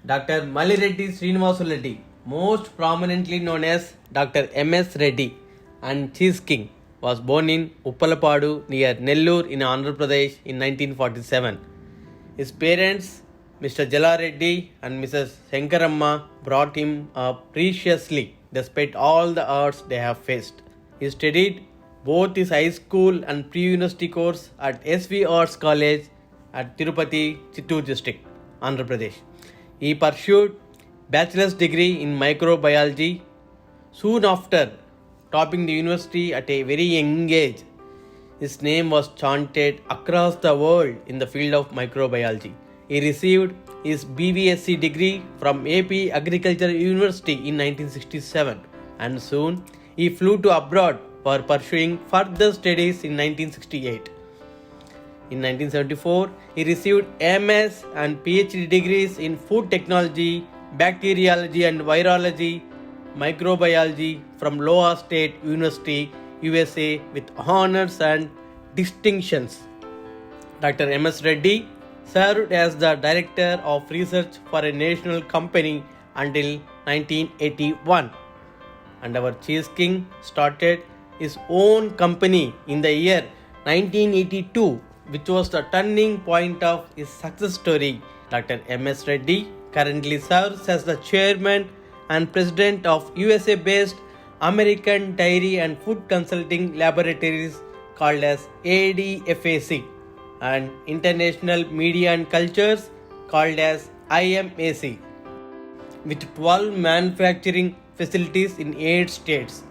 Dr. Malireddy Srinivasulu, most prominently known as Dr.M.S.Reddy and Cheese King, was born in Uppalapadu near Nellore in Andhra Pradesh in 1947. His parents, Mr. Jalareddy and Mrs. Shankaramma, brought him up preciously despite all the odds they have faced. He studied both his high school and pre-university course at SV Arts College at Tirupati, Chittoor district, Andhra Pradesh. He pursued bachelor's degree in microbiology. Soon after topping the university at a very young age, his name was chanted across the world in the field of microbiology. He received his BVSc degree from AP Agricultural University in 1967 and soon he flew to abroad for pursuing further studies in 1968. In 1974, he received MS and PhD degrees in food technology, bacteriology and virology, microbiology from Iowa State University, USA with honors and distinctions. Dr. M.S.Reddy served as the Director of Research for a national company until 1981. And our Cheese King started his own company in the year 1982, which was the turning point of his success story. Dr. M.S.Reddy currently serves as the Chairman and President of USA-based American Dairy and Food Consulting Laboratories called as ADFAC and International Media and Cultures called as IMAC, with 12 manufacturing facilities in 8 states.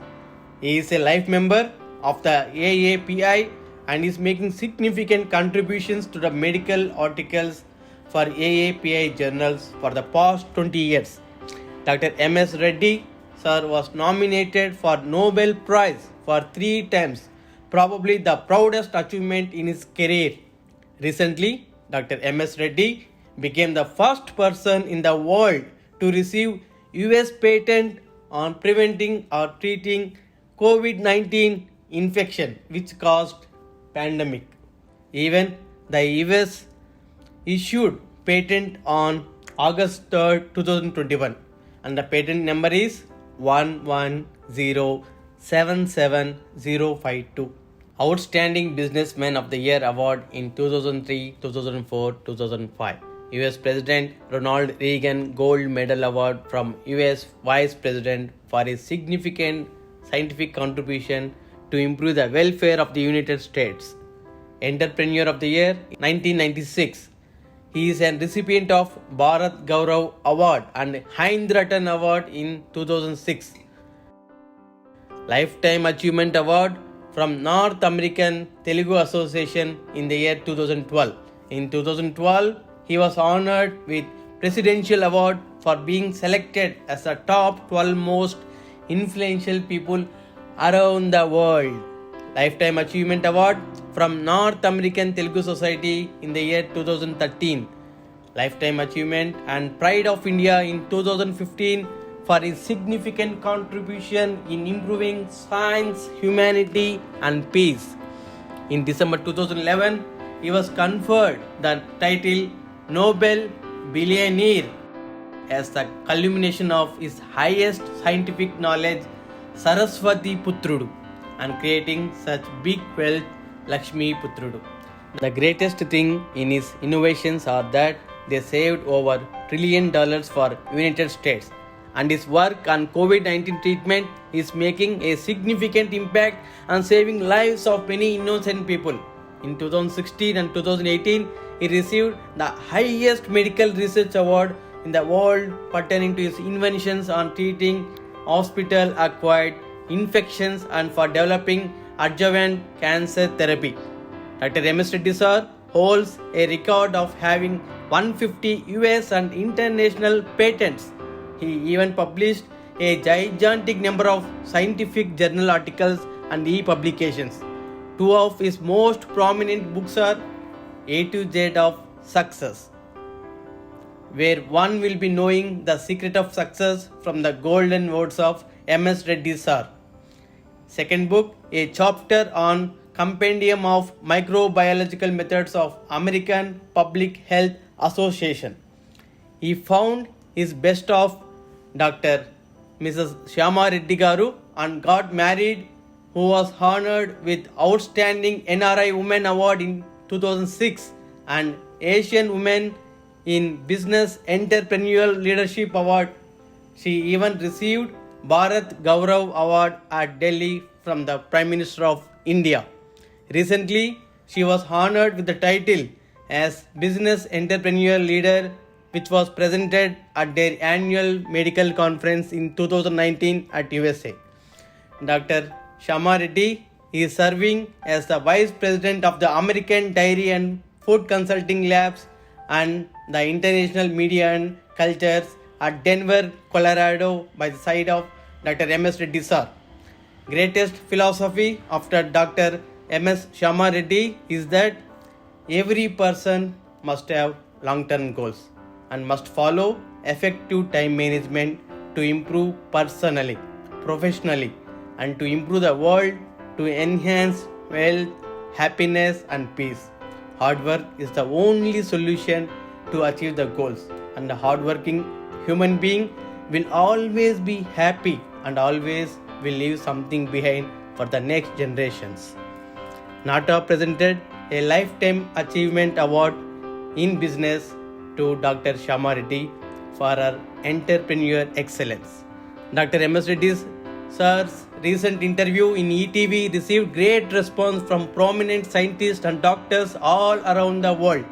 He is a life member of the AAPI and is making significant contributions to the medical articles for AAPI journals for the past 20 years. Dr. M.S.Reddy sir was nominated for Nobel Prize for 3 times, probably the proudest achievement in his career. Recently, Dr. M.S.Reddy became the first person in the world to receive US patent on preventing or treating COVID-19 infection which caused pandemic. Even the US issued patent on August 3rd, 2021 and the patent number is 11077052. Outstanding Businessman of the Year Award in 2003, 2004, 2005. US President Ronald Reagan Gold Medal Award from US Vice President for his significant scientific contribution to improve the welfare of the United States. Entrepreneur of the Year 1996. He is a recipient of Bharat Gaurav Award and Hind Ratan Award in 2006. Lifetime Achievement Award from North American Telugu Association in the year 2012. In 2012, he was honored with Presidential Award for being selected as the top 12 most influential people around the world. Lifetime Achievement Award from North American Telugu Society in the year 2013. Lifetime Achievement and Pride of India in 2015 for his significant contribution in improving science, humanity and peace. In December 2011, he was conferred the title Nobel Billionaire as the culmination of his highest scientific knowledge, Saraswati Putrudu, and creating such big wealth, Lakshmi Putrudu. The greatest thing in his innovations are that they saved over $1 trillion for United States, and his work on COVID-19 treatment is making a significant impact on saving lives of many innocent people. In 2016 and 2018, he received the highest medical research award in the world pertaining to his inventions on treating hospital-acquired infections and for developing adjuvant cancer therapy. Dr. M.S.Reddy sir holds a record of having 150 US and international patents. He even published a gigantic number of scientific journal articles and e-publications. 2 of his most prominent books are A to Z of Success, where one will be knowing the secret of success from the golden words of M.S.Reddy sir. Second book, a chapter on Compendium of Microbiological Methods of American Public Health Association. He found is best of Dr. Mrs.Syama Reddy Garu and got married, who was honored with Outstanding NRI Women Award in 2006 and Asian Women in Business Entrepreneurial Leadership Award. She even received Bharat Gaurav Award at Delhi from the Prime Minister of India. Recently, she was honored with the title as Business Entrepreneur Leader, which was presented at their annual medical conference in 2019 at USA. Dr. Syama Reddy is serving as the Vice President of the American Dairy and Food Consulting Labs and the International Media and Cultures at Denver, Colorado by the side of Dr. M.S. Reddy sir. Greatest philosophy after Dr. M.S. Syama Reddy is that every person must have long-term goals and must follow effective time management to improve personally, professionally, and to improve the world, to enhance wealth, happiness, and peace. Hard work is the only solution to achieve the goals, and the hardworking human being will always be happy and always will leave something behind for the next generations. NATA presented a Lifetime Achievement Award in Business to Dr. Syama Reddy for her entrepreneur excellence. Dr. M.S. Reddy sir's recent interview in ETV received great response from prominent scientists and doctors all around the world.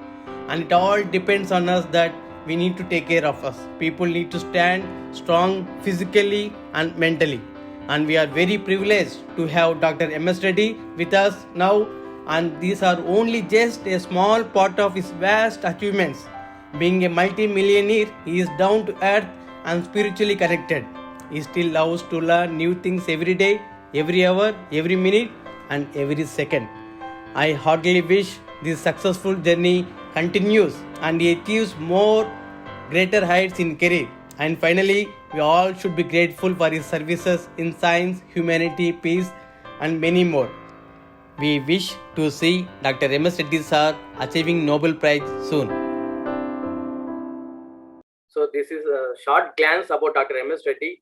And it all depends on us that we need to take care of us. People need to stand strong physically and mentally. And we are very privileged to have Dr. M.S. Reddy with us now. And these are only just a small part of his vast achievements. Being a multi-millionaire, he is down to earth and spiritually connected. He still loves to learn new things every day, every hour, every minute, and every second. I heartily wish this successful journey continues and he achieves more greater heights in career. And finally, we all should be grateful for his services in science, humanity, peace, and many more. We wish to see Dr. M.S. Reddy sir achieving Nobel Prize soon. So this is a short glance about Dr. M.S. Reddy.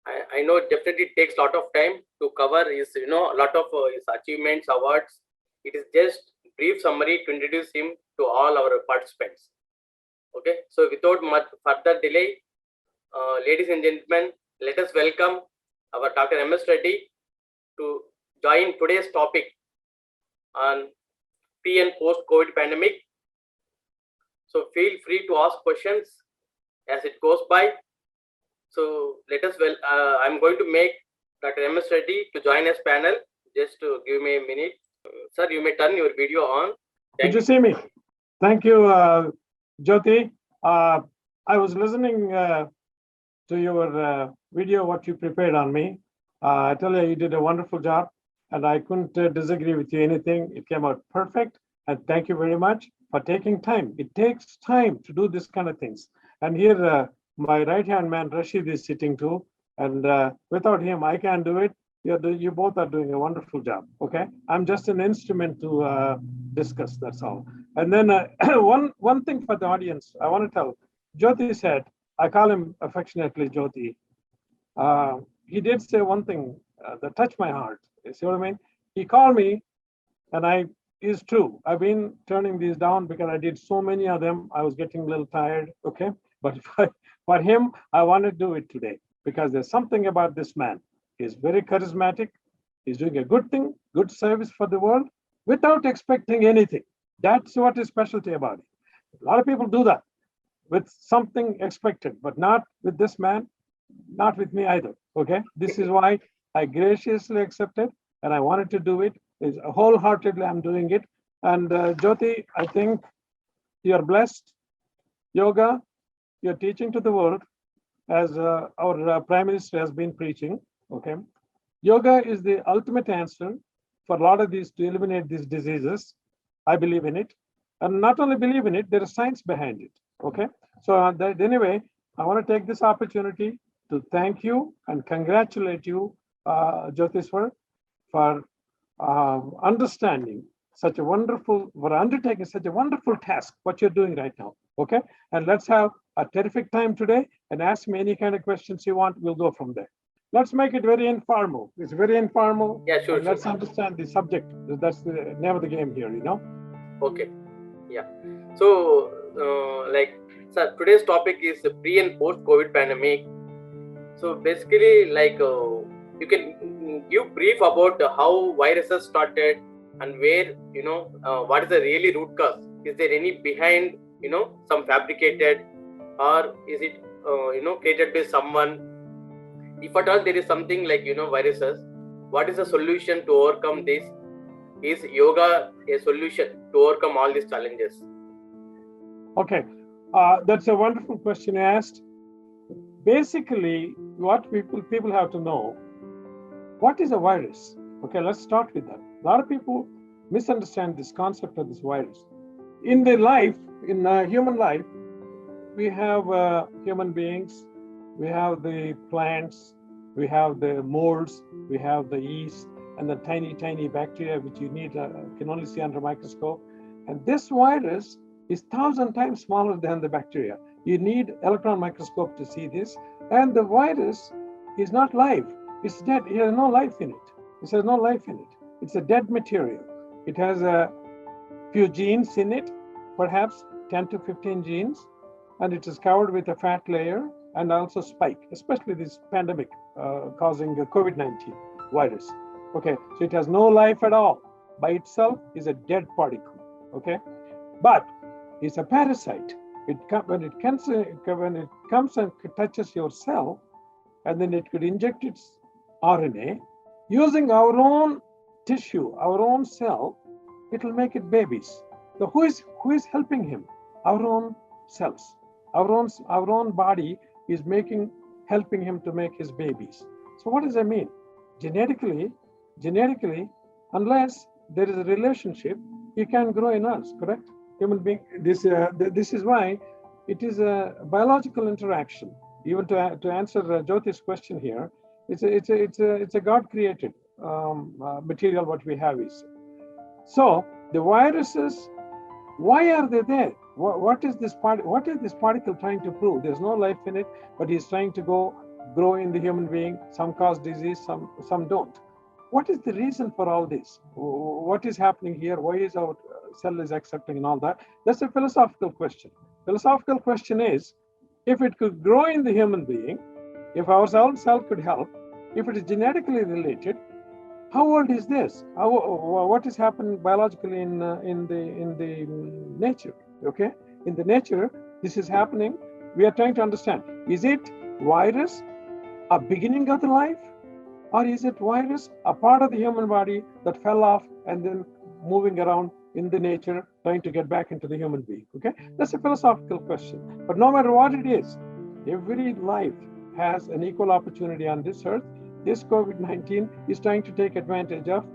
I know it definitely takes a lot of time to cover his, a lot of his achievements, awards. It is just brief summary to introduce him to all our participants. Okay, so without much further delay, ladies and gentlemen, let us welcome our Dr. M.S. Reddy to join today's topic on pre and post COVID pandemic. So feel free to ask questions as it goes by. So let us I'm going to make Dr. M.S. Reddy to join us panel. Just to give me a minute. Sir, you may turn your video on. Did you see me? Thank you, Jyoti. I was listening to your video, what you prepared on me. I tell you, you did a wonderful job, and I couldn't disagree with you anything. It came out perfect, and thank you very much for taking time. It takes time to do this kind of things. And here, my right-hand man, Rashid, is sitting too, and without him, I can't do it. You both are doing a wonderful job, okay? I'm just an instrument to discuss, that's all. And then one thing for the audience, I want to tell, Jyoti said, I call him affectionately Jyoti. He did say one thing that touched my heart. You see what I mean? He called me, and is true. I've been turning these down because I did so many of them. I was getting a little tired, okay? But for him, I want to do it today because there's something about this man. He's very charismatic. He's doing a good thing, good service for the world without expecting anything. That's what is specialty about it. A lot of people do that with something expected, but not with this man, not with me either, okay? This is why I graciously accepted and I wanted to do it. Wholeheartedly, I'm doing it. And Jyoti, I think you're blessed. Yoga, you're teaching to the world as our Prime Minister has been preaching, okay? Yoga is the ultimate answer for a lot of these to eliminate these diseases. I believe in it. And not only believe in it, there is science behind it, okay? So anyway, I want to take this opportunity to thank you and congratulate you, Jyotheswar, for understanding for undertaking such a wonderful task, what you're doing right now, okay? And let's have a terrific time today and ask me any kind of questions you want. We'll go from there. Let's make it very informal. It's very informal. Yeah, sure. And let's understand the subject. That's the name of the game here, Okay. Yeah. So, sir, today's topic is the pre and post COVID pandemic. So basically, you can give brief about how viruses started and where, what is the really root cause? Is there any behind, some fabricated, or is it, created by someone? If at all there is something like, viruses, what is the solution to overcome this? Is yoga a solution to overcome all these challenges? Okay, that's a wonderful question you asked. Basically, what people have to know, what is a virus? Okay, let's start with that. A lot of people misunderstand this concept of this virus. In their life, in human life, we have human beings, we have the plants, we have the molds, we have the yeast, and the tiny bacteria which you need can only see under a microscope. And this virus is 1,000 times smaller than the bacteria. You need electron microscope to see this. And the virus is not live. It's dead. It has no life in it. It has no life in it. It's a dead material. It has a few genes in it, perhaps 10 to 15 genes, and it is covered with a fat layer and also spike, especially this pandemic causing the COVID-19 virus. Okay, so it has no life at all. By itself is a dead particle. Okay, but it's a parasite. When it comes and touches your cell, and then it could inject its RNA using our own tissue, our own cell, it will make it babies. So who is helping him? Our own cells, our own body is helping him to make his babies. So what does that mean? Genetically, unless there is a relationship, he can grow in us, correct? Human being. This is why it is a biological interaction. Even to answer Jyoti's question here, it's a God-created material. What we have is. So the viruses, why are they there? What is this particle trying to prove? There's no life in it, but he's trying to grow in the human being. Some cause disease, some don't. What is the reason for all this? What is happening here? Why is our cell is accepting and all that? That's a philosophical question. Philosophical question is, if it could grow in the human being, if our cell could help, if it is genetically related, how old is this? What is happening biologically in the nature? Okay, in the nature, this is happening. We are trying to understand: is it virus a beginning of the life, or is it virus a part of the human body that fell off and then moving around in the nature, trying to get back into the human being? Okay, that's a philosophical question. But no matter what it is, every life has an equal opportunity on this earth. This COVID-19 is trying to take advantage of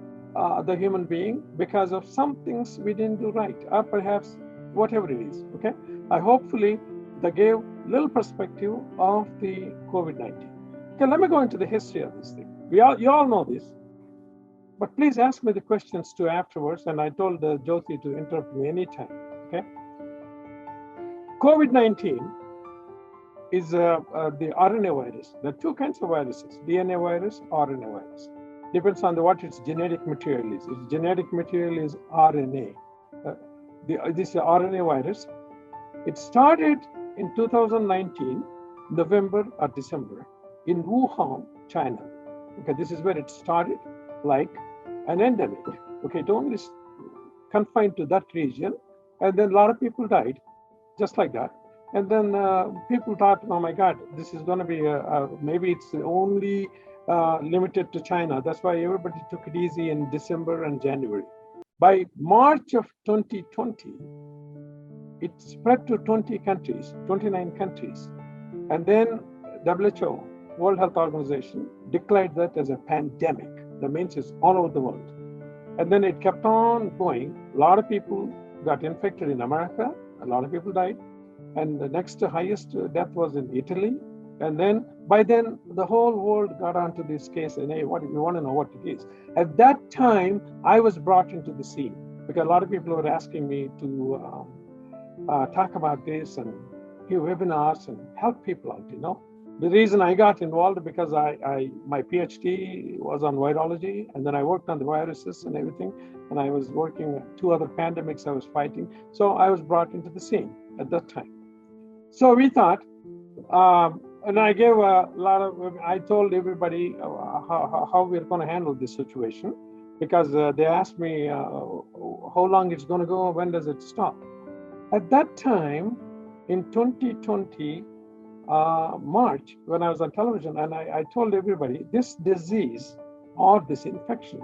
the human being because of some things we didn't do right, or perhaps whatever it is. Okay, hopefully that gave little perspective of the COVID-19. Okay, let me go into the history of this thing. You all know this, but please ask me the questions too afterwards. And I told Jyoti to interrupt me anytime. Okay, COVID-19 is the RNA virus. There are two kinds of viruses: DNA virus, RNA virus. Depends on what its genetic material is. Its genetic material is RNA. This RNA virus, it started in 2019, November or December, in Wuhan, China. Okay, this is where it started, like an endemic. Okay, it only confined to that region, and then a lot of people died, just like that. And then people thought, oh my God, this is going to be maybe it's only limited to China. That's why everybody took it easy in December and January. By March of 2020, it spread to 20 countries, 29 countries. And then WHO, World Health Organization, declared that as a pandemic. That means it's all over the world. And then it kept on going. A lot of people got infected in America. A lot of people died. And the next highest death was in Italy. And then by then, the whole world got onto this case and, hey, what if you want to know what it is? At that time, I was brought into the scene because a lot of people were asking me to talk about this and give webinars and help people out, you know. The reason I got involved because my PhD was on virology, and then I worked on the viruses and everything, and I was working 2 other pandemics I was fighting. So I was brought into the scene at that time. So we thought, and I gave a lot of, I told everybody how we're going to handle this situation, because they asked me how long it's going to go, when does it stop? At that time, in 2020, March, when I was on television, and I told everybody, this disease or this infection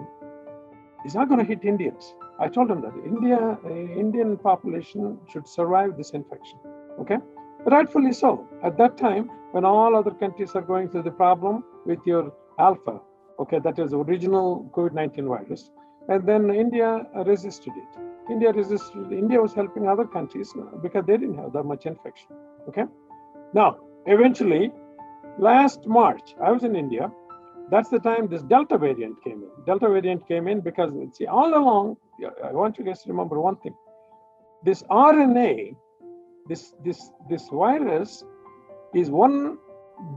is not going to hit Indians. I told them that Indian population should survive this infection, okay? Rightfully so. At that time, when all other countries are going through the problem with your alpha, okay, that is the original COVID-19 virus, and then India resisted it. India was helping other countries because they didn't have that much infection, okay? Now, eventually, last March, I was in India. That's the time this Delta variant came in. Delta variant came in because, see, all along, I want you guys to remember one thing. This RNA, this virus is 1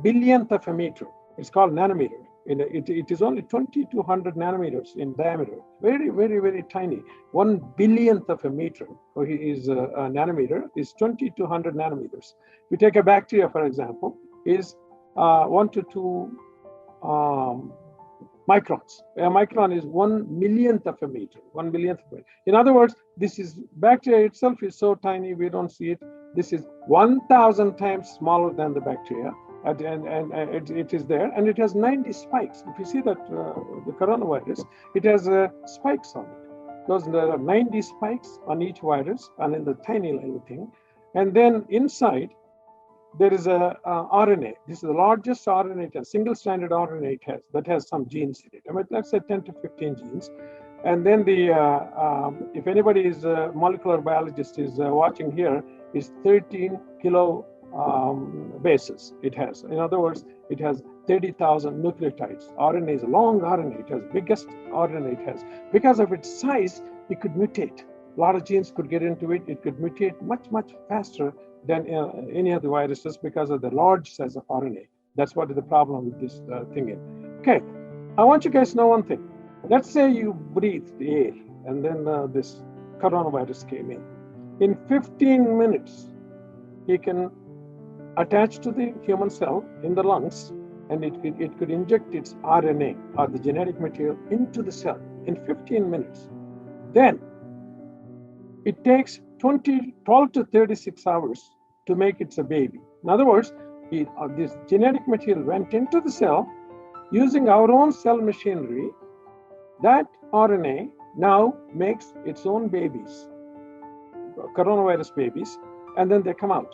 billionth of a meter. It's called nanometer. It is only 20 to 100 nanometers in diameter. Very, very, very tiny. 1 billionth of a meter is a nanometer, is 20 to 100 nanometers. If you take a bacteria, for example, is 1 to 2 microns. A micron is 1 millionth of a meter, 1 billionth of a meter. In other words, this is bacteria itself is so tiny we don't see it. This is 1,000 times smaller than the bacteria, and it is there, and it has 90 spikes. If you see that the coronavirus, it has spikes on it. There are 90 spikes on each virus, and in the tiny little thing, and then inside there is a RNA. This is the largest RNA it has, single-stranded RNA it has, that has some genes in it. I mean, let's say 10 to 15 genes. And then if anybody is a molecular biologist is watching here, is 13 kilo bases it has. In other words, it has 30,000 nucleotides. RNA is a long RNA. It has biggest RNA it has. Because of its size, it could mutate. A lot of genes could get into it. It could mutate much, much faster than any of the viruses because of the large size of RNA. That's what is the problem with this thing is. Okay, I want you guys to know one thing. Let's say you breathed the air and then this coronavirus came in. In 15 minutes, it can attach to the human cell in the lungs, and it could inject its RNA or the genetic material into the cell in 15 minutes. Then it takes 12 to 36 hours to make it a baby. In other words, this genetic material went into the cell using our own cell machinery. That RNA now makes its own babies, coronavirus babies, and then they come out.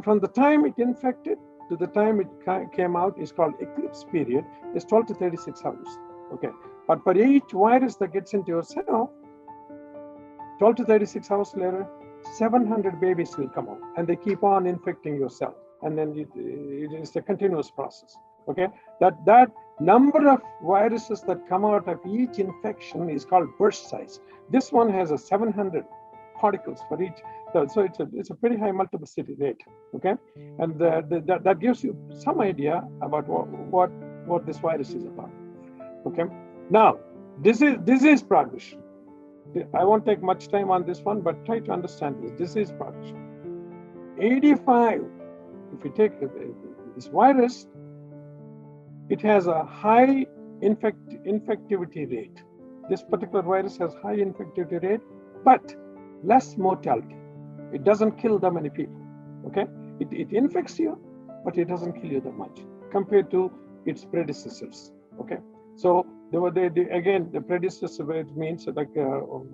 From the time it infected to the time it came out is called eclipse period, is 12 to 36 hours. Okay, but for each virus that gets into your cell, 12 to 36 hours later, 700 babies will come out, and they keep on infecting your cell, and then it is a continuous process. Okay, that number of viruses that come out of each infection is called burst size. This one has a 700 particles for each, so it's a pretty high multiplicity rate. Okay, and that gives you some idea about what this virus is about. Okay, now disease progression. I won't take much time on this one, but try to understand this disease progression. 85, if you take this virus, it has a high infectivity rate. This particular virus has high infectivity rate, but less mortality. It doesn't kill that many people, okay? It infects you, but it doesn't kill you that much compared to its predecessors, okay? So again, the predecessor means like,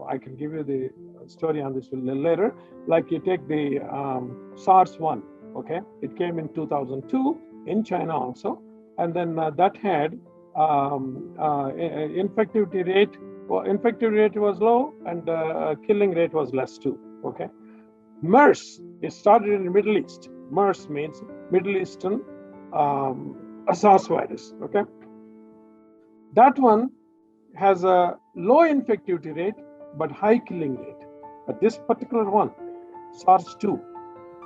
I can give you the story on this a little later. Like you take the SARS-1, okay? It came in 2002 in China also. And then that had infectivity rate was low, and killing rate was less too, okay? MERS, it started in the Middle East. MERS means Middle Eastern SARS virus, okay? That one has a low infectivity rate, but high killing rate. But this particular one, SARS-2,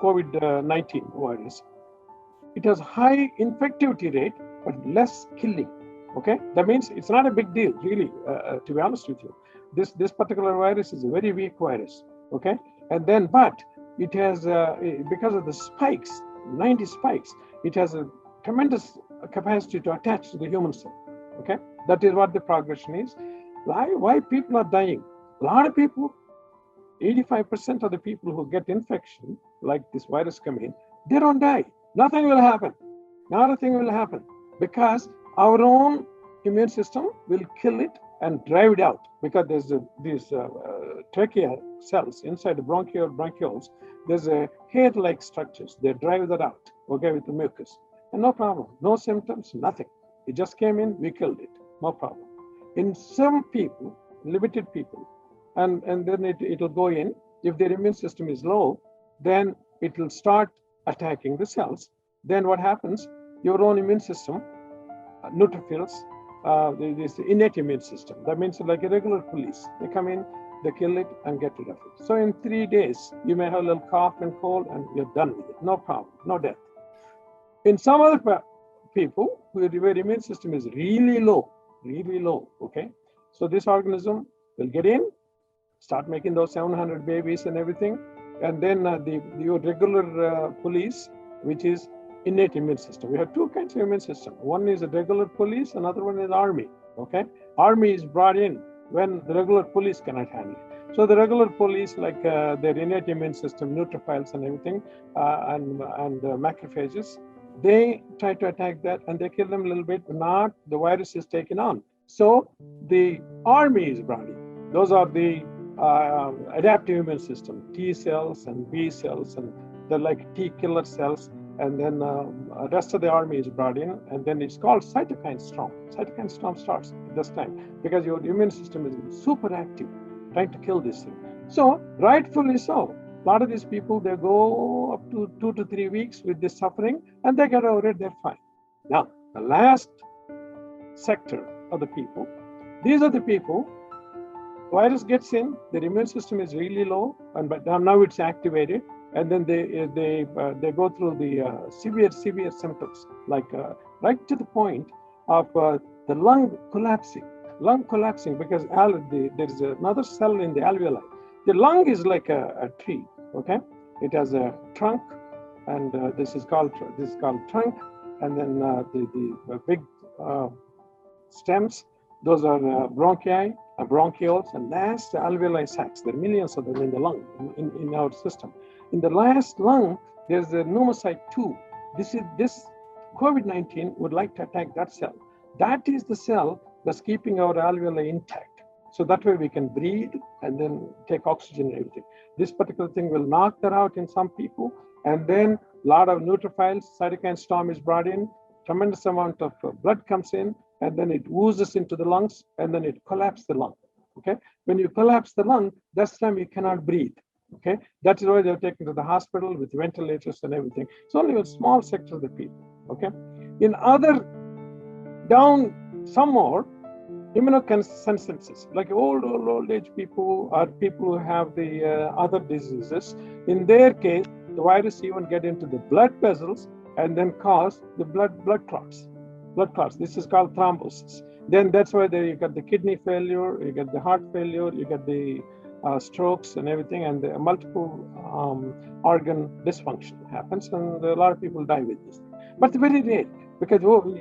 COVID-19 virus. It has high infectivity rate, but less killing. Okay, that means it's not a big deal, really, to be honest with you. This particular virus is a very weak virus. Okay, and then, but it has, because of the spikes, 90 spikes, it has a tremendous capacity to attach to the human cell. Okay, that is what the progression is. Why people are dying? A lot of people, 85% of the people who get infection, like this virus come in, they don't die. Nothing will happen. Nothing will happen because our own immune system will kill it and drive it out, because there's these trachea cells inside the bronchioles. There's a hair-like structures. They drive that out, okay, with the mucus. And no problem, no symptoms, nothing. It just came in, we killed it, no problem. In some people, limited people, and then it'll go in. If their immune system is low, then it will start attacking the cells. Then what happens? Your own immune system, neutrophils, this innate immune system. That means like a regular police. They come in, they kill it and get rid of it. So in 3 days, you may have a little cough and cold and you're done with it. No problem, no death. In some other people where immune system is really low, okay? So this organism will get in, start making those 700 babies and everything. And then your regular police, which is innate immune system. We have two kinds of immune system. One is a regular police, another one is army, okay? Army is brought in when the regular police cannot handle it. So the regular police, like their innate immune system, neutrophils and everything, and macrophages, they try to attack that and they kill them a little bit, not the virus is taken on. So the army is brought in. Those are the adaptive immune system, T cells and B cells, and they're like T killer cells. And then rest of the army is brought in, and then it's called cytokine storm. Cytokine storm starts at this time because your immune system is super active, trying to kill this thing. So rightfully so, a lot of these people, they go up to 2 to 3 weeks with this suffering, and they get over it, they're fine. Now, the last sector of the people, these are the people, virus gets in, their immune system is really low, but now it's activated. And then they go through the severe symptoms, like right to the point of the lung collapsing because there's another cell in the alveoli. The lung is like a tree, okay? It has a trunk, and this is called trunk, and then the big stems. Those are bronchi, bronchioles, and last alveoli sacs. There are millions of them in the lung in our system. In the last lung, there's a pneumocyte 2. This COVID-19 would like to attack that cell. That is the cell that's keeping our alveoli intact. So that way we can breathe and then take oxygen and everything. This particular thing will knock that out in some people. And then a lot of neutrophils, cytokine storm is brought in, tremendous amount of blood comes in, and then it oozes into the lungs, and then it collapses the lung, okay? When you collapse the lung, that's the time you cannot breathe. Okay, that is why they're taken to the hospital with ventilators and everything. It's only a small sector of the people. Okay, in other down some more immunosensitivity, like old age people or people who have the other diseases. In their case, the virus even get into the blood vessels and then cause the blood clots. This is called thrombosis. Then that's why you got the kidney failure, you get the heart failure, you get the strokes and everything, and the multiple organ dysfunction happens, and a lot of people die with this. But it's very rare because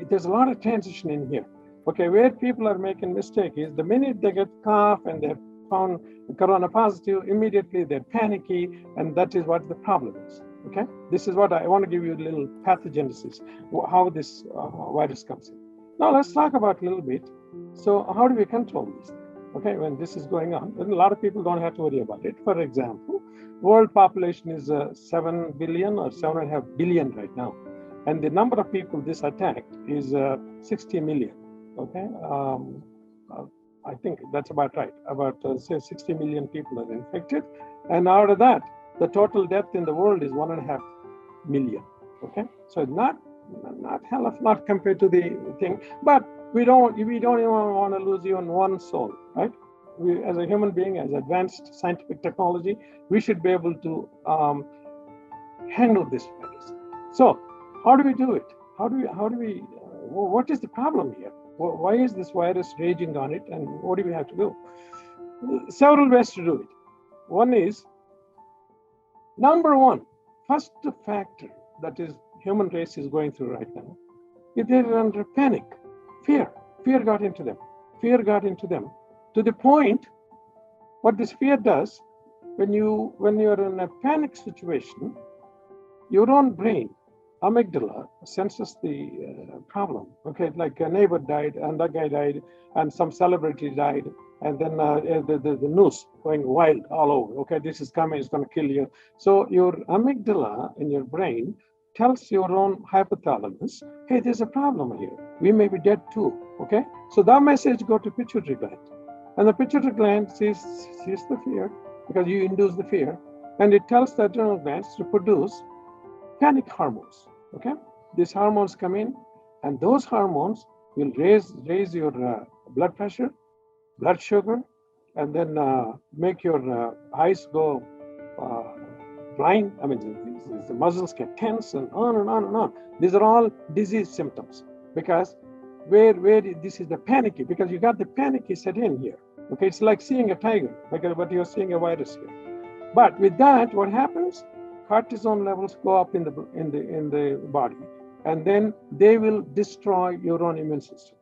there's a lot of transition in here. Okay, where people are making mistake is the minute they get cough and they're found corona positive, immediately they're panicky, and that is what the problem is. Okay, this is what I want to give you a little pathogenesis, how this virus comes in. Now let's talk about a little bit. So how do we control this? Okay, when this is going on, then a lot of people don't have to worry about it. For example, world population is 7 billion or 7.5 billion right now. And the number of people this attacked is 60 million, okay? I think that's about right. About say 60 million people are infected. And out of that, the total death in the world is 1.5 million, okay? So not hell of a lot compared to the thing, but we don't even want to lose even one soul, right? We, as a human being, as advanced scientific technology, we should be able to handle this virus. So how do we do it? What is the problem here? Why is this virus raging on it, and what do we have to do? Several ways to do it. One is, number one, first factor that is human race is going through right now, if they're under panic, fear got into them. Fear got into them to the point, what this fear does, when you're in a panic situation, your own brain, amygdala, senses the problem. Okay, like a neighbor died, and that guy died, and some celebrity died, and then the news going wild all over. Okay, this is coming, it's going to kill you. So your amygdala in your brain tells your own hypothalamus, hey, there's a problem here. We may be dead too. Okay, so that message go to pituitary gland, and the pituitary gland sees the fear because you induce the fear, and it tells the adrenal glands to produce panic hormones. Okay, these hormones come in, and those hormones will raise your blood pressure, blood sugar, and then make your eyes go blind. I mean, the muscles get tense, and on and on and on. These are all disease symptoms, because where this is the panicky, because you got the panicky set in here. Okay, it's like seeing a tiger, but you're seeing a virus here. But with that, what happens? Cortisol levels go up in the body, and then they will destroy your own immune system.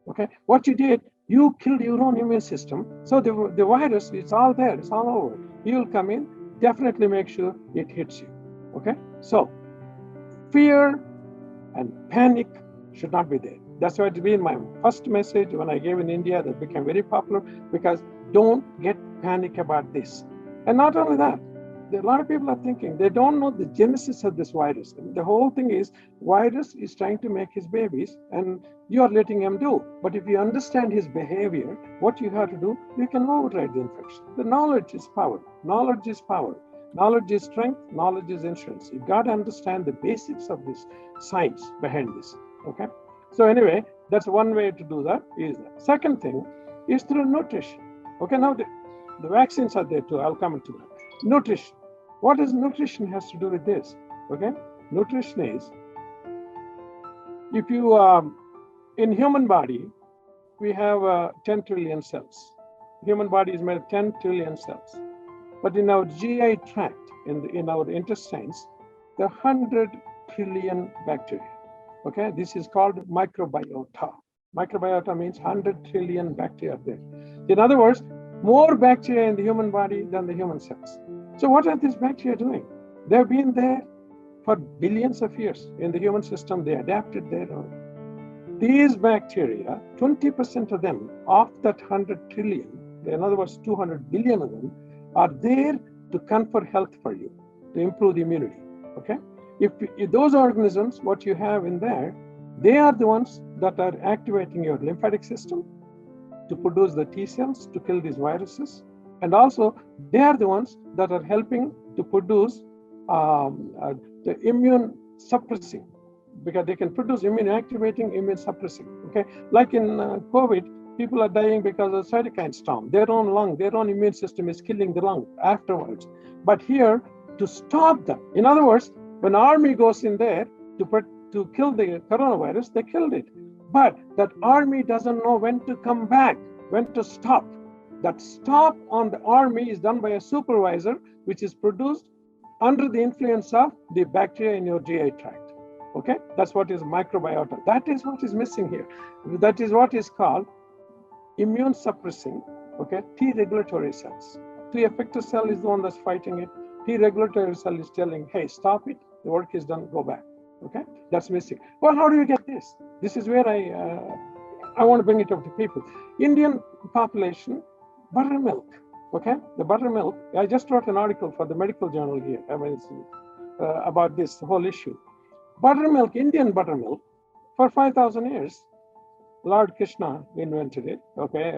Okay, what you did, you killed your own immune system. So the virus, it's all there, it's all over. You'll come in, definitely make sure it hits you. Okay, so fear and panic should not be there. That's why it's been my first message when I gave in India, that became very popular, because don't get panic about this. And not only that, a lot of people are thinking, they don't know the genesis of this virus. The whole thing is, virus is trying to make his babies, and you are letting him do. But if you understand his behavior, what you have to do, you can override the infection. The knowledge is power. Knowledge is power. Knowledge is strength. Knowledge is insurance. You got to understand the basics of this science behind this. Okay. So anyway, that's one way to do that. Is that. Second thing is through nutrition. Okay. Now the vaccines are there too. I'll come into that. Nutrition. What does nutrition has to do with this? Okay. Nutrition is, if you in human body, we have 10 trillion cells. Human body is made of 10 trillion cells. But in our GI tract, in our intestines, there are 100 trillion bacteria. Okay, this is called microbiota. Microbiota means 100 trillion bacteria there. In other words, more bacteria in the human body than the human cells. So what are these bacteria doing? They've been there for billions of years. In the human system, they adapted there. These bacteria, 20% of them, of that 100 trillion, in other words, 200 billion of them, are there to confer health for you, to improve the immunity. Okay? If those organisms, what you have in there, they are the ones that are activating your lymphatic system to produce the T cells to kill these viruses. And also, they are the ones that are helping to produce the immune suppressing, because they can produce immune activating, immune suppressing. Okay, like in COVID, people are dying because of cytokine storm. Their own lung, their own immune system is killing the lung afterwards. But here, to stop them, in other words, when army goes in there to kill the coronavirus, they killed it. But that army doesn't know when to come back, when to stop. That stop on the army is done by a supervisor, which is produced under the influence of the bacteria in your GI tract. Okay, that's what is microbiota. That is what is missing here. That is what is called immune suppressing, okay, T regulatory cells. T effector cell is the one that's fighting it. T regulatory cell is telling, hey, stop it. The work is done, go back. Okay, that's missing. Well, how do you get this? This is where I want to bring it up to people. Indian population, buttermilk. Okay, the buttermilk. I just wrote an article for the medical journal here. I mean, about this whole issue. Buttermilk, Indian buttermilk, for 5,000 years, Lord Krishna invented it. Okay,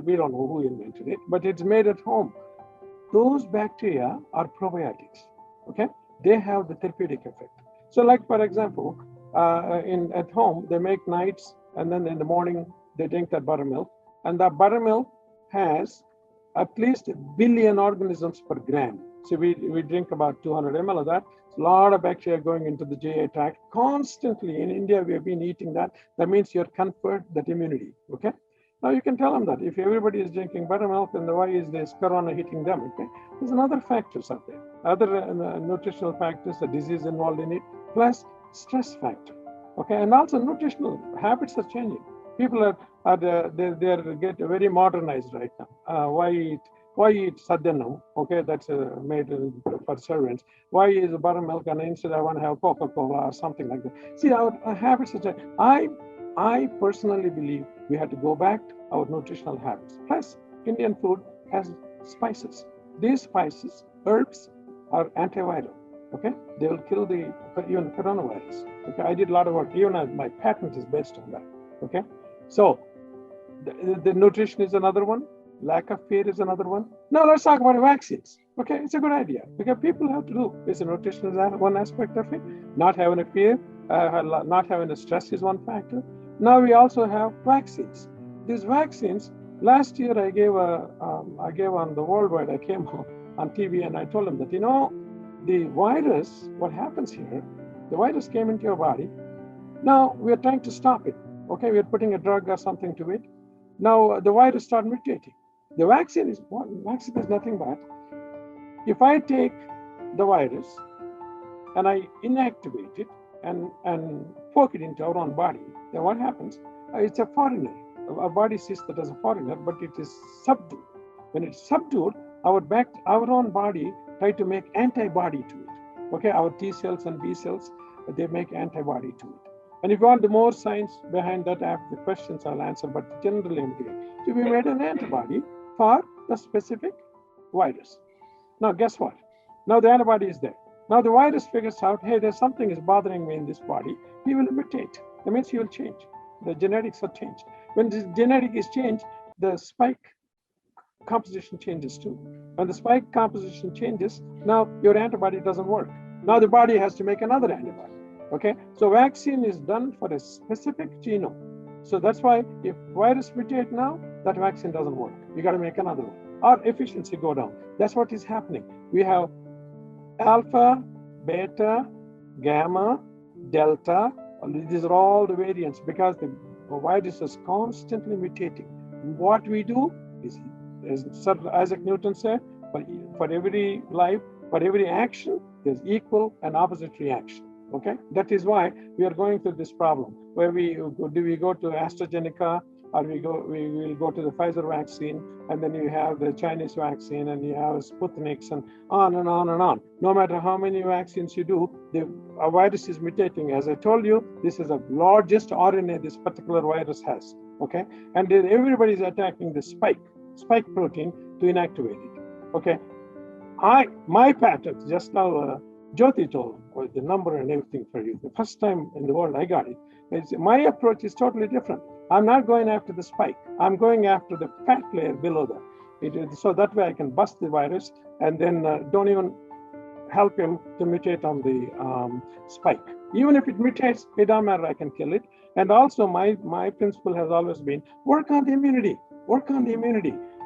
we don't know who invented it, but it's made at home. Those bacteria are probiotics. Okay, they have the therapeutic effect. So, like for example, at home they make nights, and then in the morning they drink that buttermilk, and that buttermilk has at least 1 billion organisms per gram. So we drink about 200 ml of that. A lot of bacteria going into the GI tract constantly. In India, we have been eating that. That means you're conferred that immunity, okay? Now you can tell them that if everybody is drinking buttermilk, then why is this corona hitting them, okay? There's another factors out there, other nutritional factors, the disease involved in it, plus stress factor, okay? And also nutritional habits are changing. People they're get very modernized right now. Why eat sadhanam? Okay, that's made for servants. Why is buttermilk and instead I want to have Coca-Cola or something like that? See, our habits are changing. I personally believe we have to go back to our nutritional habits. Plus, Indian food has spices. These spices, herbs, are antiviral. Okay, they will kill even coronavirus. Okay, I did a lot of work. Even my patent is based on that. Okay, so the nutrition is another one. Lack of fear is another one. Now let's talk about vaccines. Okay, it's a good idea because people have to do this. Nutrition is one aspect of it. Not having a fear, not having a stress is one factor. Now we also have vaccines. These vaccines. Last year I gave on the worldwide. I came on TV and I told them that the virus. What happens here? The virus came into your body. Now we are trying to stop it. Okay, we are putting a drug or something to it. Now the virus starts mutating. The vaccine is nothing but if I take the virus and I inactivate it and poke it into our own body, then what happens? It's a foreigner. Our body sees that as a foreigner, but it is subdued. When it's subdued, our own body try to make antibody to it. Okay, our T cells and B cells, they make antibody to it. And if you want the more science behind that, after the questions I'll answer, but generally I'm doing. So we made an antibody for the specific virus. Now guess what? Now the antibody is there. Now the virus figures out, hey, there's something is bothering me in this body. He will mutate. That means he will change. The genetics are changed. When the genetic is changed, the spike composition changes too. When the spike composition changes, now your antibody doesn't work. Now the body has to make another antibody. Okay, so vaccine is done for a specific genome. So that's why if virus mutate now, that vaccine doesn't work. You got to make another one. Our efficiency go down. That's what is happening. We have alpha, beta, gamma, delta. These are all the variants because the virus is constantly mutating. What we do is, as Sir Isaac Newton said, for every life, for every action, there's equal and opposite reaction. Okay, that is why we are going through this problem. Where do we go to AstraZeneca, or we will go to the Pfizer vaccine, and then you have the Chinese vaccine, and you have Sputniks, and on and on and on. No matter how many vaccines you do, the virus is mutating. As I told you, this is the largest RNA this particular virus has. Okay, and everybody is attacking the spike protein to inactivate it. Okay, my patent just now. Jyoti told the number and everything for you. The first time in the world I got it. My approach is totally different. I'm not going after the spike. I'm going after the fat layer below that. So that way I can bust the virus and then don't even help him to mutate on the spike. Even if it mutates, it doesn't matter, I can kill it. And also my principle has always been work on the immunity.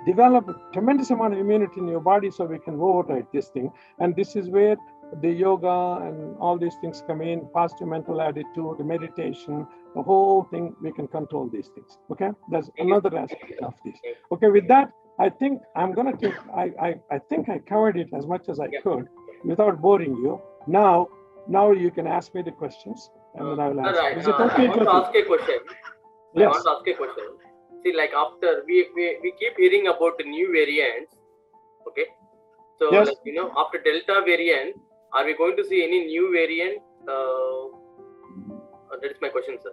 Develop a tremendous amount of immunity in your body so we can override this thing. And this is where the yoga and all these things come in, positive mental attitude, the meditation, the whole thing, we can control these things. Okay, that's another aspect of this. Okay, with that, I think I'm gonna take, I think I covered it as much as I could without boring you. Now you can ask me the questions and then I will answer. Is it okay? I want to ask a question. Yes. I want to ask a question. See, like after we keep hearing about the new variants. Okay, so yes. Like, after Delta variant, are we going to see any new variant? That is my question, sir.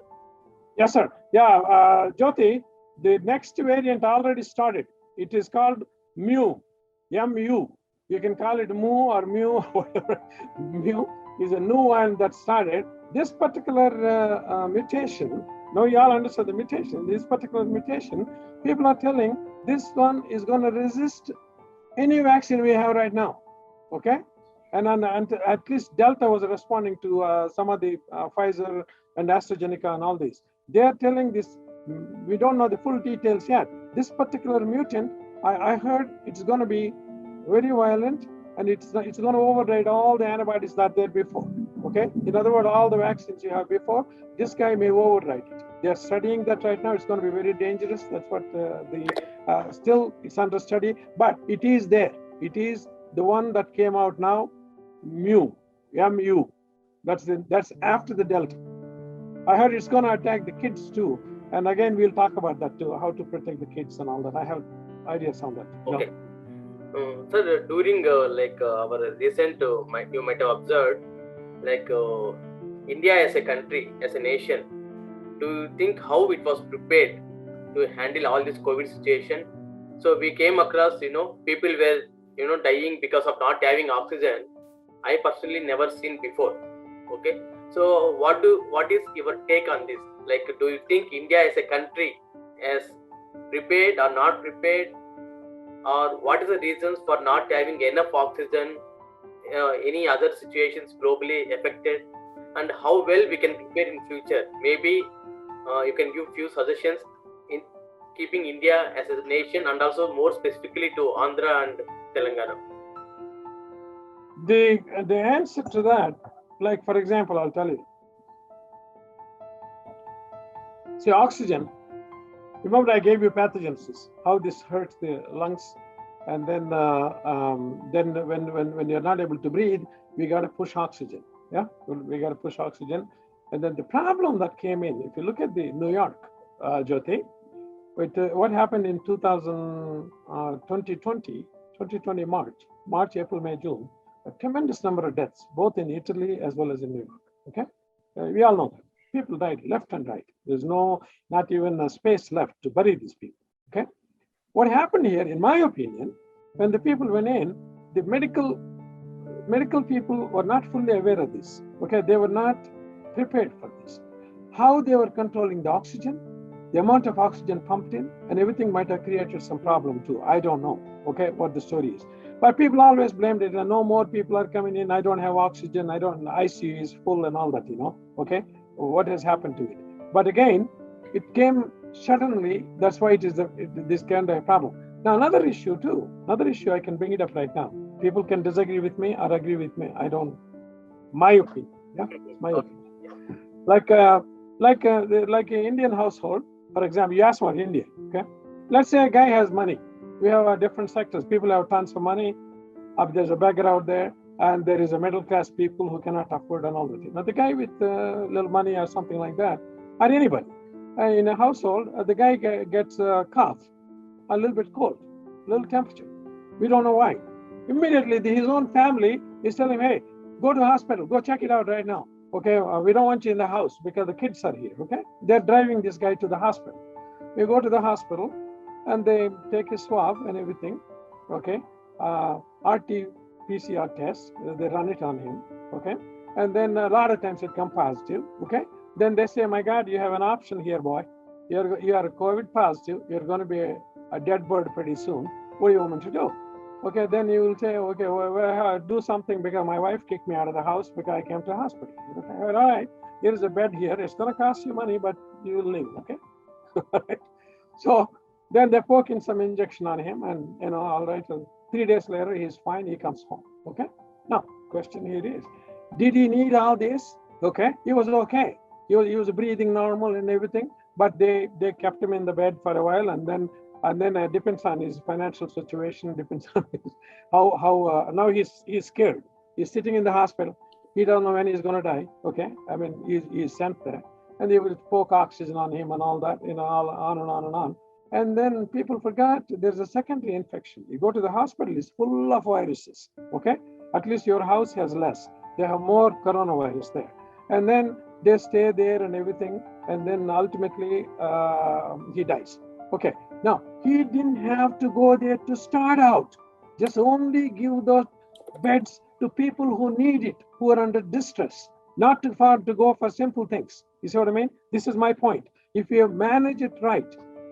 Yes, sir. Yeah, Jyoti, the next variant already started. It is called Mu, MU. You can call it Mu or Mu, whatever. Mu is a new one that started. This particular mutation, now you all understand the mutation. This particular mutation, people are telling this one is going to resist any vaccine we have right now. Okay? And at least Delta was responding to some of the Pfizer and AstraZeneca and all these. They are telling this, we don't know the full details yet. This particular mutant, I heard it's going to be very violent and it's going to override all the antibodies that there before. Okay, in other words, all the vaccines you have before, this guy may override it. They are studying that right now. It's going to be very dangerous. That's what still it's under study, but it is there. It is the one that came out now, mu. That's after the Delta. I heard it's going to attack the kids too. And again, we'll talk about that too, how to protect the kids and all that. I have ideas on that. Okay. Sir, during our recent, you might have observed, India as a country, as a nation, do you think how it was prepared to handle all this COVID situation? So we came across, people were, dying because of not having oxygen. I personally never seen before. Okay. So what is your take on this? Do you think India as a country is prepared or not prepared? Or what is the reasons for not having enough oxygen? Any other situations globally affected? And how well we can prepare in future? Maybe you can give few suggestions in keeping India as a nation and also more specifically to Andhra and Telangana. The answer to that, for example, I'll tell you. See, oxygen, remember I gave you pathogenesis, how this hurts the lungs, and then when you're not able to breathe, we got to push oxygen. Yeah, we got to push oxygen. And then the problem that came in, if you look at the New York, Jyoti, what happened in 2020 March, April, May, June, a tremendous number of deaths, both in Italy as well as in New York. Okay, we all know that. People died left and right. There's not even a space left to bury these people. Okay, what happened here, in my opinion, when the people went in, the medical people were not fully aware of this. Okay, they were not prepared for this. How they were controlling the oxygen, the amount of oxygen pumped in, and everything might have created some problem too. I don't know. Okay, what the story is. But people always blamed it, and no more people are coming in. I don't have oxygen. ICU is full and all that. Okay. What has happened to it? But again, it came suddenly. That's why it is this kind of problem. Now, another issue too. Another issue, I can bring it up right now. People can disagree with me or agree with me. My opinion. Yeah, it's my opinion. Like an Indian household, for example, you ask about India. Okay, let's say a guy has money. We have different sectors. People have tons of money. There's a beggar out there. And there is a middle class people who cannot afford and all that. Now the guy with little money or something like that, or anybody in a household, the guy gets a cough, a little bit cold, little temperature. We don't know why. Immediately his own family is telling him, hey, go to the hospital, go check it out right now. Okay, we don't want you in the house because the kids are here. Okay, they're driving this guy to the hospital. We go to the hospital and they take his swab and everything. Okay, RT-PCR test, they run it on him, okay? And then a lot of times it comes positive, okay? Then they say, my God, you have an option here, boy. You are COVID positive. You're going to be a dead bird pretty soon. What do you want me to do? Okay, then you will say, okay, well, do something because my wife kicked me out of the house because I came to the hospital. Okay, all right, here is a bed here. It's going to cost you money, but you will live, okay? So then they poke in some injection on him and, all right, 3 days later, he's fine, he comes home, okay? Now, question here is, did he need all this? Okay, he was okay. He was breathing normal and everything, but they kept him in the bed for a while, and then it depends on his financial situation, depends on his, how now he's scared. He's sitting in the hospital. He doesn't know when he's going to die, okay? I mean, he's sent there, and they will poke oxygen on him and all that, all on and on and on. And then people forgot there's a secondary infection. You go to the hospital, it's full of viruses, okay? At least your house has less. They have more coronavirus there. And then they stay there and everything. And then ultimately he dies. Okay, now he didn't have to go there to start out. Just only give those beds to people who need it, who are under distress, not too far to go for simple things. You see what I mean? This is my point. If you manage it right,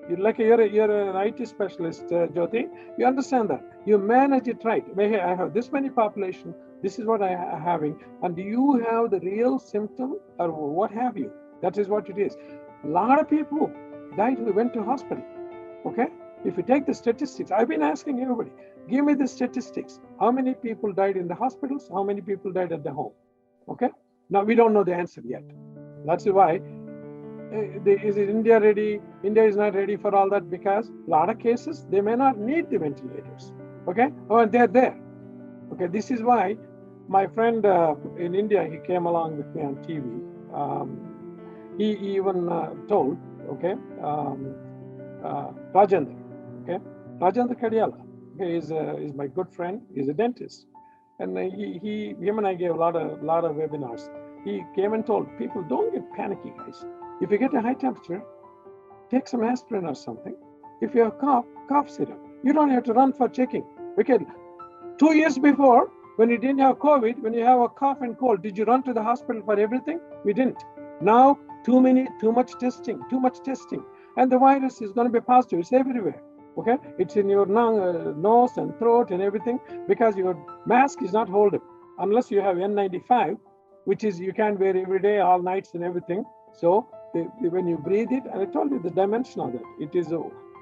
you're an IT specialist, Jyoti, you understand that. You manage it right. Maybe I have this many population, this is what I am having, and do you have the real symptom or what have you? That is what it is. A lot of people died who went to hospital, okay? If you take the statistics, I've been asking everybody, give me the statistics. How many people died in the hospitals? How many people died at the home? Okay. Now we don't know the answer yet. That's why is India ready? India is not ready for all that because a lot of cases they may not need the ventilators. Okay. Oh, and they're there. Okay. This is why my friend in India, he came along with me on TV. He even told, okay, Rajendra, okay, Rajendra Kadiala, okay, is my good friend. He's a dentist, and him and I gave a lot of webinars. He came and told people, don't get panicky, guys. If you get a high temperature, take some aspirin or something. If you have cough syrup. You don't have to run for checking. Okay, 2 years before, when you didn't have COVID, when you have a cough and cold, did you run to the hospital for everything? We didn't. Now, too much testing, and the virus is going to be positive. It's everywhere. Okay, it's in your nose and throat and everything because your mask is not holding unless you have N95, which is you can't wear every day, all nights and everything. So when you breathe it, and I told you the dimension of that, it is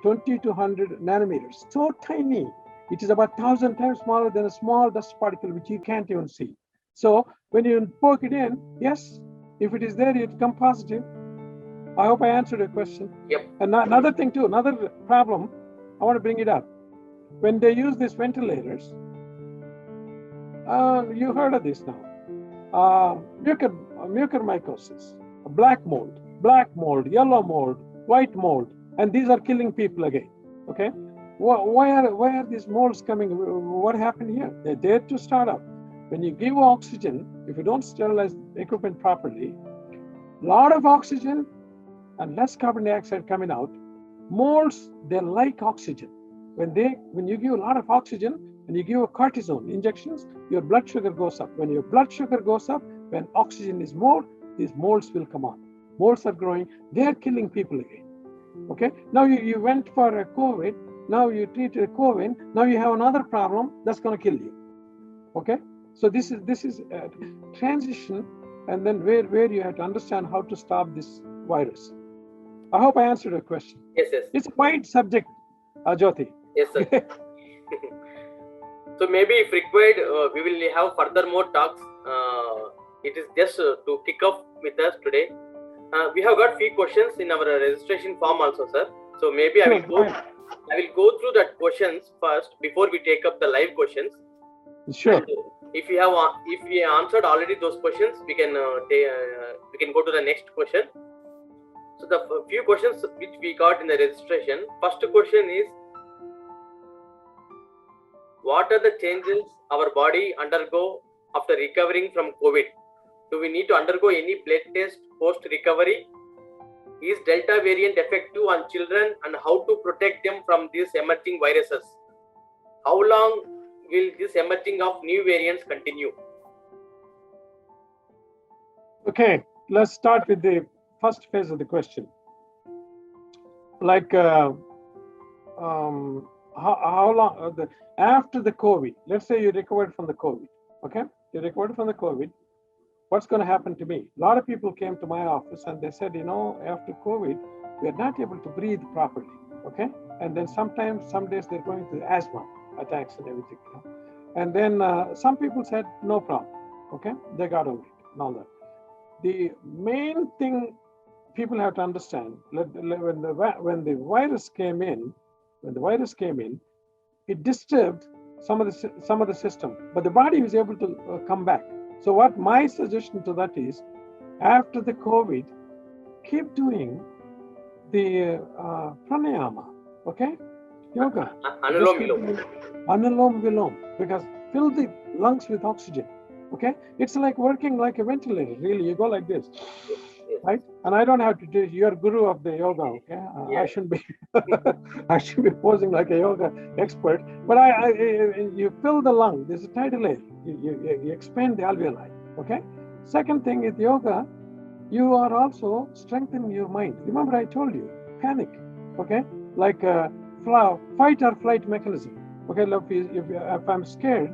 20 to 100 nanometers, so tiny. It is about 1,000 times smaller than a small dust particle, which you can't even see. So when you poke it in, yes, if it is there, it come positive. I hope I answered your question. Yep. And another thing too, another problem, I want to bring it up. When they use these ventilators, you heard of this now. Mucormycosis, black mold, yellow mold, white mold, and these are killing people again. Okay, why are these molds coming? What happened here? They're there to start up. When you give oxygen, if you don't sterilize the equipment properly, a lot of oxygen and less carbon dioxide coming out. Molds, they like oxygen. When you give a lot of oxygen and you give a cortisone injections, your blood sugar goes up. When your blood sugar goes up, when oxygen is more, these molds will come on. Molds are growing, they're killing people again. Okay, now you went for a COVID, now you treated COVID, now you have another problem that's going to kill you. Okay, so this is a transition, and then where you have to understand how to stop this virus. I hope I answered your question. Yes. It's a wide subject, Jyoti. Yes, sir. So maybe if required, we will have further more talks. It is just to kick off with us today. We have got few questions in our registration form also, sir. So maybe Sure, I will go through that questions first before we take up the live questions. Sure. And if we answered already those questions, we can go to the next question. So the few questions which we got in the registration. First question is, what are the changes our body undergo after recovering from COVID? Do we need to undergo any blood test post-recovery? Is Delta variant effective on children, and how to protect them from these emerging viruses? How long will this emerging of new variants continue? Okay, let's start with the first phase of the question. Like how long after the COVID, let's say you recovered from the COVID, okay? You recovered from the COVID, what's going to happen to me? A lot of people came to my office and they said, after COVID, we are not able to breathe properly, okay? And then some days they're going through asthma attacks and everything, And then some people said, no problem, okay? They got over it and all that. The main thing people have to understand, when the virus came in, it disturbed some of the system, but the body was able to come back. So what my suggestion to that is, after the COVID, keep doing the pranayama, okay? Yoga. Anulom Vilom, because fill the lungs with oxygen, okay? It's like working like a ventilator, really. You go like this, right? And I don't have to do, you're guru of the yoga, okay? I shouldn't be, I should be posing like a yoga expert, but you fill the lung, there's a tidal air, you expand the alveoli, okay? Second thing is yoga, you are also strengthening your mind. Remember I told you, panic, okay? Like fight or flight mechanism. Okay, if I'm scared,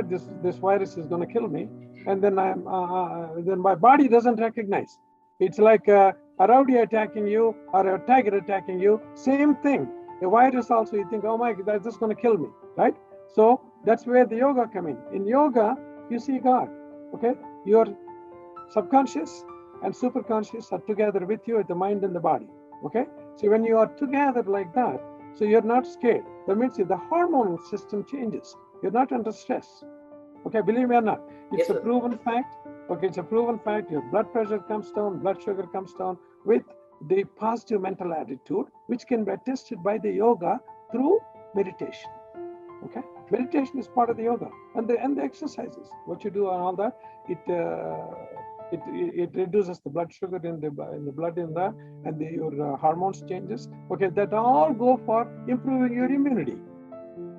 this virus is going to kill me, and then then my body doesn't recognize. It's like a rowdy attacking you or a tiger attacking you. Same thing. A virus also, you think, oh my God, that's just going to kill me, right? So that's where the yoga come in. In yoga, you see God, okay? Your subconscious and superconscious are together with you at the mind and the body, okay? So when you are together like that, so you're not scared. That means the hormonal system changes. You're not under stress, okay? Believe me or not, it's Yes, a sir. proven fact. Okay, it's a proven fact. Your blood pressure comes down, blood sugar comes down with the positive mental attitude, which can be attested by the yoga through meditation. Okay, meditation is part of the yoga, and the exercises. What you do and all that, it reduces the blood sugar in the blood and your hormones changes. Okay, that all go for improving your immunity.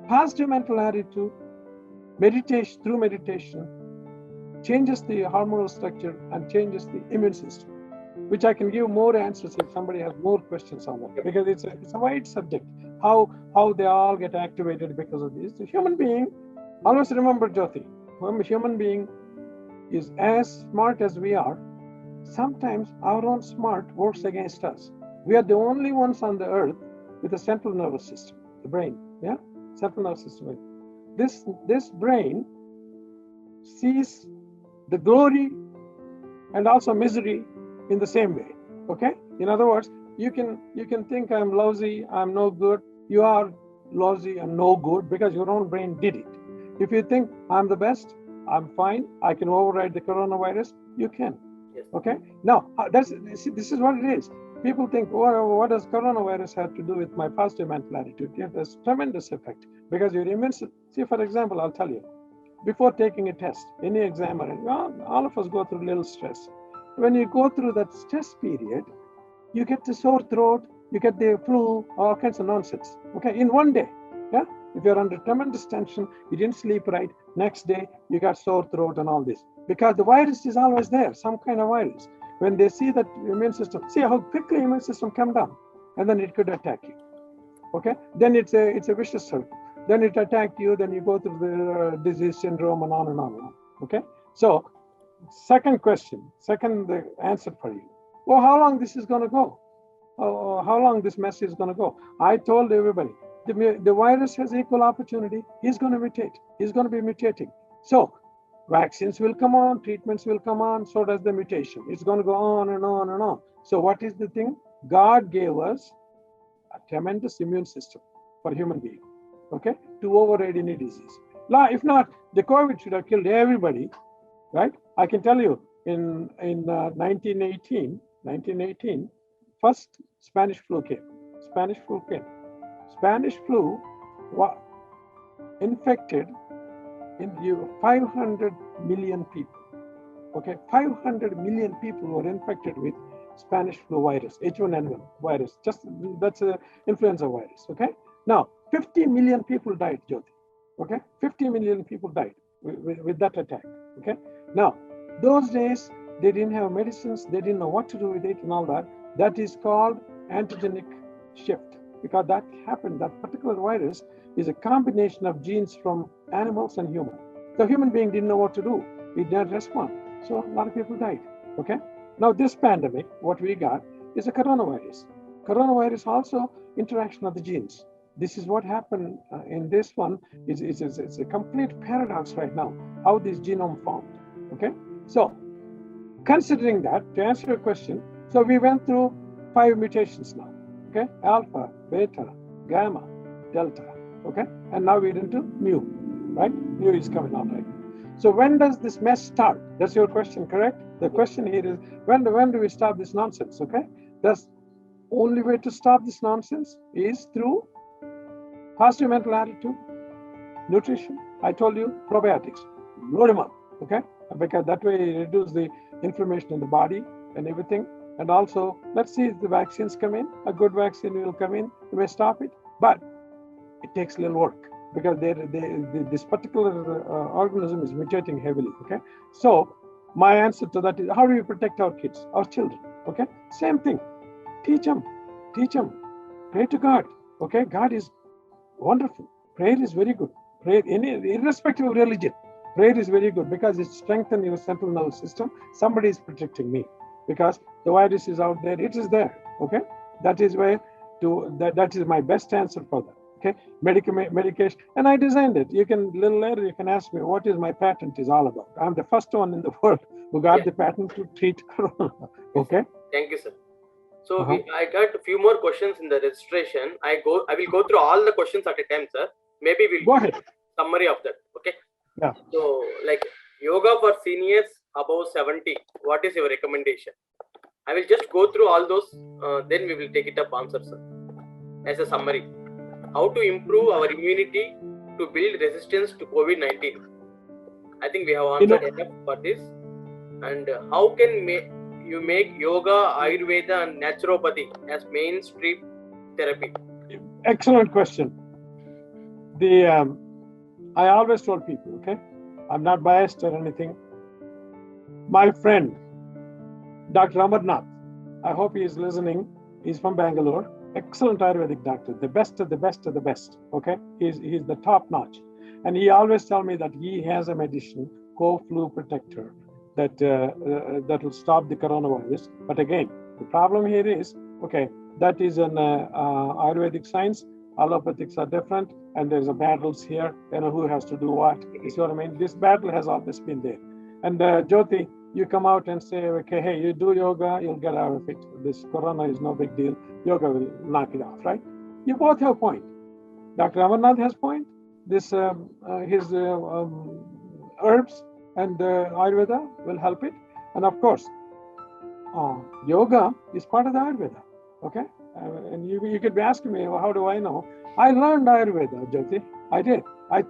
Positive mental attitude, meditation through meditation changes the hormonal structure and changes the immune system, which I can give more answers if somebody has more questions on that, because it's a wide subject, how they all get activated because of this. The human being, always remember, Jyoti, when a human being is as smart as we are, sometimes our own smart works against us. We are the only ones on the earth with a central nervous system, the brain, yeah? Central nervous system. This brain sees the glory and also misery in the same way, okay? In other words, you can think I'm lousy, I'm no good. You are lousy and no good because your own brain did it. If you think I'm the best, I'm fine, I can override the coronavirus, you can, Yes. okay? Now, this is what it is. People think, what does coronavirus have to do with my positive mental attitude? It has tremendous effect because your immune system, see, for example, I'll tell you, before taking a test, any examiner, all of us go through a little stress. When you go through that stress period, you get the sore throat, you get the flu, all kinds of nonsense, okay, in one day, yeah? If you're under tremendous tension, you didn't sleep right, next day, you got sore throat and all this. Because the virus is always there, some kind of virus. When they see that immune system, see how quickly immune system come down, and then it could attack you, okay? Then it's a vicious circle. Then it attacked you, then you go through the disease syndrome and on and on and on, okay? So, second the answer for you. Well, how long this is going to go? How long this mess is going to go? I told everybody, the virus has equal opportunity. He's going to mutate. He's going to be mutating. So, vaccines will come on, treatments will come on, so does the mutation. It's going to go on and on and on. So, what is the thing? God gave us a tremendous immune system for human being, okay, to override any disease. Now, if not, the COVID should have killed everybody, right? I can tell you, in 1918, first Spanish flu came. Spanish flu infected 500 million people. Okay, 500 million people were infected with Spanish flu virus, H1N1 virus. That's an influenza virus. Okay. Now, 50 million people died, Jyoti. Okay, 50 million people died with that attack. Okay. Now, those days they didn't have medicines, they didn't know what to do with it and all that. That is called antigenic shift, because that happened. That particular virus is a combination of genes from animals and humans. The human being didn't know what to do. It didn't respond. So a lot of people died. Okay. Now this pandemic, what we got is a coronavirus. Coronavirus also interaction of the genes. This is what happened in this one. It's a complete paradox right now, how this genome formed. Okay. So considering that, to answer your question, so we went through 5 mutations now. Okay. Alpha, beta, gamma, delta. Okay. And now we're into mu, right? Mu is coming out right now. So when does this mess start? That's your question, correct? The question here is, when do we stop this nonsense, okay? The only way to stop this nonsense is through positive mental attitude, nutrition. I told you, probiotics, load them up, okay? Because that way you reduce the inflammation in the body and everything. And also, let's see if the vaccines come in. A good vaccine will come in, you may stop it, but it takes a little work, because this particular organism is mutating heavily, okay? So my answer to that is, how do we protect our kids, our children, okay? Same thing, teach them, pray to God, okay? God is wonderful, prayer is very good, prayer, irrespective of religion, prayer is very good because it strengthens your central nervous system. Somebody is protecting me because the virus is out there, it is there, okay? That is why that is my best answer for that. Okay, medication, and I designed it. You can little later you can ask me what is my patent is all about. I'm the first one in the world who got the patent to treat corona. Okay. Thank you, sir. So I got a few more questions in the registration. I will go through all the questions at a time, sir. Maybe we'll go ahead. Summary of that. Okay. Yeah. So like yoga for seniors above 70. What is your recommendation? I will just go through all those. Then we will take it up answer, sir. As a summary, how to improve our immunity to build resistance to COVID-19. I think we have answered enough for this. And how can you make yoga, Ayurveda, and naturopathy as mainstream therapy? Excellent question. I always told people, okay, I'm not biased or anything. My friend, Dr. Amarnath, I hope he is listening. He's from Bangalore. Excellent Ayurvedic doctor, the best of the best of the best. Okay, he's the top notch, and he always tell me that he has a medicine, co-flu protector, that will stop the coronavirus. But again, the problem here is, okay, that is an Ayurvedic science. Allopathics are different, and there's a battles here. Who has to do what? You see what I mean? This battle has always been there. And Jyoti, you come out and say, okay, hey, you do yoga, you'll get out of it. This corona is no big deal. Yoga will knock it off, right? You both have a point. Dr. Amarnath has a point. His herbs and Ayurveda will help it. And of course, yoga is part of the Ayurveda, okay? And you could be asking me, well, how do I know? I learned Ayurveda, Jyoti. I did. I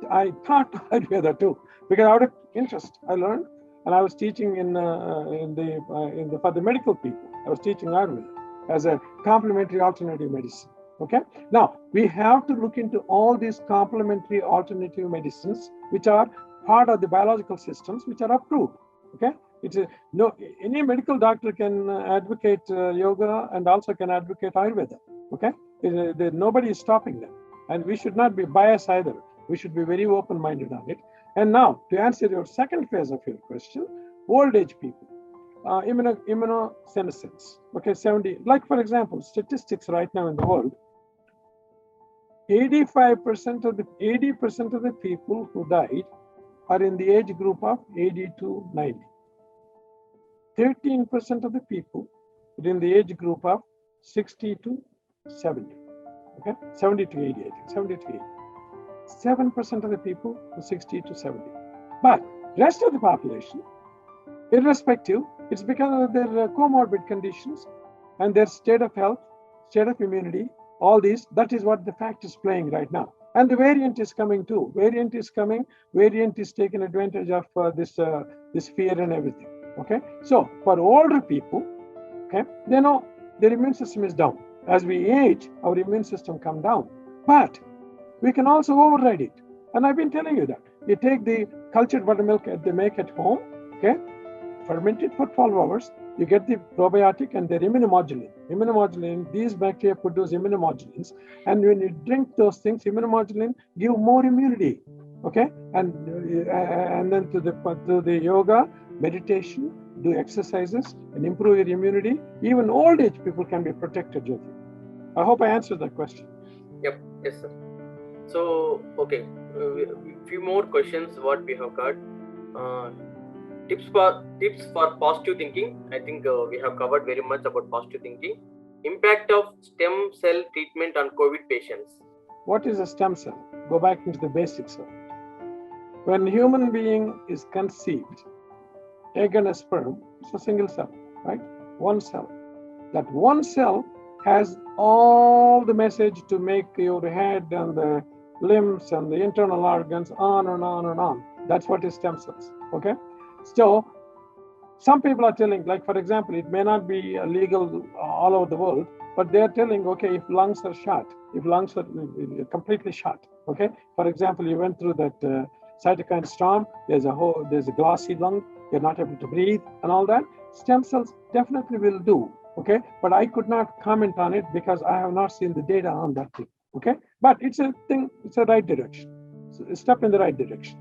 taught Ayurveda too, because out of interest, I learned. And I was teaching for the medical people. I was teaching Ayurveda as a complementary alternative medicine. Okay. Now we have to look into all these complementary alternative medicines, which are part of the biological systems, which are approved. Okay. Any medical doctor can advocate yoga and also can advocate Ayurveda. Okay. Nobody is stopping them, and we should not be biased either. We should be very open-minded on it. And now, to answer your second phase of your question, old age people, immunosenescence, okay, 70, like for example, statistics right now in the world, 80% of the people who died are in the age group of 80 to 90. 13% of the people are in the age group of 60 to 70, okay, 70 to 80, I think, 70 to 80. 7% of the people are 60 to 70. But rest of the population, irrespective, it's because of their comorbid conditions and their state of health, state of immunity, all these, that is what the fact is playing right now. And the variant is coming too. Variant is coming, variant is taking advantage of this fear and everything, okay? So for older people, okay, they know their immune system is down. As we age, our immune system come down. But we can also override it. And I've been telling you that. You take the cultured buttermilk that they make at home, okay? Ferment it for 12 hours. You get the probiotic and their immunomodulin. These bacteria produce immunomodulins. And when you drink those things, immunomodulin give more immunity, okay? And then to the yoga, meditation, do exercises and improve your immunity. Even old age people can be protected, Jyoti. I hope I answered that question. Yep, yes, sir. So, okay, few more questions what we have got. Tips for positive thinking. I think we have covered very much about positive thinking. Impact of stem cell treatment on COVID patients. What is a stem cell? Go back into the basics of it. When a human being is conceived, egg and a sperm, it's a single cell, right? One cell. That one cell has all the message to make your head and the limbs and the internal organs on and on and on. That's what is stem cells, okay? So some people are telling, like for example, it may not be legal all over the world, but they're telling, okay, if lungs are shot, if lungs are completely shot, okay? For example, you went through that cytokine storm, there's a glossy lung, you're not able to breathe and all that. Stem cells definitely will do, okay? But I could not comment on it because I have not seen the data on that thing, okay? But it's a right direction. It's a step in the right direction.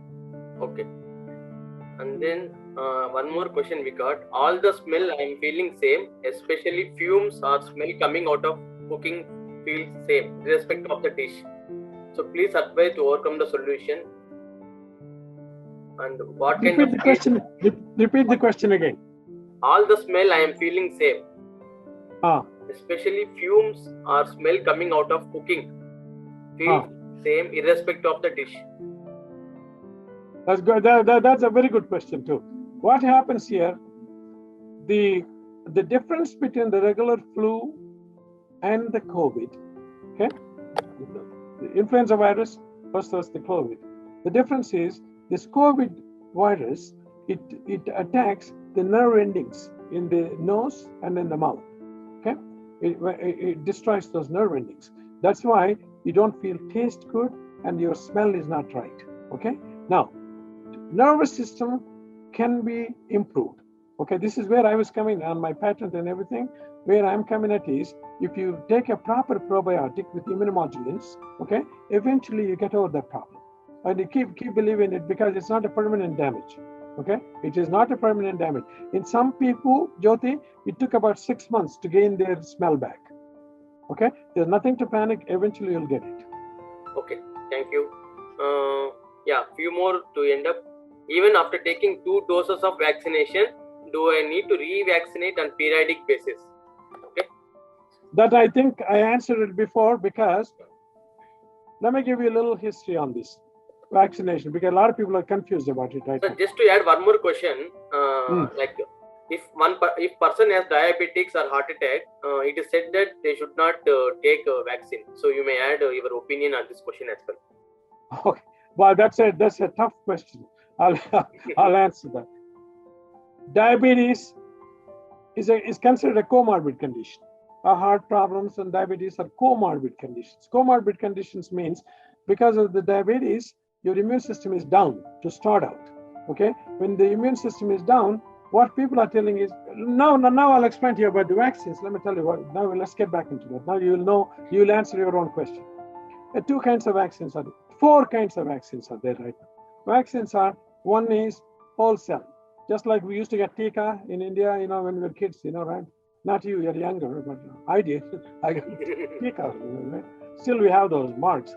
Okay. And then one more question we got. All the smell I am feeling same, especially fumes or smell coming out of cooking feel same irrespective of the dish. So please advise to overcome the solution. And what kind Repeat of the question. Repeat the question again. All the smell I am feeling same. Ah, Especially fumes or smell coming out of cooking feel same irrespective of the dish. that's good. That's a very good question too. What happens here? The difference between the regular flu and the COVID, okay, the influenza virus versus the COVID. The difference is this COVID virus, it attacks the nerve endings in the nose and in the mouth. Okay, it destroys those nerve endings. That's why you don't feel taste good and your smell is not right. Okay, now nervous system can be improved. Okay, this is where I was coming on my patent and everything. Where I'm coming at is if you take a proper probiotic with immunomodulants, okay, eventually you get over that problem. And you keep believing it because it's not a permanent damage. Okay, it is not a permanent damage. In some people, Jyoti, it took about 6 months to gain their smell back. Okay, there's nothing to panic. Eventually, you'll get it. Okay, thank you. Yeah, few more to end up. Even after taking 2 doses of vaccination, do I need to re-vaccinate on periodic basis? Okay. That I think I answered it before because let me give you a little history on this vaccination because a lot of people are confused about it right So now. just to add one more question, like if person has diabetics or heart attack, it is said that they should not take a vaccine. So you may add your opinion on this question as well. Okay, well that's a tough question. I'll answer that. Diabetes is considered a comorbid condition. Heart problems and diabetes are comorbid conditions. Comorbid conditions means because of the diabetes, your immune system is down to start out. Okay, when the immune system is down, what people are telling is now I'll explain to you about the vaccines. Let me tell you what. Now let's get back into that. Now you'll answer your own question. 2 kinds of vaccines are there. 4 kinds of vaccines are there right now. Vaccines are, one is whole cell. Just like we used to get 𝐃𝐫 in India, when we were kids, right? Not you, you're younger, but I did. I got 𝐃𝐫, right? Still we have those marks.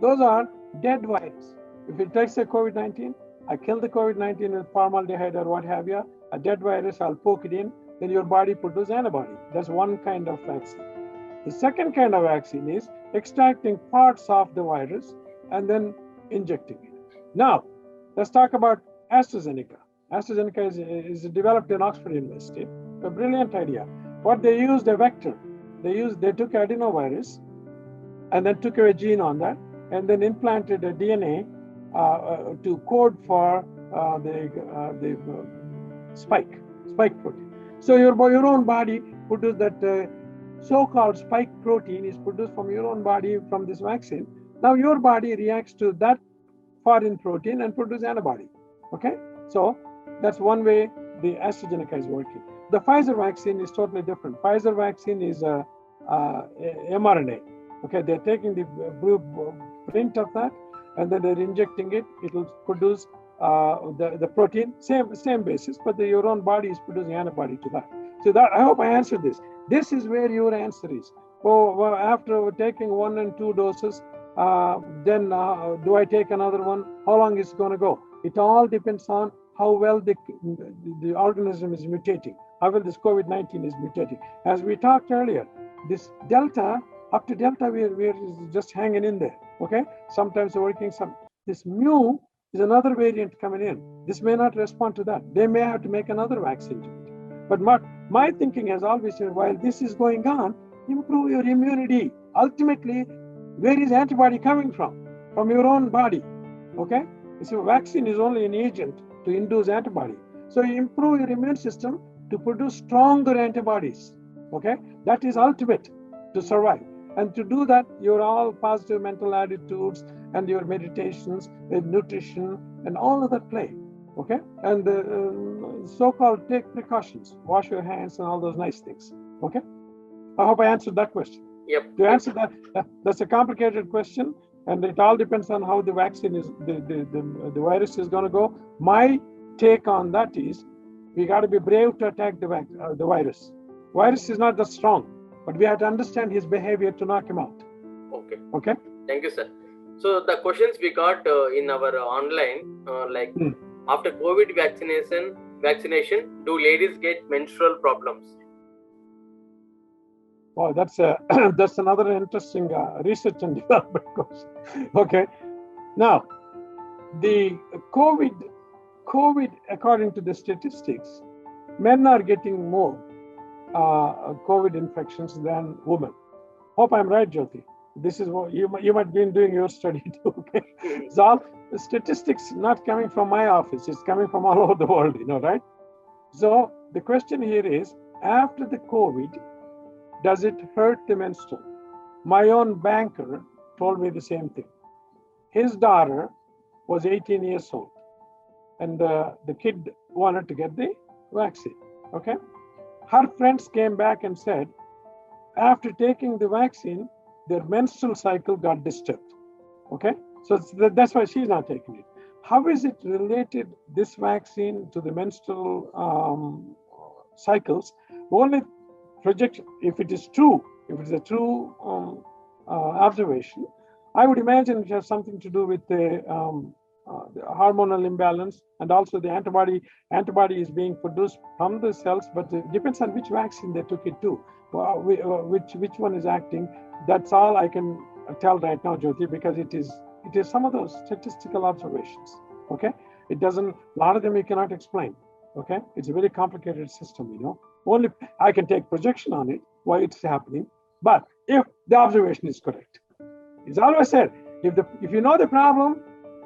Those are dead virus. If it takes a COVID-19, I kill the COVID-19 with formaldehyde or what have you, a dead virus, I'll poke it in, then your body produces antibody. That's one kind of vaccine. The second kind of vaccine is extracting parts of the virus and then injecting it. Now, let's talk about AstraZeneca. AstraZeneca is developed in Oxford University. A brilliant idea. What they used a vector. They took adenovirus and then took a gene on that and then implanted a DNA to code for the spike protein. So your own body produces that so-called spike protein is produced from your own body from this vaccine. Now your body reacts to that foreign protein and produces antibody. Okay, so that's one way the AstraZeneca is working. The Pfizer vaccine is totally different. Pfizer vaccine is a mRNA. Okay, they're taking the blueprint of that and then they're injecting it. It will produce the protein, same basis, but your own body is producing antibody to that. So that I hope I answered this. This is where your answer is. Well, after taking 1 and 2 doses, then do I take another one? How long is it going to go? It all depends on how well the organism is mutating, how well this COVID-19 is mutating. As we talked earlier, this Delta, up to Delta, we're just hanging in there, okay? Sometimes working, this Mu is another variant coming in. This may not respond to that. They may have to make another vaccine to it. But my thinking has always been, while this is going on, improve your immunity. Ultimately, where is antibody coming from? From your own body, okay? So vaccine is only an agent to induce antibody. So you improve your immune system to produce stronger antibodies, okay? That is ultimate to survive. And to do that, your all positive mental attitudes and your meditations and nutrition and all of that play, okay? And the so-called take precautions, wash your hands and all those nice things, okay? I hope I answered that question. Yep. To answer that, that's a complicated question, and it all depends on how the vaccine is, the virus is going to go. My take on that is, we got to be brave to attack the virus. Virus is not that strong. but we have to understand his behavior to knock him out. Okay. Okay? Thank you, sir. So the questions we got in our online, after COVID vaccination, do ladies get menstrual problems? Wow, that's that's another interesting research and development question. Okay, now the COVID, according to the statistics, men are getting more COVID infections than women. Hope I'm right, Jyoti. This is what you might be doing your study too. Okay, it's all the statistics not coming from my office; it's coming from all over the world. Right? So the question here is: after the COVID, does it hurt the menstrual? My own banker told me the same thing. His daughter was 18 years old, and the kid wanted to get the vaccine. Okay, her friends came back and said, after taking the vaccine, their menstrual cycle got disturbed. Okay, so that's why she's not taking it. How is it related, this vaccine, to the menstrual cycles? Only projection, if it is true, if it's a true observation, I would imagine it has something to do with the hormonal imbalance, and also the antibody is being produced from the cells, but it depends on which vaccine they took it to, which one is acting. That's all I can tell right now, Jyoti, because it is some of those statistical observations. Okay, it doesn't, a lot of them you cannot explain. Okay, it's a very complicated system. Only I can take projection on it, why it's happening. But if the observation is correct, it's always said, if you know the problem,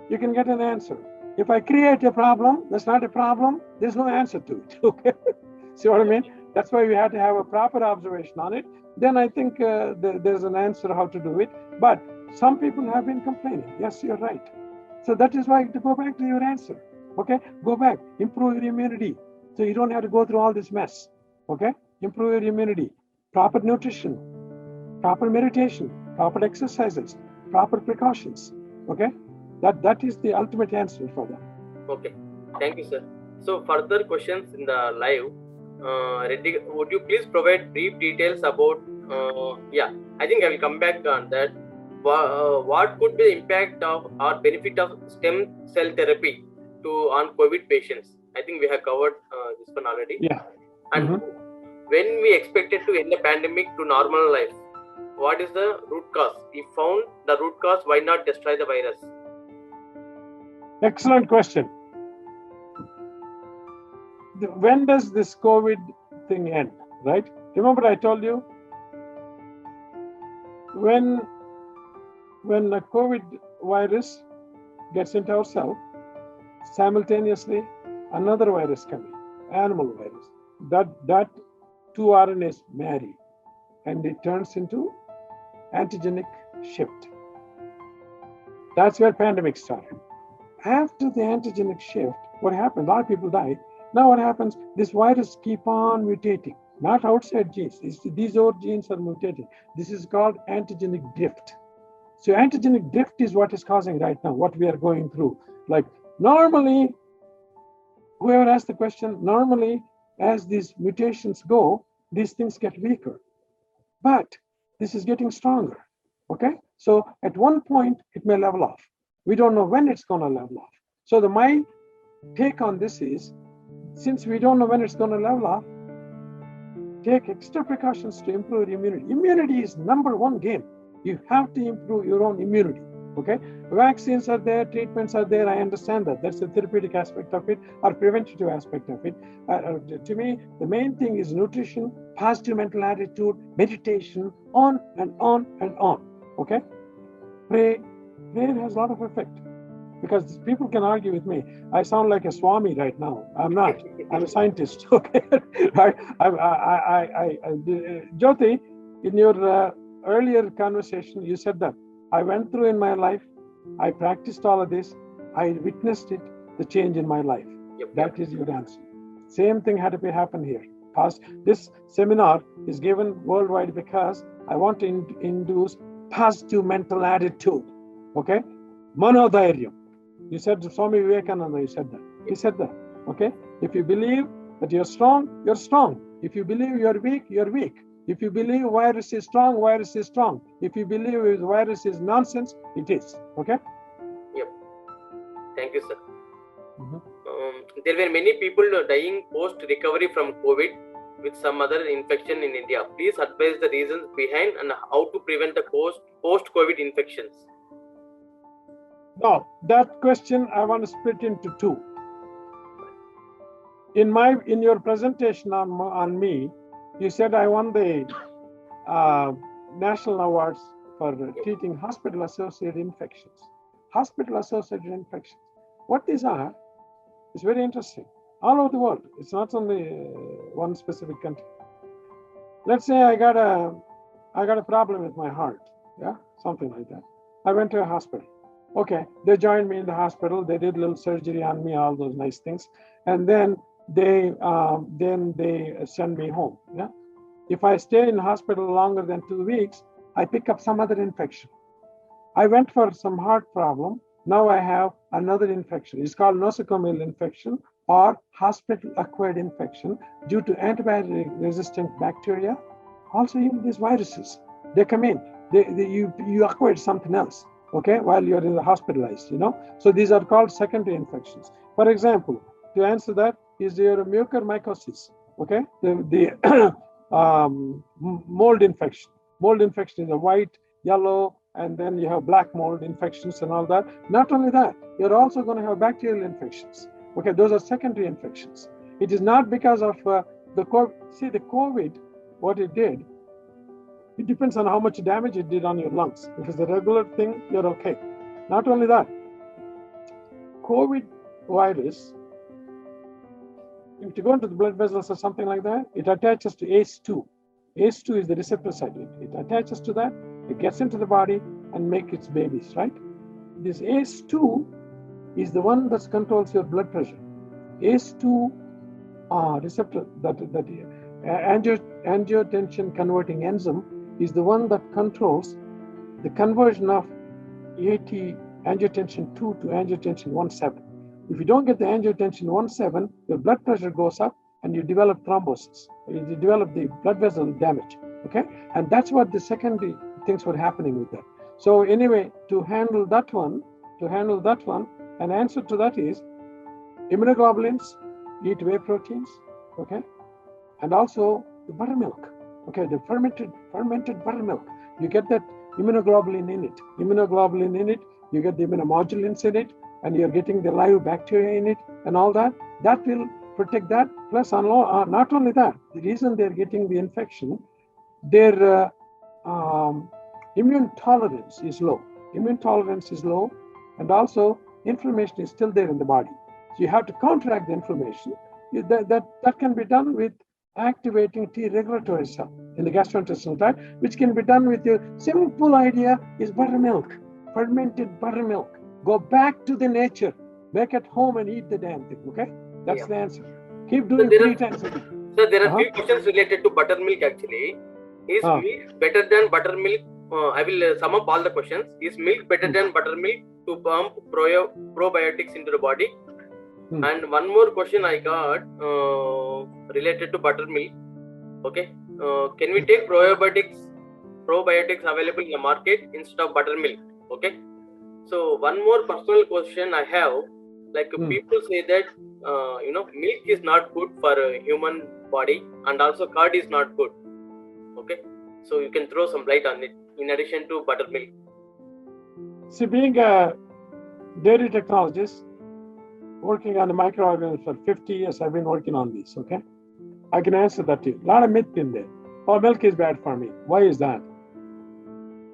you can get an answer. If I create a problem, that's not a problem, there's no answer to it. Okay, see what I mean? That's why we have to have a proper observation on it. Then I think there's an answer how to do it. But some people have been complaining. Yes, you're right. So that is why, to go back to your answer. Okay, go back, improve your immunity, so you don't have to go through all this mess. Okay, improve your immunity, proper nutrition, proper meditation, proper exercises, proper precautions. Okay, that is the ultimate answer for that. Okay, thank you, sir. So further questions in the live. Reddy, would you please provide brief details about? I think I will come back on that. What could be the impact of or benefit of stem cell therapy on COVID patients? I think we have covered this one already. Yeah. And when we expected to end the pandemic to normal life, what is the root cause? If found the root cause, why not destroy the virus? Excellent question. When does this COVID thing end, right? Remember I told you, when the COVID virus gets into our cell, simultaneously another virus coming, animal virus, that two RNAs marry and it turns into antigenic shift. That's where pandemic started. After the antigenic shift, what happened? A lot of people die. Now what happens? This virus keep on mutating, not outside genes. These old genes are mutating. This is called antigenic drift. So antigenic drift is what is causing right now, what we are going through. Like normally, whoever asked the question, normally as these mutations go, these things get weaker. But this is getting stronger, okay? So at one point, it may level off. We don't know when it's gonna level off. So my take on this is, since we don't know when it's gonna level off, take extra precautions to improve immunity. Immunity is number one game. You have to improve your own immunity, okay? Vaccines are there, treatments are there, I understand that. That's the therapeutic aspect of it, or preventative aspect of it. To me, the main thing is nutrition, positive mental attitude, meditation, on and on and on, okay? Prayer has a lot of effect. Because people can argue with me. I sound like a Swami right now. I'm not. I'm a scientist, okay? Right? Jyoti, in your earlier conversation, you said that I went through in my life, I practiced all of this, I witnessed it, the change in my life. Yep. That is your answer. Same thing had to happen here. This seminar is given worldwide because I want to induce positive mental attitude, okay? Manodhairyam. You said Swami Vivekananda, you said that. He said that, okay? If you believe that you're strong, you're strong. If you believe you're weak, you're weak. If you believe virus is strong, virus is strong. If you believe virus is nonsense, it is. Okay? Yep. Thank you, sir. There were many people dying post-recovery from COVID with some other infection in India. Please advise the reasons behind and how to prevent the post-COVID infections. Now, that question I want to split into two. In your presentation on me, you said I won the national awards for treating hospital-associated infections. Hospital-associated infections. What these are, is very interesting. All over the world. It's not only one specific country. Let's say I got a problem with my heart, yeah, something like that. I went to a hospital. Okay, they joined me in the hospital. They did a little surgery on me, all those nice things, and then they send me home. Yeah, if I stay in the hospital longer than 2 weeks, I pick up some other infection. I went for some heart problem. Now I have another infection. It's called nosocomial infection or hospital-acquired infection due to antibiotic-resistant bacteria. Also, even these viruses, they come in. You acquired something else, okay, while you're in the hospitalized, you know. So these are called secondary infections. For example, to answer that, is your mucormycosis, okay? The mold infection. Mold infection is a white, yellow, and then you have black mold infections and all that. Not only that, you're also going to have bacterial infections. Okay, those are secondary infections. It is not because of the COVID. See, the COVID, what it did, it depends on how much damage it did on your lungs. If it's a regular thing, you're okay. Not only that, COVID virus, if you go into the blood vessels or something like that, it attaches to ACE2. ACE2 is the receptor site. It attaches to that, it gets into the body and makes its babies, right? This ACE2 is the one that controls your blood pressure. ACE2 receptor, that angiotensin converting enzyme, is the one that controls the conversion of angiotensin 2 to angiotensin 1,7. If you don't get the angiotensin 1,7, your blood pressure goes up and you develop thrombosis. You develop the blood vessel damage, okay? And that's what the secondary things were happening with that. So anyway, to handle that one, an answer to that is immunoglobulins, eat whey proteins, okay? And also the buttermilk, okay? The fermented buttermilk. You get that immunoglobulin in it. You get the immunomodulins in it, and you're getting the live bacteria in it and all that. That will protect that. Plus, not only that, the reason they're getting the infection, their immune tolerance is low. And also inflammation is still there in the body. So you have to counteract the inflammation. That can be done with activating T regulatory cell in the gastrointestinal tract, which can be done with your simple idea is buttermilk, fermented buttermilk. Go back to the nature, make at home and eat the damn thing, okay? That's the answer. Keep doing 3 times a week. So there are few questions related to buttermilk actually. Is milk better than buttermilk? I will sum up all the questions. Is milk better than buttermilk to pump probiotics into the body? And one more question I got related to buttermilk. Okay, can we take probiotics available in the market instead of buttermilk? Okay, so one more personal question I have. Like people say that milk is not good for a human body, and also curd is not good. Okay, so you can throw some light on it in addition to buttermilk. See, being a dairy technologist, working on the microorganisms for 50 years, I've been working on this, okay? I can answer that to you. A lot of myth in there. Oh, milk is bad for me. Why is that?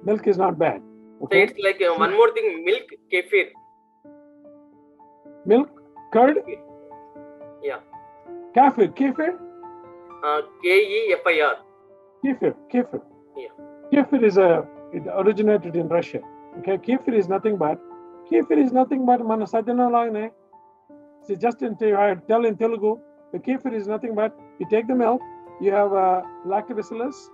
Milk is not bad. Okay? So it's like one more thing, milk kefir. Milk? Curd? Yeah. Kefir? Kefir. Kefir. Yeah. Kefir it originated in Russia. Okay, kefir is nothing but mana sadhana lagane. See, just I tell in Telugu, the kefir is nothing but you take the milk, you have lactobacillus,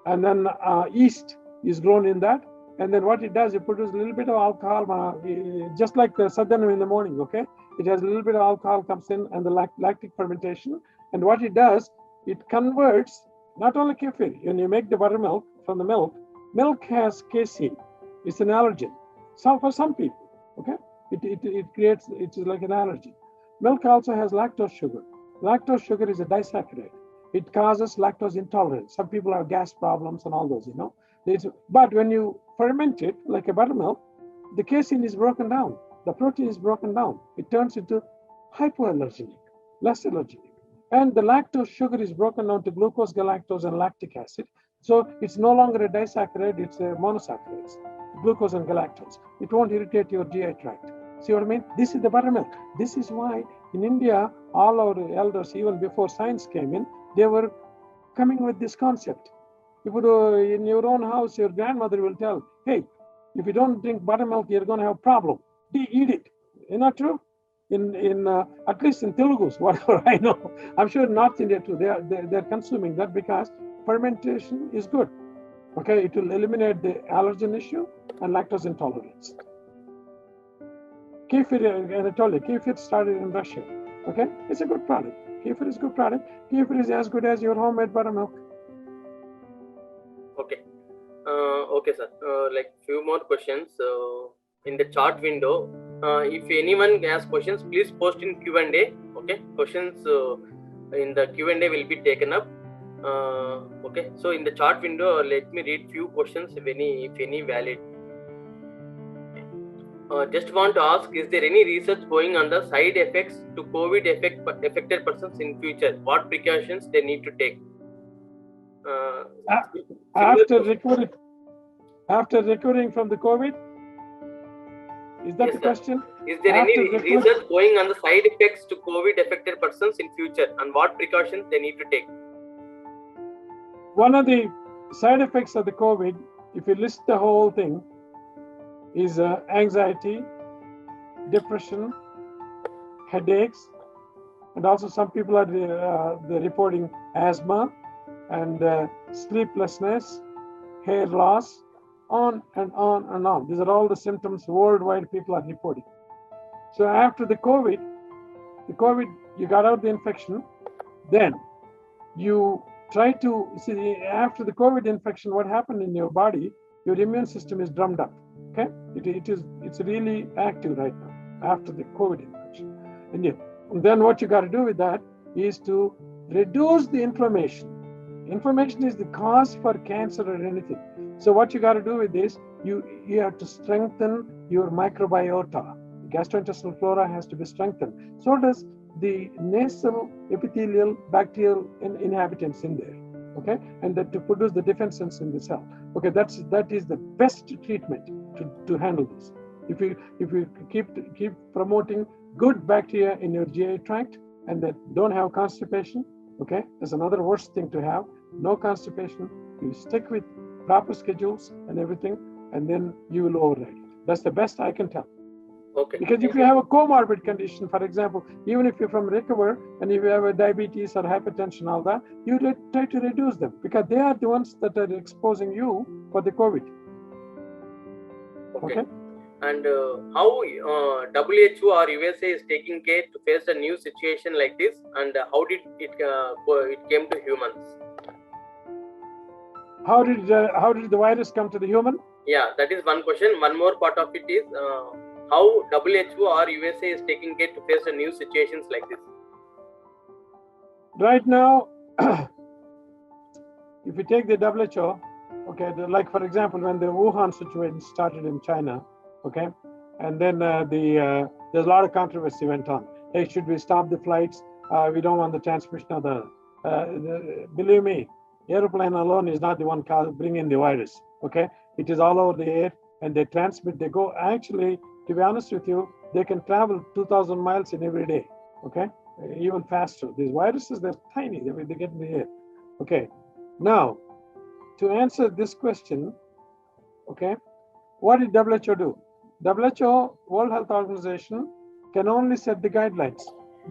and then yeast is grown in that, and then what it does, it produces a little bit of alcohol, just like the sadhana in the morning. Okay, it has a little bit of alcohol comes in and the lactic fermentation, and what it does, it converts Not only kefir, when you make the buttermilk from the milk has casein. It's an allergen. So for some people, okay, it creates, it's like an allergy. Milk also has lactose sugar. Lactose sugar is a disaccharide. It causes lactose intolerance. Some people have gas problems and all those, you know. But when you ferment it like a buttermilk, the casein is broken down. The protein is broken down. It turns into hypoallergenic, less allergenic. And the lactose sugar is broken down to glucose, galactose, and lactic acid. So it's no longer a disaccharide, it's a monosaccharides, glucose and galactose. It won't irritate your GI tract. See what I mean? This is the buttermilk. This is why in India, all our elders, even before science came in, they were coming with this concept. If you in your own house, your grandmother will tell, hey, if you don't drink buttermilk, you're going to have a problem. Eat it. Isn't that true? In at least in Telugu, whatever I know. I'm sure North India too, they're consuming that because fermentation is good. Okay, it will eliminate the allergen issue and lactose intolerance. Kefir, I told you, kefir started in Russia. Okay, it's a good product. Kefir is a good product. Kefir is as good as your homemade buttermilk. Okay. Okay, sir. Like few more questions. In the chat window, if anyone has questions, please post in Q&A. Okay, questions in the Q&A will be taken up. Okay, so in the chat window, let me read few questions if any valid. Just want to ask, is there any research going on the side effects to COVID affected persons in future? What precautions they need to take? After recovering from the COVID? Is that the question? Is there any research going on the side effects to COVID affected persons in future and what precautions they need to take? One of the side effects of the COVID, if you list the whole thing, is anxiety, depression, headaches, and also some people are they're reporting asthma and sleeplessness, hair loss, on and on and on. These are all the symptoms worldwide people are reporting. So after the COVID, you got out the infection, then you try to see after the COVID infection, what happened in your body, your immune system is drummed up. Okay, it's really active right now after the COVID infection. And then what you got to do with that is to reduce the inflammation. Inflammation is the cause for cancer or anything. So what you got to do with this, you have to strengthen your microbiota. Gastrointestinal flora has to be strengthened. So does the nasal epithelial bacterial inhabitants in there. Okay, and that to produce the defenses in the cell. Okay, that is the best treatment to handle this. If you keep promoting good bacteria in your GI tract and that don't have constipation, okay, that's another worst thing to have. No constipation. You stick with proper schedules and everything, and then you will override it. That's the best I can tell. Okay. Because if you have a comorbid condition, for example, even if you're from recover and if you have a diabetes or hypertension, all that, you try to reduce them because they are the ones that are exposing you for the COVID. Okay. And how WHO or USA is taking care to face a new situation like this, and how did it came to humans? How did the virus come to the human? Yeah, that is one question. One more part of it is how WHO or USA is taking care to face a new situations like this. Right now, if you take the WHO, okay, like for example, when the Wuhan situation started in China, okay, and then there's a lot of controversy went on. Hey, should we stop the flights? We don't want the transmission of believe me, airplane alone is not the one bringing the virus. Okay, it is all over the air, and they transmit. They go actually. To be honest with you, they can travel 2,000 miles in every day. Okay, even faster. These viruses, they're tiny. They get in the air. Okay, now to answer this question, okay, what did WHO do? WHO, World Health Organization, can only set the guidelines.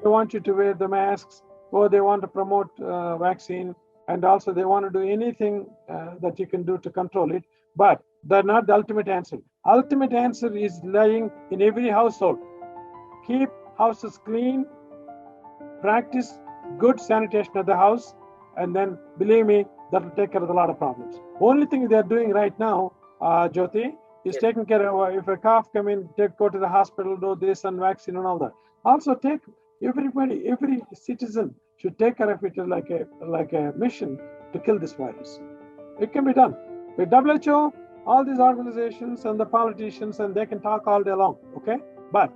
They want you to wear the masks, or they want to promote vaccine, and also they want to do anything that you can do to control it, but they're not the ultimate answer. Ultimate answer is lying in every household. Keep houses clean, practice good sanitation of the house, and then believe me, that will take care of a lot of problems. Only thing they are doing right now, Jyoti, is Yes. taking care of if a cough come in, go to the hospital, do this and vaccine and all that. Also take everybody, every citizen should take care of it like a mission to kill this virus. It can be done. With WHO, all these organizations and the politicians, and they can talk all day long, okay? But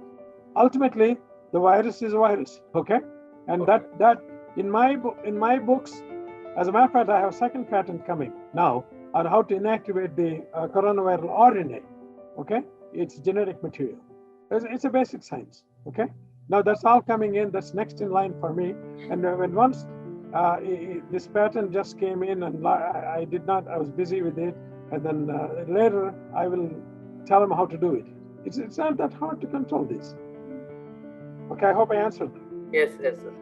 ultimately, the virus is a virus, okay? And that in my books, as a matter of fact, I have a second patent coming now on how to inactivate the coronavirus RNA, okay? It's genetic material. It's a basic science, okay? Now that's all coming in, that's next in line for me. And when once this patent just came in and I was busy with it. And then later I will tell them how to do it. It's not that hard to control this. Okay, I hope I answered. Yes, sir.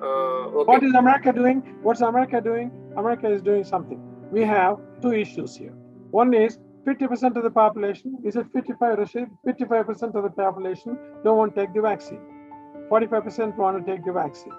Okay. What is America doing? What's America doing? America is doing something. We have two issues here. One is 50% of the population, is it 55, Rashid? 55% of the population don't want to take the vaccine. 45% want to take the vaccine.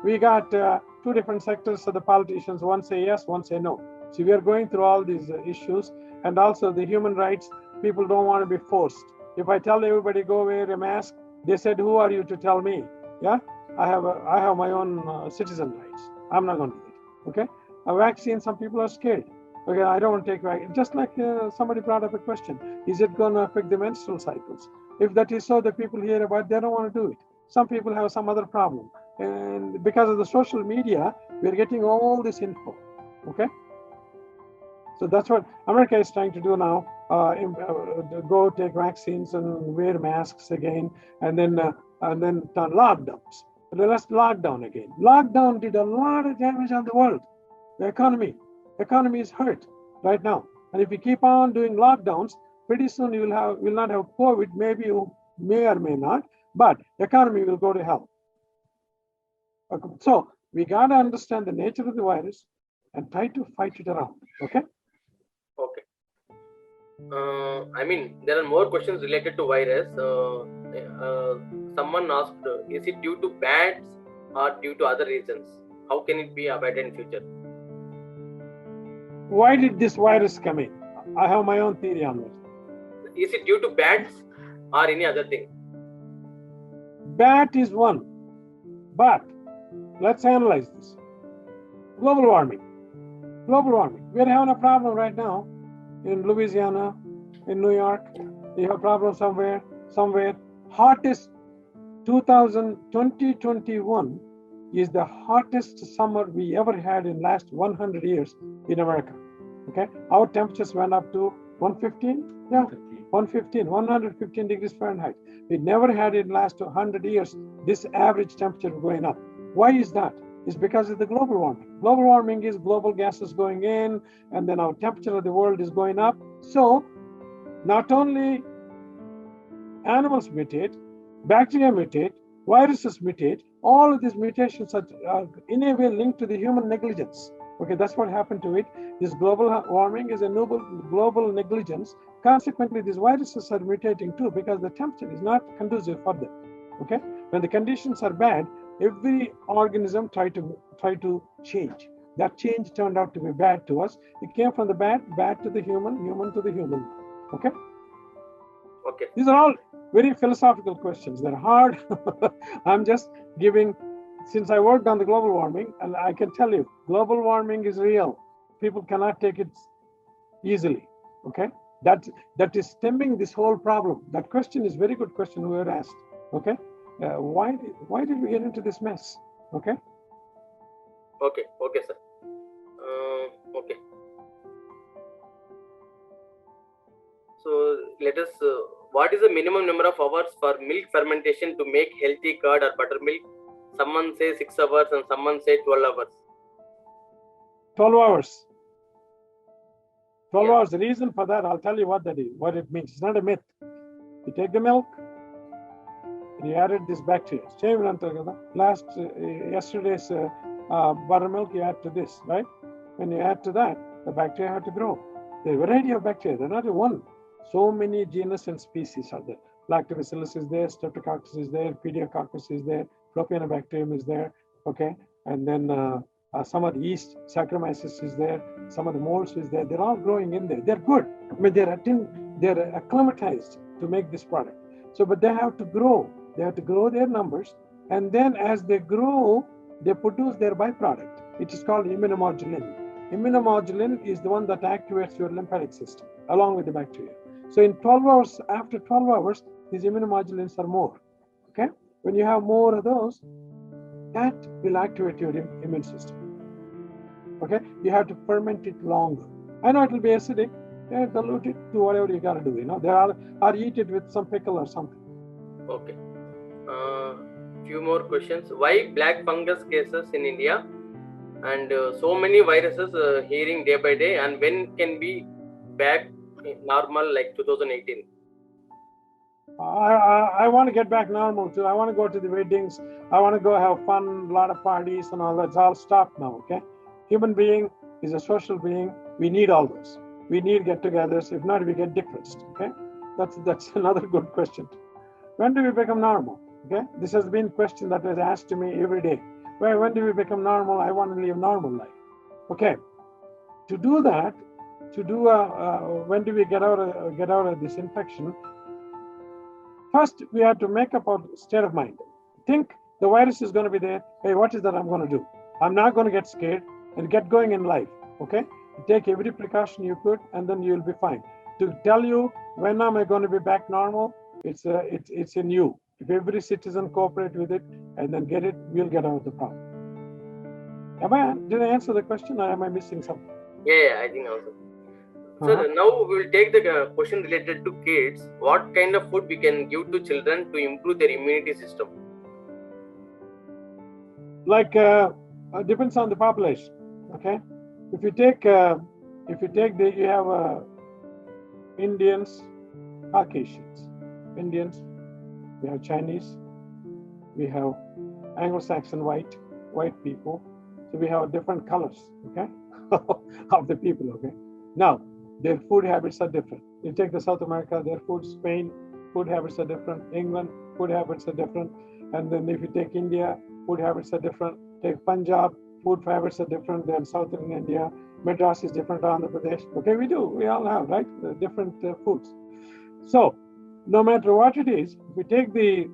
We got two different sectors of the politicians, one say yes, one say no. So we are going through all these issues, and also the human rights, people don't want to be forced. If I tell everybody go wear a mask, they said, who are you to tell me? Yeah, I have my own citizen rights. I'm not going to do it, okay? A vaccine, some people are scared. Okay, I don't want to take vaccine. Just like somebody brought up a question, is it going to affect the menstrual cycles? If that is so, the people hear about, they don't want to do it. Some people have some other problem. And because of the social media, we're getting all this info, okay? So that's what America is trying to do now, go take vaccines and wear masks again, and then lockdowns. Let's lock down again. Lockdown did a lot of damage on the world. The economy is hurt right now. And if you keep on doing lockdowns, pretty soon you will not have COVID. Maybe you may or may not, but the economy will go to hell. Okay. So we got to understand the nature of the virus and try to fight it around, okay? Okay. I mean, there are more questions related to virus. Someone asked, is it due to bats or due to other reasons? How can it be avoided in future? Why did this virus come in? I have my own theory on that. Is it due to bats or any other thing? Bat is one, but let's analyze this. Global warming. We're having a problem right now in Louisiana, in New York. We have a problem somewhere. Hottest 2021 is the hottest summer we ever had in last 100 years in America. Okay, our temperatures went up to 115. Yeah, 115 degrees Fahrenheit. We never had in last 100 years this average temperature going up. Why is that? It's because of the global warming. Global warming is global gases going in, and then our temperature of the world is going up. So not only animals mutate, bacteria mutate, viruses mutate, all of these mutations are in a way linked to the human negligence. Okay, that's what happened to it. This global warming is a global negligence. Consequently, these viruses are mutating too because the temperature is not conducive for them. Okay, when the conditions are bad, every organism try to change. That change turned out to be bad to us. It came from the bad to the human to the human. Okay. Okay. These are all very philosophical questions. They're hard. I'm just giving, since I worked on the global warming, and I can tell you, global warming is real. People cannot take it easily. Okay. That is stemming this whole problem. That question is very good question whoever asked. Okay. Why did we get into this mess? Okay. Okay, sir. Okay. So let us. What is the minimum number of hours for milk fermentation to make healthy curd or buttermilk? Someone say 6 hours and someone say 12 hours. 12 hours. 12 hours. The reason for that, I'll tell you what that is, what it means. It's not a myth. You take the milk, and you added this bacteria. Yesterday's buttermilk, you add to this, right? When you add to that, the bacteria have to grow. There are a variety of bacteria. They're not one. So many genus and species are there. Lactobacillus is there, Streptococcus is there, Pediococcus is there, Propionibacterium is there, okay? And then Some of the yeast, Saccharomyces is there. Some of the molds is there. They're all growing in there. They're good. I mean, they're acclimatized to make this product. So, but they have to grow. They have to grow their numbers. And then as they grow, they produce their byproduct. It is called immunomodulin. Immunomodulin is the one that activates your lymphatic system along with the bacteria. So in 12 hours, after 12 hours, these immunomodulins are more. Okay? When you have more of those, that will activate your immune system. Okay? You have to ferment it longer. I know it will be acidic. Yeah, dilute it, do whatever you got to do. Or eat it with some pickle or something. Okay. Few more questions. Why black fungus cases in India and so many viruses hearing day by day, and when can be back normal like 2018? I want to get back normal too. I want to go to the weddings. I want to go have fun, a lot of parties and all that. It's all stopped now, okay? Human being is a social being. We need all those. We need get-togethers. If not, we get depressed, okay? That's another good question. When do we become normal? Okay, this has been a question that was asked to me every day. When do we become normal? I want to live a normal life. Okay, to do that, when do we get out of this infection? First, we have to make up our state of mind. Think the virus is going to be there. Hey, what is that I'm going to do? I'm not going to get scared and get going in life. Okay, take every precaution you could, and then you'll be fine. To tell you when am I going to be back normal? It's in you. If every citizen cooperate with it and then get it, we'll get out of the problem. Did I answer the question, or am I missing something? Yeah, I think also. So now we will take the question related to kids. What kind of food we can give to children to improve their immunity system? Like depends on the population. Okay, if you take you have Indians, Caucasians, Indians. We have Chinese, we have Anglo-Saxon white people. So we have different colors, okay, of the people, okay. Now, their food habits are different. You take the South America, their food, Spain, food habits are different. England, food habits are different. And then if you take India, food habits are different. Take Punjab, food habits are different than Southern India. Madras is different, Andhra Pradesh. Okay, we all have, right, different foods. So, no matter what it is, if we take the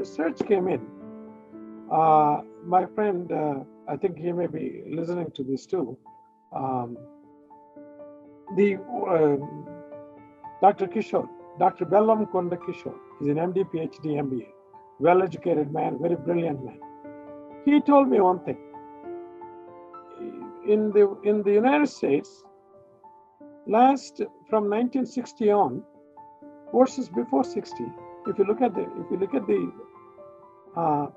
search came in, my friend, I think he may be listening to this too, Dr. Kishore, Dr. Bellam Konda Kishore, he's an MD, PhD, MBA, well-educated man, very brilliant man. He told me one thing. In the United States, from 1960 on, versus before 60, if you look at the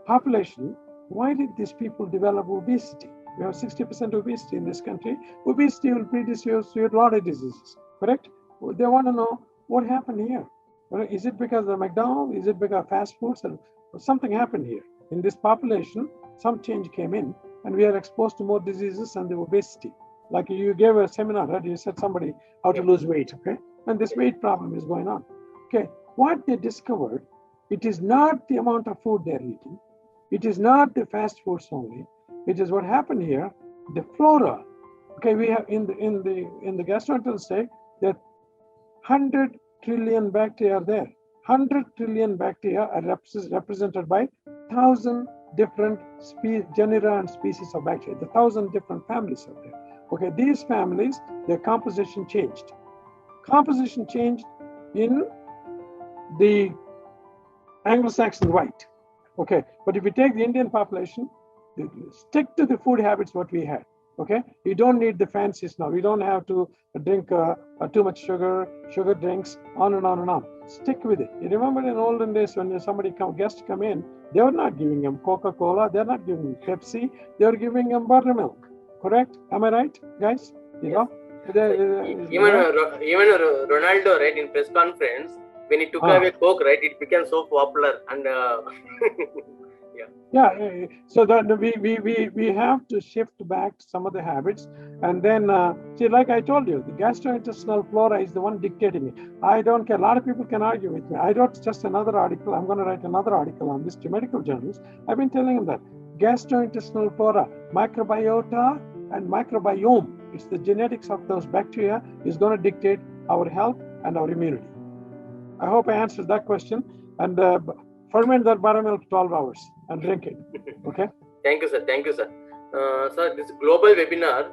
population, why did these people develop obesity? We have 60% obesity in this country. Obesity will predispose to a lot of diseases, correct? They want to know what happened here. Is it because of McDonald's? Is it because of fast foods? Or something happened here. In this population, some change came in, and we are exposed to more diseases and the obesity. Like you gave a seminar, right? You said somebody how to lose weight, okay? And this weight problem is going on. Okay, what they discovered, it is not the amount of food they're eating. It is not the fast foods only. It is what happened here, the flora. Okay, we have in the gastrointestinal state that 100 trillion bacteria are there. 100 trillion bacteria are represented by 1,000 different genera and species of bacteria. The 1,000 different families are there. Okay, these families, their composition changed. Composition changed in the Anglo-Saxon white. Okay, but if you take the Indian population, stick to the food habits what we had. Okay, you don't need the fancies now. You don't have to drink too much sugar drinks, on and on and on. Stick with it. You remember in olden days when guests come in, they were not giving them Coca-Cola, they're not giving them Pepsi, they were giving them buttermilk. Correct? Am I right, guys? You know? Even Ronaldo, right, in press conference, when he took away Coke, right, it became so popular and so that we have to shift back to some of the habits, and then see, like I told you, the gastrointestinal flora is the one dictating it. I don't care. A lot of people can argue with me. I wrote just another article. I'm going to write another article on this to medical journals. I've been telling them that gastrointestinal flora, microbiota and microbiome. It's the genetics of those bacteria is going to dictate our health and our immunity. I hope I answered that question. And ferment that buttermilk 12 hours and drink it. Okay? Thank you, sir. Thank you, sir. Sir, this global webinar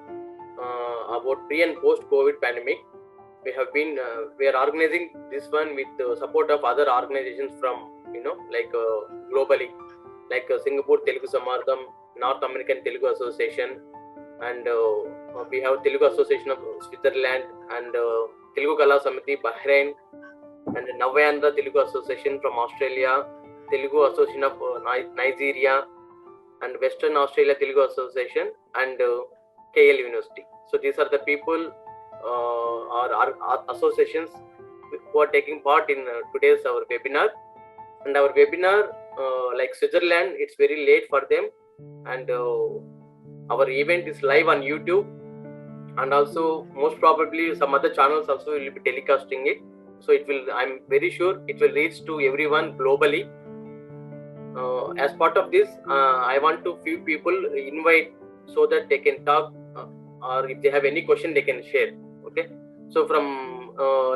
about pre and post COVID pandemic, we are organizing this one with the support of other organizations from, globally, like Singapore Telugu Samajam, North American Telugu Association, and we have Telugu Association of Switzerland, and Telugu Kala Samiti Bahrain, and Navayandra Telugu Association from Australia, Telugu Association of Nigeria, and Western Australia Telugu Association, and KL University. So these are the people or associations who are taking part in today's our webinar. And our webinar, like Switzerland, it's very late for them, and our event is live on YouTube, and also most probably some other channels also will be telecasting it. So it will, I'm very sure it will reach to everyone globally. As part of this, I want to few people invite so that they can talk, or if they have any question they can share. Okay, so from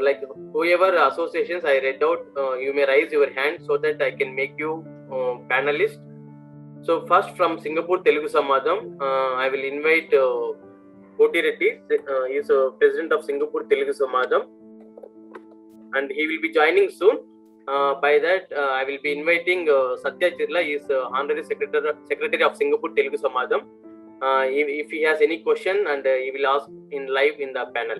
like whoever associations I read out, you may raise your hand so that I can make you panelist. So first from Singapore Telugu Samajam, I will invite Kuricheti. He is president of Singapore Telugu Samajam, and he will be joining soon. By that, I will be inviting Satya Chirla. He is honorary secretary of Singapore Telugu Samajam. If he has any question, and he will ask in live in the panel.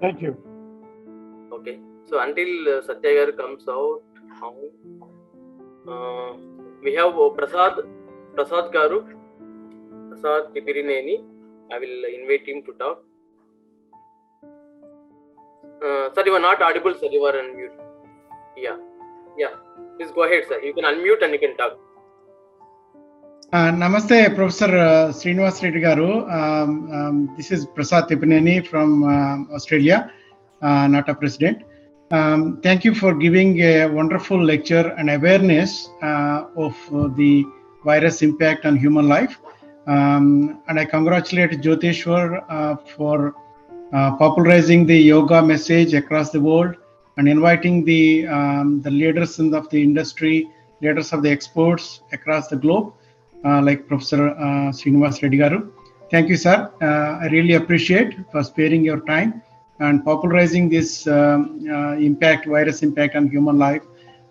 Thank you. Okay. So until Satya Garu comes out, we have Prasad Garu, Prasad Tipirineni. I will invite him to talk. Sir, you are not audible, sir. You are on mute. Yeah. Please go ahead, sir. You can unmute and you can talk. Namaste, Professor Srinivas-Reddy Garu. This is Prasad Tipirineni from Australia, not a president. Thank you for giving a wonderful lecture and awareness of the virus impact on human life. And I congratulate Jyotheswar for popularizing the yoga message across the world and inviting the leaders of the industry, leaders of the experts across the globe, like Professor Srinivas-Reddy Garu. Thank you, sir. I really appreciate for sparing your time and popularizing this virus impact on human life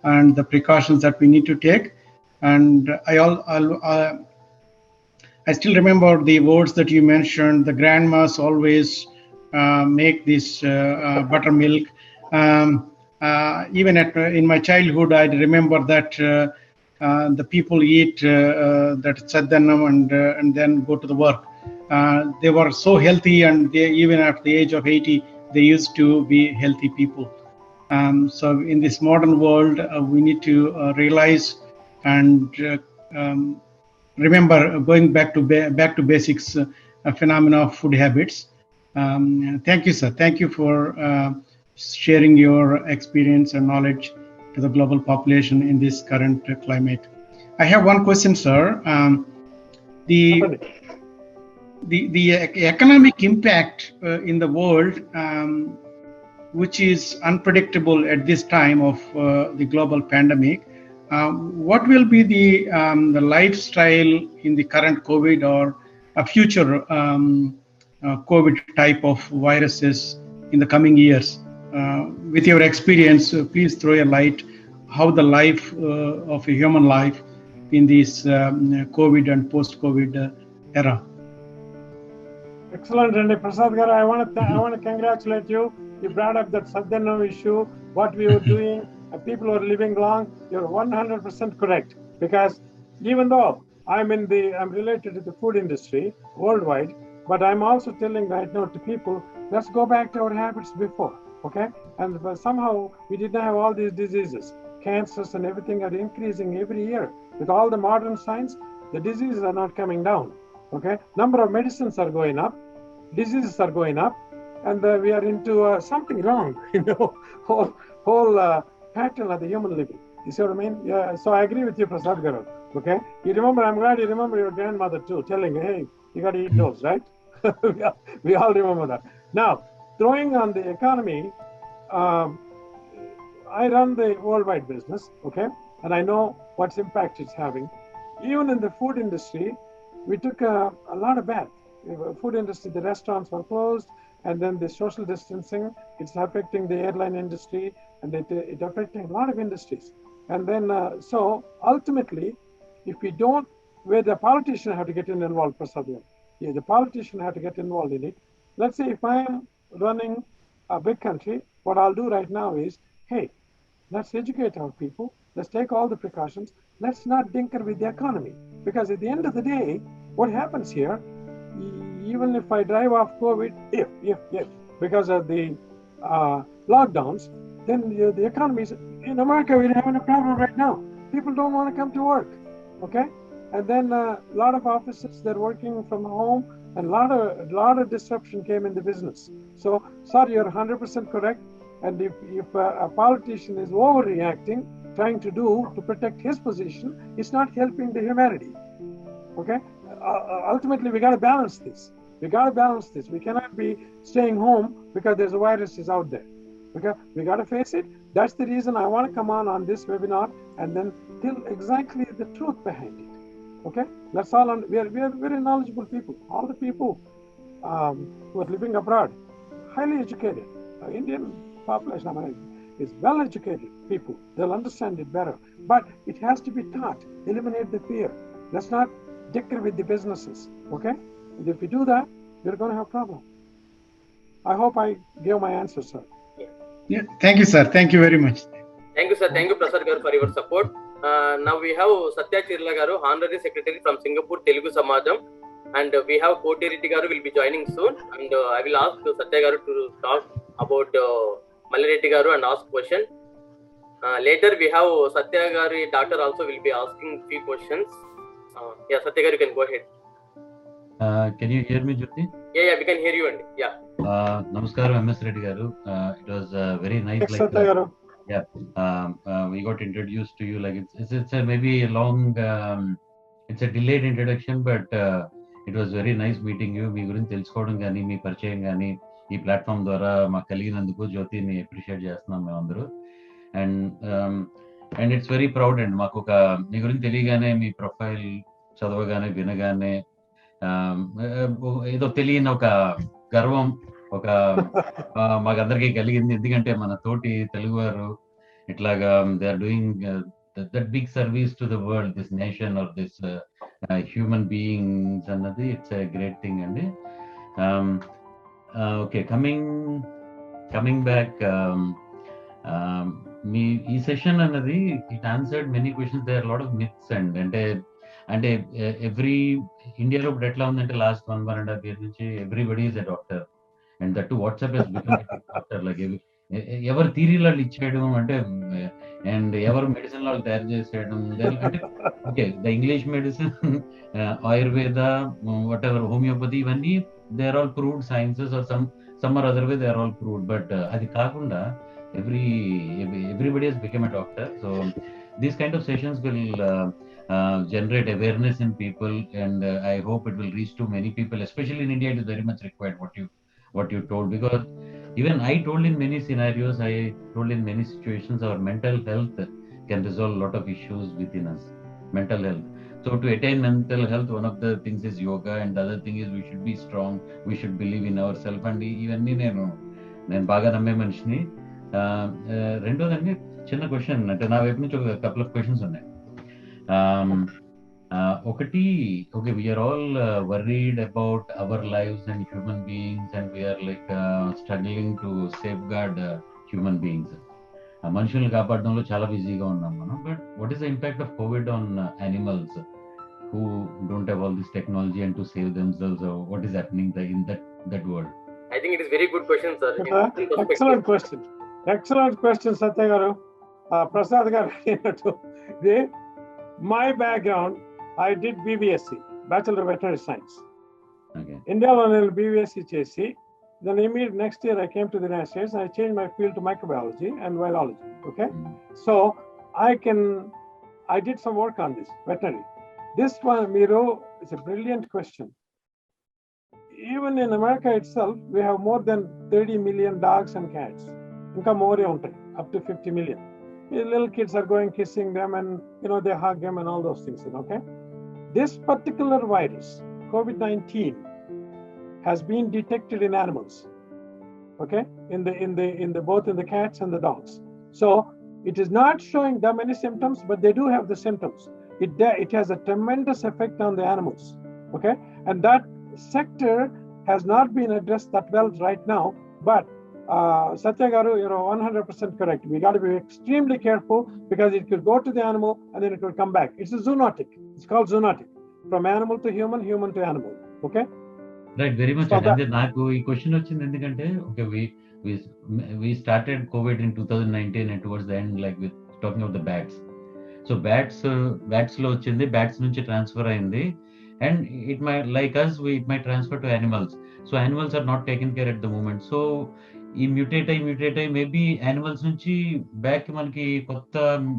and the precautions that we need to take. And I still remember the words that you mentioned. The grandmas always make this buttermilk. Even in my childhood, I remember that the people eat that sadhanam and then go to the work. They were so healthy, and they, even at the age of 80, they used to be healthy people. So in this modern world, we need to realize and remember going back to basics, phenomena of food habits. Thank you, sir. Thank you for sharing your experience and knowledge to the global population in this current climate. I have one question, sir. The economic impact in the world, which is unpredictable at this time of the global pandemic, what will be the lifestyle in the current COVID or a future COVID type of viruses in the coming years? With your experience, please throw a light how the life of a human life in this COVID and post-COVID era. Excellent, and Prasad Garu, I want to congratulate you. You brought up that Sadhanam issue, what we were doing, people are living long. You're 100% correct, because even though I'm related to the food industry worldwide, but I'm also telling right now to people, let's go back to our habits before, okay? And but somehow we didn't have all these diseases. Cancers and everything are increasing every year. With all the modern science, the diseases are not coming down, okay? Number of medicines are going up, diseases are going up, and we are into something wrong, whole pattern of the human living. You see what I mean? Yeah. So I agree with you, Prasad Garu. Okay. You remember? I'm glad you remember your grandmother too, telling, "Hey, you got to eat those," right? we all remember that. Now, throwing on the economy, um, I run the worldwide business, okay, and I know what's impact it's having. Even in the food industry, we took a lot of bad. Food industry, the restaurants were closed, and then the social distancing, it's affecting the airline industry, and it affecting a lot of industries. And then, so ultimately, if we don't, where the politician have to get involved, Prasadya, yeah, the politician have to get involved in it. Let's say if I am running a big country, what I'll do right now is, hey, let's educate our people. Let's take all the precautions. Let's not tinker with the economy. Because at the end of the day, what happens here, even if I drive off COVID, if, because of the lockdowns, then the economy is, in America, we're having a problem right now. People don't want to come to work, okay? And then a lot of offices, they're working from home, and a lot of disruption came in the business. So, sorry, you're 100% correct. And if a politician is overreacting, trying to protect his position, it's not helping the humanity. Okay? Ultimately, we got to balance this. We cannot be staying home because there's a virus is out there. Okay? We got to face it. That's the reason I want to come on this webinar and then tell exactly the truth behind it. Okay? That's all. We are very knowledgeable people. All the people who are living abroad, highly educated. Indian population is well-educated people. They'll understand it better. But it has to be taught. Eliminate the fear. Let's not dicker with the businesses. Okay? And if we do that, we're going to have problem. I hope I gave my answer, sir. Yeah. Thank you, sir. Thank you very much. Thank you, sir. Thank you, Prasad Garu, for your support. Now we have Satya Chirla Garu, Honorary Secretary from Singapore Telugu Samajam, and we have Kuricheti Garu will be joining soon. And I will ask Satya Garu to talk about Mallireddy Garu and ask question. Later we have Satya Garu daughter also will be asking few questions. Yeah, Satya Garu, you can go ahead. Can you hear me, Jyoti? Yeah, we can hear you. Yeah. Namaskaram, M.S.Reddy Garu. It was very nice. Thanks, Satya Garu. Yeah, we got introduced to you. Like it's a maybe a long, it's a delayed introduction, but it was very nice meeting you. మీ గురించి తెలుసుకోవడం కానీ మీ పరిచయం కానీ ఈ platform ద్వారా మాకు కలిగినందుకు జ్యోతిని appreciate చేస్తున్నాం మేమందరూ. And it's very proud and మాకు ఒక మీ గురించి తెలియగానే మీ ప్రొఫైల్ చదవగానే వినగానే ఏదో తెలియని ఒక గర్వం ఒక మాకందరికీ కలిగింది. ఎందుకంటే మన తోటి తెలుగు వారు ఇట్లాగా they are doing that big service to the world, this nation or this human beings అన్నది ఇట్స్ ఎ గ్రేట్ థింగ్ అండి. ఓకే, కమింగ్ బ్యాక్, మీ ఈ సెషన్ అన్నది it answered many questions. They are lot of myths and అంటే every ఇండియాలో ఇప్పుడు ఎట్లా ఉందంటే లాస్ట్ 1.5 years నుంచి everybody is a doctor and that too WhatsApp he's become doctor. Like ఎవరు థియరీలు వాళ్ళు ఇచ్చేయడం అంటే అండ్ ఎవరు మెడిసిన్ వాళ్ళు తయారు చేసేయడం అంటే okay the English medicine, Ayurveda, whatever homeopathy, ఇవన్నీ they are all proved sciences or some or other way they are all proved. But అది కాకుండా everybody has become a doctor. So these kind of sessions will generate awareness in people, and I hope it will reach to many people, especially in India. It is very much required what you told, because even I told in many scenarios, I told in many situations, our mental health can resolve a lot of issues within us. Mental health. So to attain mental health, one of the things is yoga, and the other thing is we should be strong, we should believe in ourselves. And even నేను బాగా నమ్మే మనిషిని. రెండోదండి చిన్న question, అంటే నా వైపు నుంచి ఒక కపుల్ ఆఫ్ క్వశ్చన్స్ ఉన్నాయి. ఒకటి, okay, we're all worried about our lives and human beings and we're like struggling to safeguard human beings. మనుషుల్ని కాపాడడంలో చాలా బిజీగా ఉన్నాం మనం. But what is the impact of Covid on animals who don't have all this technology and to save themselves? Or what is happening in that world? I think it is very good question, sir. Excellent question, Satya Garu. Prasad Garu, my background, I did BVSc, Bachelor of Veterinary Science. Okay. India BVSc chesi. Then immediately next year I came to the United States. I changed my field to microbiology and virology. Okay, so I did some work on this, veterinary. This one, Miro, is a brilliant question. Even in America itself, we have more than 30 million dogs and cats. Inka more up to 50 million. Little kids are going kissing them and they hug them and all those things. Okay, this particular virus, COVID-19, has been detected in animals. Okay, in the both in the cats and the dogs. So it is not showing them any symptoms, but they do have the symptoms. It has a tremendous effect on the animals. Okay, and that sector has not been addressed that well right now, but Satya Garu, you're 100% correct. We got to be extremely careful because it could go to the animal and then it will come back. It's a zoonotic. It's called zoonotic. From animal to human, human to animal. Okay? Right, very much. So And నాకు ఈ question వచ్చింది ఎందుకంటే we started COVID in 2019 and towards the end like with talking about the bats. So bats లో వచ్చింది, bats నుంచి transfer అయింది, and it might like us it might transfer to animals. So animals are not taken care at the moment. So ఈ mutate అయ్యి maybe animals నుంచి back మనకి కొత్త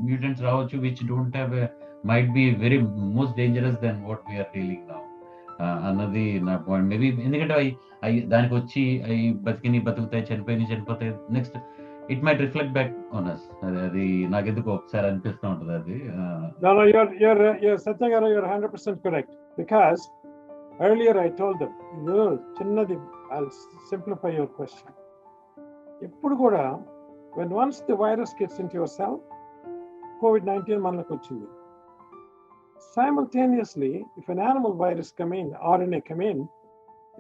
mutants రావచ్చు which don't have might be very most dangerous than what we are dealing now. అన్నది నా point. Maybe ఎందుకంటే అవి దానికి వచ్చి అవి బతుకుతాయి, చనిపోతాయి, next it might reflect back on us. అది నాకు ఎందుకు ఒకసారి అనిపిస్తూ ఉంటుంది అది. No, you're Satya Garu, you're 100% correct, because earlier I told them, చిన్నది, I'll simplify your question. ఎప్పుడు కూడా when once the virus gets into your cell, COVID-19 మనలోకి వచ్చింది. Simultaneously, if an animal virus come in, RNA come in,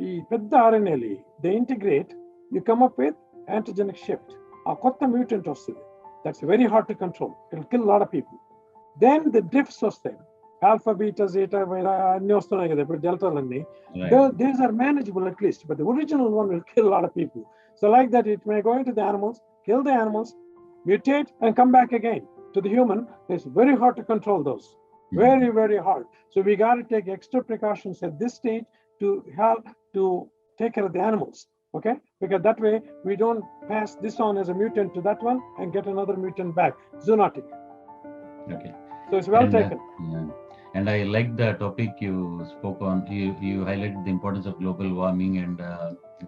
ఈ పెద్ద RNA they integrate, you come up with antigenic shift. ఆ కొత్త mutant వస్తుంది. That's very hard to control. It'll kill a lot of people. Then the drifts వస్తాయి. Alpha, beta, zeta, అన్నీ వస్తున్నాయి కదా ఇప్పుడు డెల్టాలన్నీ. These are manageable at least, but the original one will kill a lot of people. So like that, it may go into the animals, kill the animals, mutate and come back again to the human. It's very hard to control those. Very, very hard. So we got to take extra precautions at this stage to help to take care of the animals. Okay, because that way we don't pass this on as a mutant to that one and get another mutant back. Zoonotic. Okay. So it's well taken. And I like the topic you spoke on. You highlighted the importance of global warming and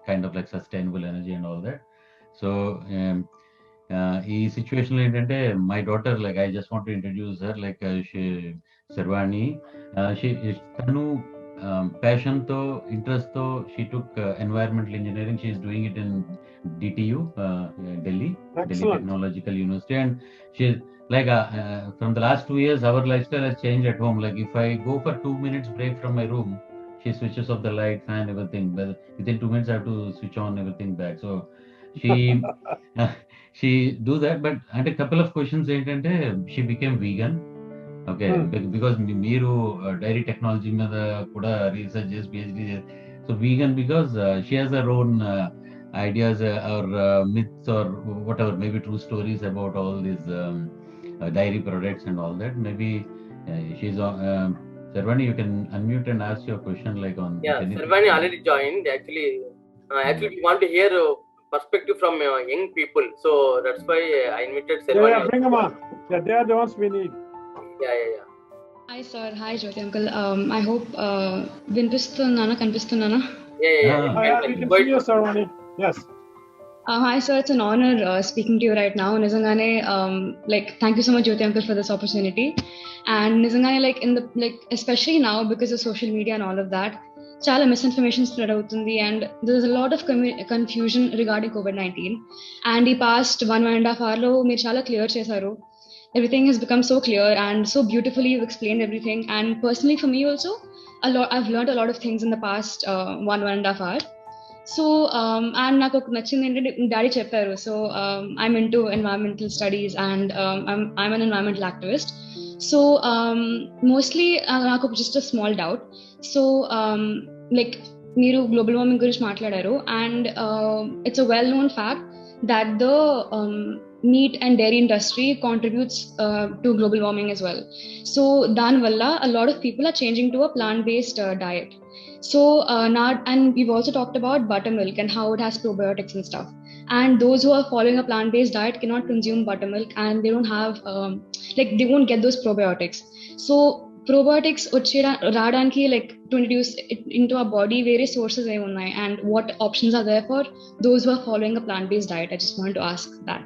kind of like sustainable energy and all that. So ఈ situation ఏంటంటే my daughter, like I just want to introduce her, like Sharvani. తను passion తో, interest తో she took environmental engineering. She is doing it in DTU, Delhi technological university. And she like from the last 2 years our lifestyle has changed at home. Like if I go for 2 minutes break from my room, she switches off the light, fan, everything, but within 2 minutes I have to switch on everything back. So she do that. But and a couple of questions ఏంటంటే she became vegan. Okay, because మీరు dairy technology మీద కూడా research చేసి PhD చేసి, so vegan because she has her own ideas or myths or whatever, maybe true stories about all these dairy products and all that. Maybe she's on. Sarvani, you can unmute and ask your question like on. Yeah, Sarvani already joined. Actually, we want to hear perspective from young people. So that's why I invited Sarvani. Yeah, bring them on. Yeah, they are the ones we need. Yeah. Hi sir, hi Jyoti uncle. I hope వినిపిస్తున్నానా, కనిపిస్తున్నానా? Yeah. We can see you, Sarvani. Yes. Hi sir, it's an honor speaking to you right now. Nizangane, like thank you so much Jyoti uncle for this opportunity. And Nizangane, like in the especially now because of social media and all of that, chala misinformation spread avutundi and there is a lot of confusion regarding COVID-19. And the past 1.5 hour lo meer chala clear chesaru. Everything has become so clear and so beautifully you've explained everything. And personally for me also, I've learned a lot of things in the past 1.5 hour. So and నాకు ఒక నచ్చింది ఏంటంటే daddy చెప్పారు. So I'm into environmental studies and I'm an environmental activist. So mostly నాకు just a small doubt. So like మీరు global warming గురించి మాట్లాడారు and it's a well known fact that the meat and dairy industry contributes to global warming as well. So dan valla a lot of people are changing to a plant-based diet. So and we've also talked about buttermilk and how it has probiotics and stuff. and those who are following a plant-based diet cannot consume buttermilk, and they don't have they won't get those probiotics. So probiotics రావడానికి like to introduce it into our body, various sources ఉన్నాయి, and what options are there for those who are following a plant-based diet? I just wanted to ask that.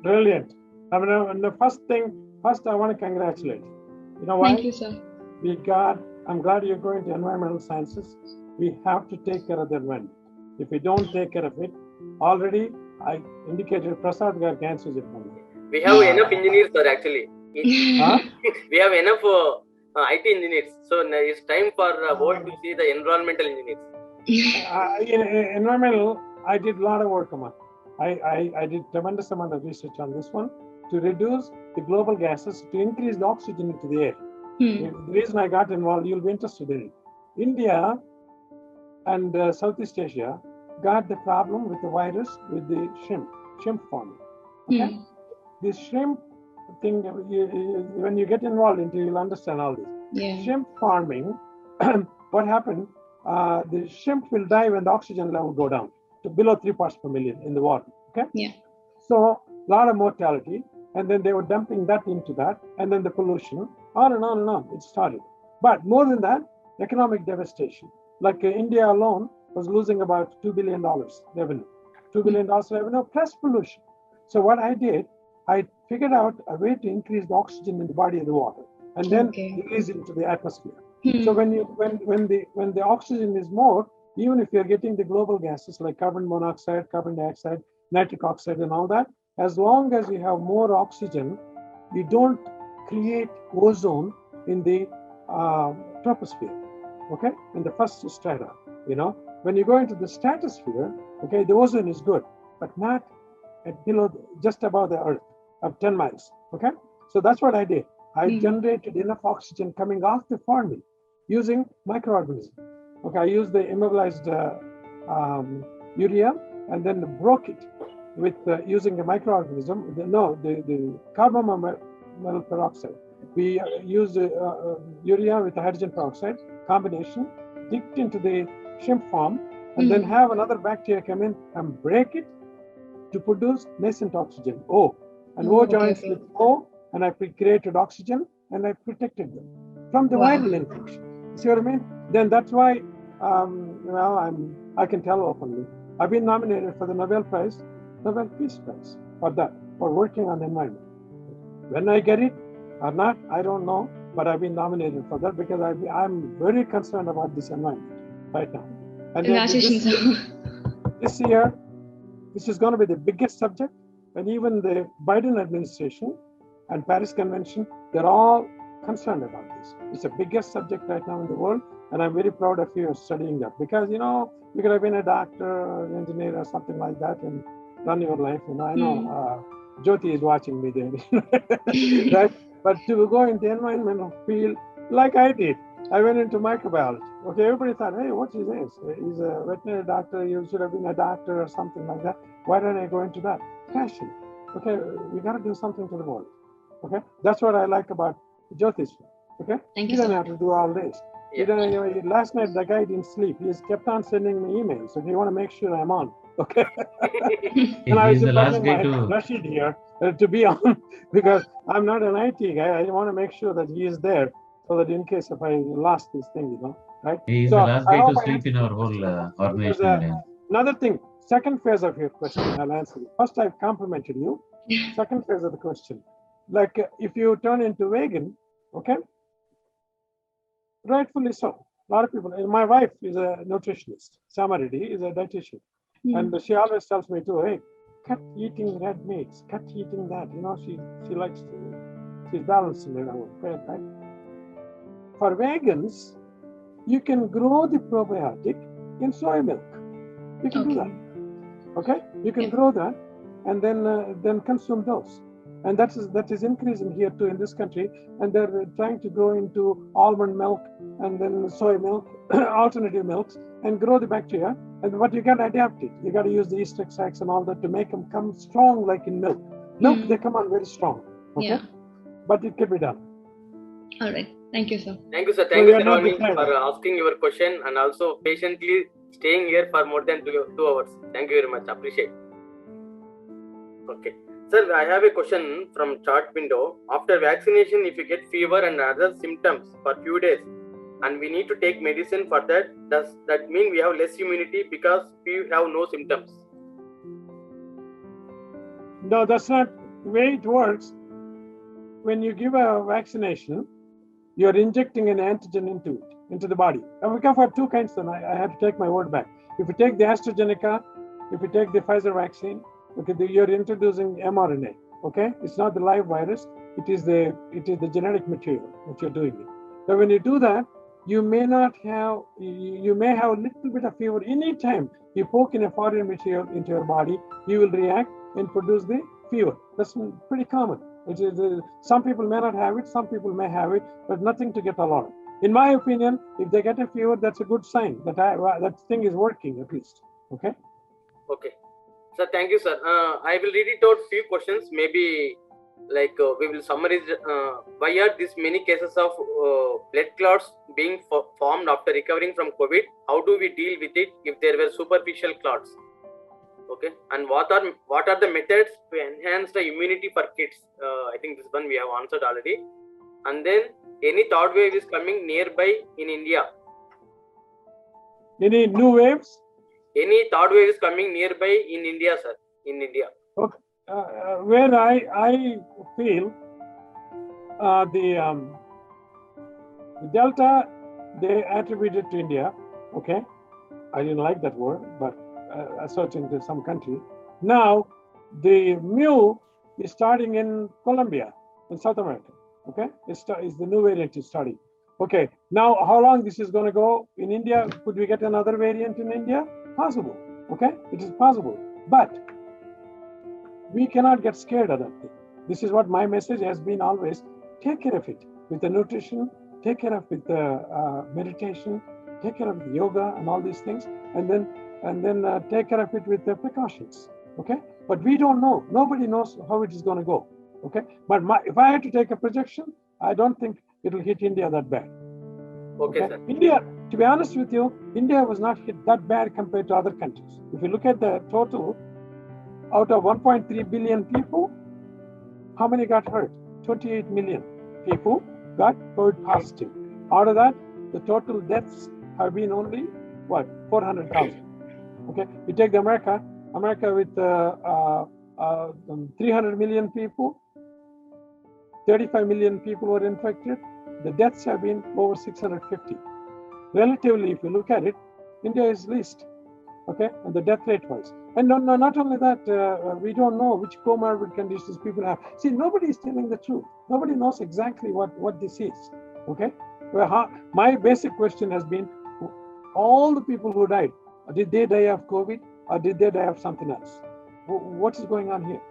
Brilliant. I mean, the first I want to congratulate you. You know why? Thank you, sir. I'm glad you're going to environmental sciences. We have to take care of the environment. If we don't take care of it, already I indicated Prasad got cancer. We have enough engineers, sir, actually. Huh? We have enough IT engineers. So now it's time for world to see the environmental engineers. In environmental, I did a lot of work, Amma. I did tremendous amount of research on this one to reduce the global gases, to increase the oxygen into the air. The reason I got involved, you'll be interested in it. India and Southeast Asia got the problem with the virus with the shrimp farming. Okay? This shrimp thing, when you get involved into, you'll understand all this. Yeah. Shrimp farming, what happened? The shrimp will die when the oxygen level go down to below 3 parts per million in the water. Okay. Yeah. So a lot of mortality, and then they were dumping that into that, and then the pollution, on and on and on. It started. But more than that, economic devastation. Like India alone was losing about $2 billion revenue. $2 billion revenue plus pollution. So what I did, I figured out a way to increase the oxygen in the body of the water and then release it into the atmosphere. So when the oxygen is more, even if you're getting the global gases like carbon monoxide, carbon dioxide, nitric oxide and all that, as long as you have more oxygen, you don't create ozone in the troposphere, okay, in the first strata. When you go into the stratosphere, okay, the ozone is good, but not below, just above the earth of 10 miles, okay. So that's what I did. I generated enough oxygen coming off the farming using microorganisms. Okay, I used the immobilized urea and then broke it with using a microorganism. The carbon peroxide. We used urea with the hydrogen peroxide combination, dipped into the shrimp farm, and then have another bacteria come in and break it to produce nascent oxygen, O. And O joins with O, and I created oxygen, and I protected them from the viral infection. See what I mean? Then that's why, I can tell openly, I've been nominated for the Nobel Peace Prize for that, for working on the environment. When I get it or not, I don't know, but I've been nominated for that because I'm very concerned about this environment right now. And this year, this is going to be the biggest subject, and even the Biden administration and Paris Convention, they're all concerned about this. It's the biggest subject right now in the world, and I'm very proud of you studying that because, you could have been a doctor or an engineer or something like that and run your life. I know Jyoti is watching me there, right? But to go into the environmental field like I did, I went into microbiology. Okay, everybody thought, hey, what is this? He's a veterinary doctor, you should have been a doctor or something like that. Why did I go into that? Passion. Okay, we got to do something to the world. Okay, that's what I like about Jyotheswar. Okay, Thank you you, don't sir. have to do all this. Last night the guy didn't sleep. He just kept on sending me emails. So you want to make sure I'm on. Okay. And I was He's the last guy to Rashid here to be on because I'm not an IT guy. I want to make sure that he is there so that in case if I lost this thing, right? He's the last guy to sleep in our whole organization. Another thing, second phase of your question, I'll answer you. First, I've complimented you. Second phase of the question, like if you turn into vegan, okay, rightfully so. A lot of people, my wife is a nutritionist, Samajam is a dietitian, and she always tells me too, hey, cut eating red meats, cut eating that. She likes to, she's balancing it out, right? For vegans, you can grow the probiotic in soy milk. You can do that. Okay, you can grow that, and then consume those. And that is increasing here too in this country, and they're trying to grow into almond milk and then soy milk, alternative milks, and grow the bacteria. But you got to adapt it. You got to use the yeast extracts and all that to make them come strong like in milk. Milk, they come on very strong. Okay? Yeah. But it can be done. All right. Thank you, sir. Thank you, sir. Thank you, Sir, for asking your question and also patiently staying here for more than 2 hours. Thank you very much. Appreciate. Okay. Sir, I have a question from chat window. After vaccination, if you get fever and other symptoms for few days, and we need to take medicine for that, does that mean we have less immunity because we have no symptoms? No, that's not the way it works. When you give a vaccination, you're injecting an antigen into the body. And we can have two kinds, then I have to take my word back. If you take the AstraZeneca, if you take the Pfizer vaccine, okay, you're introducing mRNA, okay? It's not the live virus, it is the genetic material that you're doing it. So when you do that, you may have a little bit of fever. Anytime you poke in a foreign material into your body, you will react and produce the fever. That's pretty common. Some people may not have it, some people may have it, but nothing to get alarmed. In my opinion, if they get a fever, that's a good sign that that thing is working at least. Okay? Okay. Sir, thank you, sir. I will read it out few questions. Maybe we will summarize why are these many cases of blood clots being formed after recovering from COVID? How do we deal with it if there were superficial clots? Okay, and what are the methods to enhance the immunity for kids? I think this one we have answered already. And then any third wave is coming nearby in India. Any new waves? Any third wave is coming nearby in India, sir. In India. Okay. Where I feel the Delta they attributed to India. Okay, I didn't like that word, but I searched into some country. Now the mu is starting in Colombia, in South America. Okay, it's the new variant is starting. Okay, now how long this is going to go in India? Could we get another variant in India? Possible. Okay, it is possible, but we cannot get scared of that thing. This is what my message has been always. Take care of it with the nutrition, take care of it with the meditation, take care of the yoga and all these things, and then take care of it with the precautions. Okay, but we don't know. Nobody knows how it is going to go. Okay, but if I had to take a projection, I don't think it will hit India that bad. Okay, sir. India, to be honest with you, India was not hit that bad compared to other countries. If you look at the total, out of 1.3 billion people, how many got hurt? 28 million people got COVID positive. Out of that, the total deaths have been only, 400,000. Okay, you take the America with 300 million people, 35 million people were infected. The deaths have been over 650. Relatively, if you look at it, India is least. Okay, and the death rate wise. And not only that, we don't know which comorbid conditions people have. See, nobody is telling the truth. Nobody knows exactly what this is. Okay, well, my basic question has been, all the people who died, did they die of COVID or did they die of something else? What is going on here?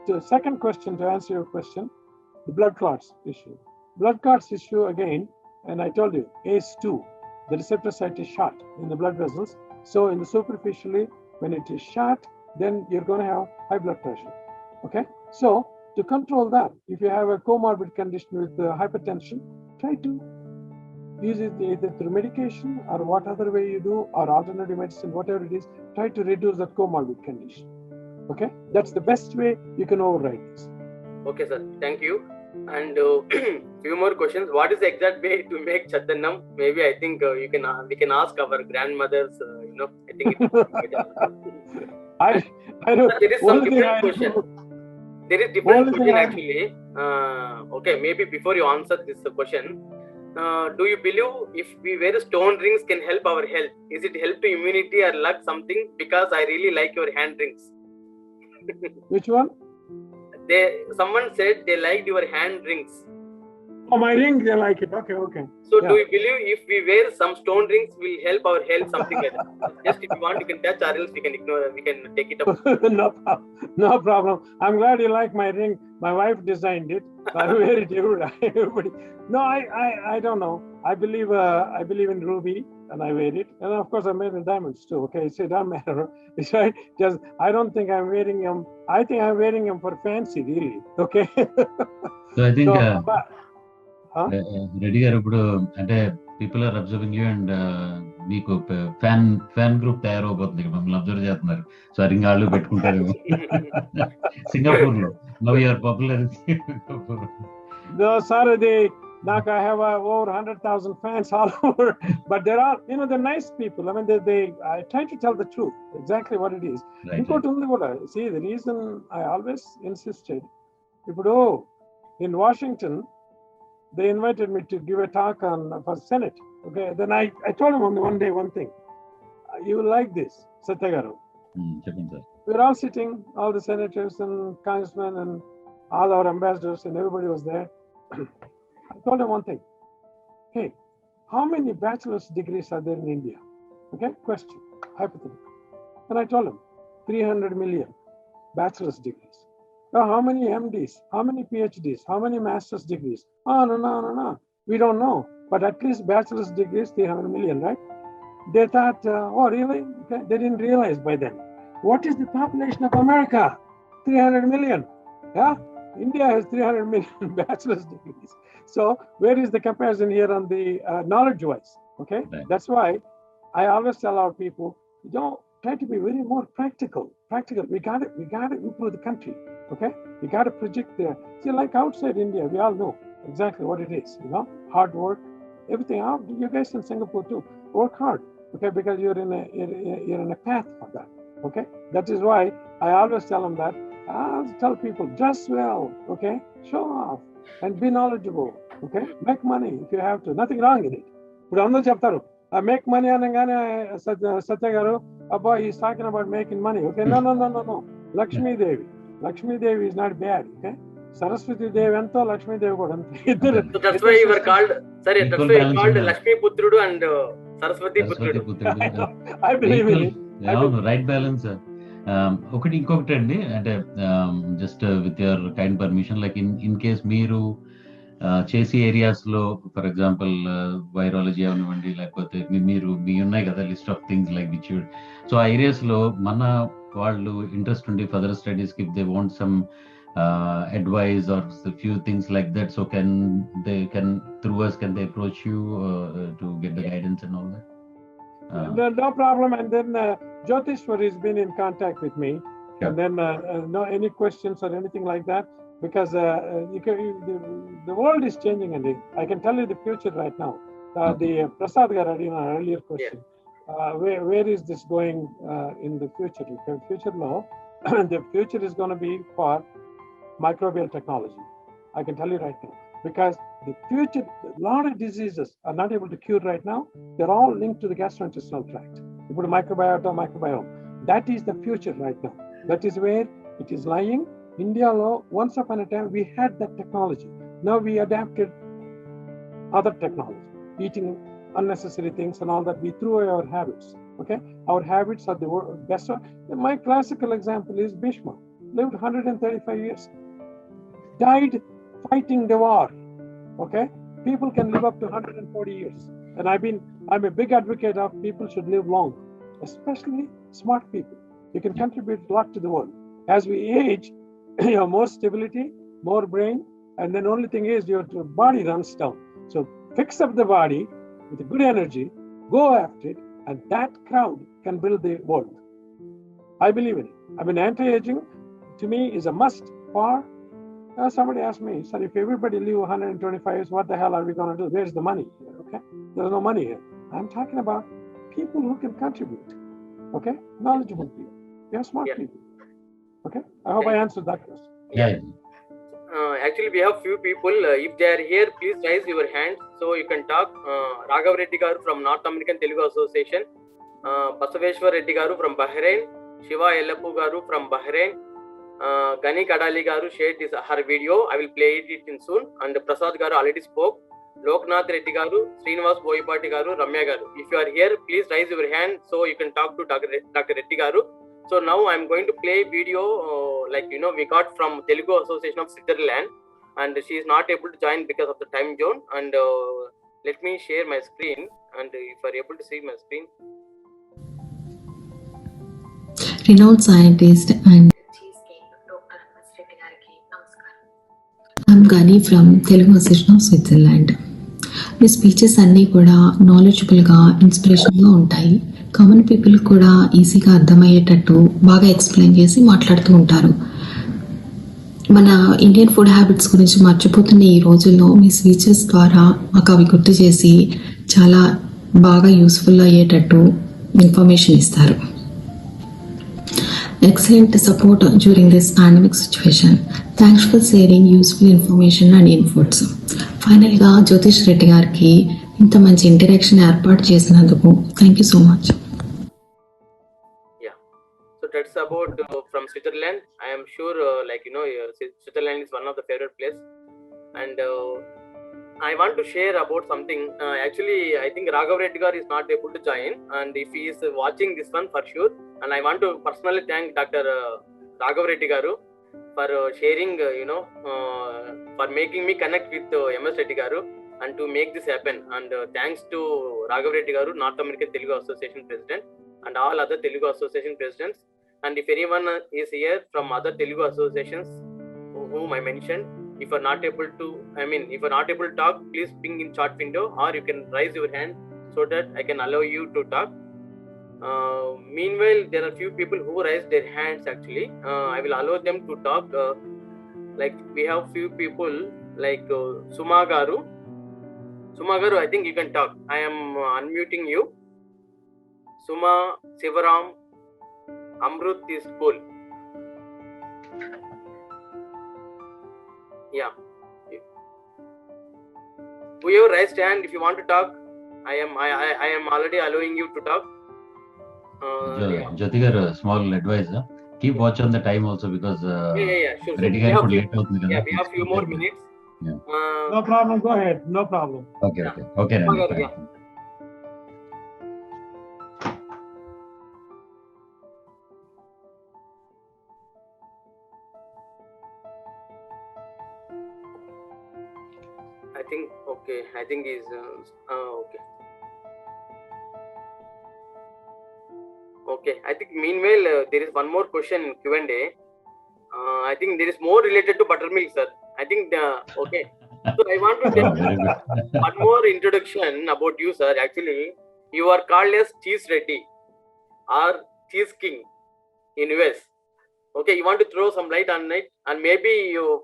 The second question, to answer your question, the blood clots issue. Blood clots issue again, and I told you, ACE2, the receptor site is shot in the blood vessels. So in the superficially, when it is shot, then you're going to have high blood pressure. Okay, so to control that, if you have a comorbid condition with hypertension, try to use it either through medication or what other way you do, or alternative medicine, whatever it is, try to reduce that comorbid condition. Okay, that's the best way you can override this. Okay, sir. Thank you. And few more questions. What is the exact way to make Chaddannam? Maybe I think we can ask our grandmothers. I think I don't. There is some different question. There is different question actually. Okay, maybe before you answer this question, do you believe if we wear stone rings can help our health? Is it help to immunity or luck something? Because I really like your hand rings. Which one? Someone said they liked your hand rings. Oh, my ring, they like it. Okay. So do you believe if we wear some stone rings will help our health, something like that? Just if you want, you can touch, or else we can ignore. We can take it up. No problem. I'm glad you like my ring. My wife designed it. So I wear it everybody. No, I don't know. I believe in ruby, and I wear it. And of course, I made in diamonds too. Okay, so it doesn't matter. It's right. Just I don't think I'm wearing them. I think I'm wearing them for fancy, really. Okay. So I think. Reddy garu ippudu ante people are observing you and మీకు fan group తయారవబోతుంది, మమ్మల్ని observe చేస్తున్నారు. So రింగాళ్ళు పెట్టుకుంటారేమో సింగపూర్ లో. Now you're popular in Singapore. No, sir, I have over 100,000 fans all over, but there are, they're nice people. I mean, they I try to tell the truth, exactly what it is. See, the reason I always insisted, in Washington, they invited me to give a talk for Senate. Okay, then I told them one day one thing. You will like this, Satyagaru. We were all sitting, all the senators and congressmen and all our ambassadors, and everybody was there. I told them one thing. Hey, how many bachelor's degrees are there in India? Okay, question, hypothetical. And I told them 300 million bachelor's degrees. Now, how many MDs? How many PhDs? How many master's degrees? Oh, no. We don't know. But at least bachelor's degrees, 300 million, right? They thought, oh, really? Okay. They didn't realize by then. What is the population of America? 300 million. Yeah? India has 300 million bachelor's degrees. So where is the comparison here on the knowledge-wise? Okay? Right. That's why I always tell our people, try to be very more practical. We got to improve the country. Okay? We got to project there. See, like outside India, we all know exactly what it is. Hard work, everything. You guys in Singapore too, work hard. Okay? Because you're in a path for that. Okay? That is why I always tell them that. I'll tell people, dress well. Okay? Show off and be knowledgeable. Okay? Make money if you have to. Nothing wrong in it. But I'm not chaptaru. I make money anangane Satyagaru. Abba, he's talking about making money. Okay? No. Lakshmi Devi is not bad. Okay? Saraswati Devi ento, Lakshmi Devi kuda ante. So that's why you were called, Lakshmi Putrudu and Saraswati Putrudu. I believe in it. Right balance. ఇంకొకటి అండి, అంటే just with your kind permission, like in case మీరు చేసే areas లో, for example virology అవనివ్వండి, లేకపోతే మీ ఉన్నాయి కదా list of things like which, so ఆ ఏరియాస్ లో మన వాళ్ళు ఇంట్రెస్ట్ ఉండి ఫర్దర్ స్టడీస్ కి, if they want some advice or a few things like that, so can they approach you to get the guidance and all that? No problem. And then Jyotheswar has been in contact with me. Yeah. And then no any questions or anything like that, because the world is changing, and I can tell you the future right now. The Prasad Garadi, an earlier question, where is this going in the future? The future law, the future is going to be for microbial technology. I can tell you right now, because the future, a lot of diseases are not able to cure right now. They're all linked to the gastrointestinal tract. You put a microbiome. That is the future right now. That is where it is lying. India law, once upon a time, we had that technology. Now we adapted other technology, eating unnecessary things and all that. We threw away our habits. Okay, our habits are the best. My classical example is Bhishma, lived 135 years, died fighting the war. Okay, people can live up to 140 years, and I'm a big advocate of people should live long, especially smart people. You can contribute a lot to the world. As we age, you have more stability, more brain, and then only thing is your body runs down. So fix up the body with good energy, go after it, and that crowd can build the world. I believe in it. I mean, anti-aging to me is a must for. Somebody asked me, sir, if everybody live 125 years, what the hell are we going to do? Where's the money here? Okay, there's no money here. I'm talking about people who can contribute. Okay, knowledgeable people. We are smart people. Okay, I hope I answered that question. Yeah. Actually, we have few people. If they are here, please raise your hand so you can talk. Raghav Reddy garu from North American Telugu Association, Basaveshwar Reddy garu from Bahrain, Shiva Yellappu garu from Bahrain, Gani Kadali garu shared her video. I will play it in soon. And Prasad garu already spoke. Loknath Reddy garu, Srinivas Boyapati garu, Ramya garu. If you are here, please raise your hand so you can talk to Dr. Reddy garu. So now I am going to play video we got from Telugu Association of Switzerland, and she is not able to join because of the time zone. And let me share my screen, and if you are able to see my screen. Renowned scientist and Dr.M.S.Reddy gariki namaskaram. I'm Gani from Telugu Association of Switzerland. Me speeches అన్నీ కూడా నాలెడ్జబుల్గా ఇన్స్పిరేషన్గా ఉంటాయి. Common people కూడా ఈజీగా అర్థమయ్యేటట్టు బాగా explain చేసి మాట్లాడుతూ ఉంటారు. మన ఇండియన్ ఫుడ్ హ్యాబిట్స్ గురించి మర్చిపోతున్న ఈ రోజుల్లో మీ స్పీచెస్ ద్వారా మాకు అవి గుర్తు చేసి చాలా బాగా యూస్ఫుల్ అయ్యేటట్టు ఇన్ఫర్మేషన్ ఇస్తారు. Excellent support during this pandemic situation. Thanks for sharing useful information and inputs. ఫైనల్గా జ్యోతిష్ రెడ్డి గారికి ఇంత మంచి ఇంటరాక్షన్ ఏర్పాటు చేసినందుకు thank you so much. Yeah, so that's about from Switzerland. I am sure Switzerland is one of the favorite place, and I want to share about something. Actually, I think Raghav Reddy gar is not able to join, and if he is watching this one for sure, and I want to personally thank Dr. Raghav Reddy garu for sharing, for making me connect with M.S. Reddy garu and to make this happen. And thanks to Raghav Reddy garu, North American Telugu Association President, and all other Telugu Association Presidents. And if anyone is here from other Telugu associations whom I mentioned, if you're not able to talk, please ping in chat window, or you can raise your hand so that I can allow you to talk. Meanwhile, there are few people who raised their hands actually. I will allow them to talk. Like we have few people like Suma garu, I think you can talk. I am unmuting you. Suma, Sivaram, Amrut is cool. Yeah. Whoever raised hand, if you want to talk, I am already allowing you to talk. Jyoti garu, small advice. Keep watch on the time also, because sure. Reddy garu late avutundi kada. Yeah, we have few more minutes. Yeah. No problem. Go ahead. No problem. Okay. Yeah. I think he's okay. Okay, I think meanwhile there is one more question in Q&A. I think there is more related to buttermilk, sir. I think okay. So I want to tell one more introduction about you, sir. Actually, you are called as Cheese Reddy or Cheese King in US. Okay, you want to throw some light on it, and maybe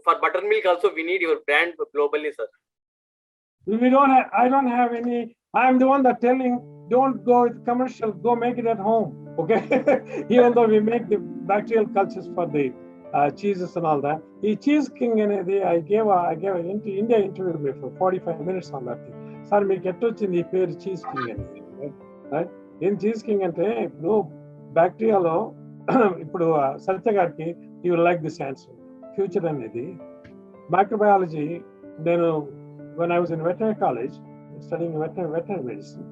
for buttermilk also we need your brand globally, sir. I don't have any. I'm the one that telling, don't go with commercial, go make it at home. Okay. Even though we make the bacterial cultures for the cheeses and all that. The Cheese King, I gave an India interview for 45 minutes on that thing. Sir, me get to the pair Cheese King, right? In Cheese King and bacterial, Satyagaki, you will like this answer. Future and microbiology, then. When I was in veterinary college, studying veterinary medicine,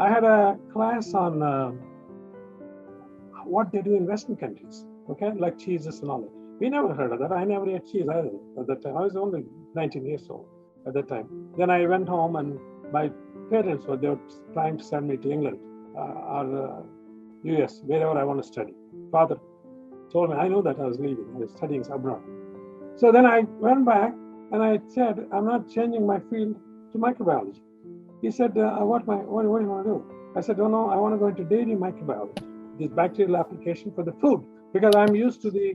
I had a class on what they do in Western countries, okay, like cheeses and all that. We never heard of that. I never ate cheese either at that time. I was only 19 years old at that time. Then I went home, and my parents they were trying to send me to England or US, wherever I want to study. Father told me, I know that I was leaving. I was studying abroad. So then I went back. And I said, I'm not changing my field to microbiology. He said, what do you want to do? I said, no, I want to go into dairy microbiology, this bacterial application for the food, because I'm used to the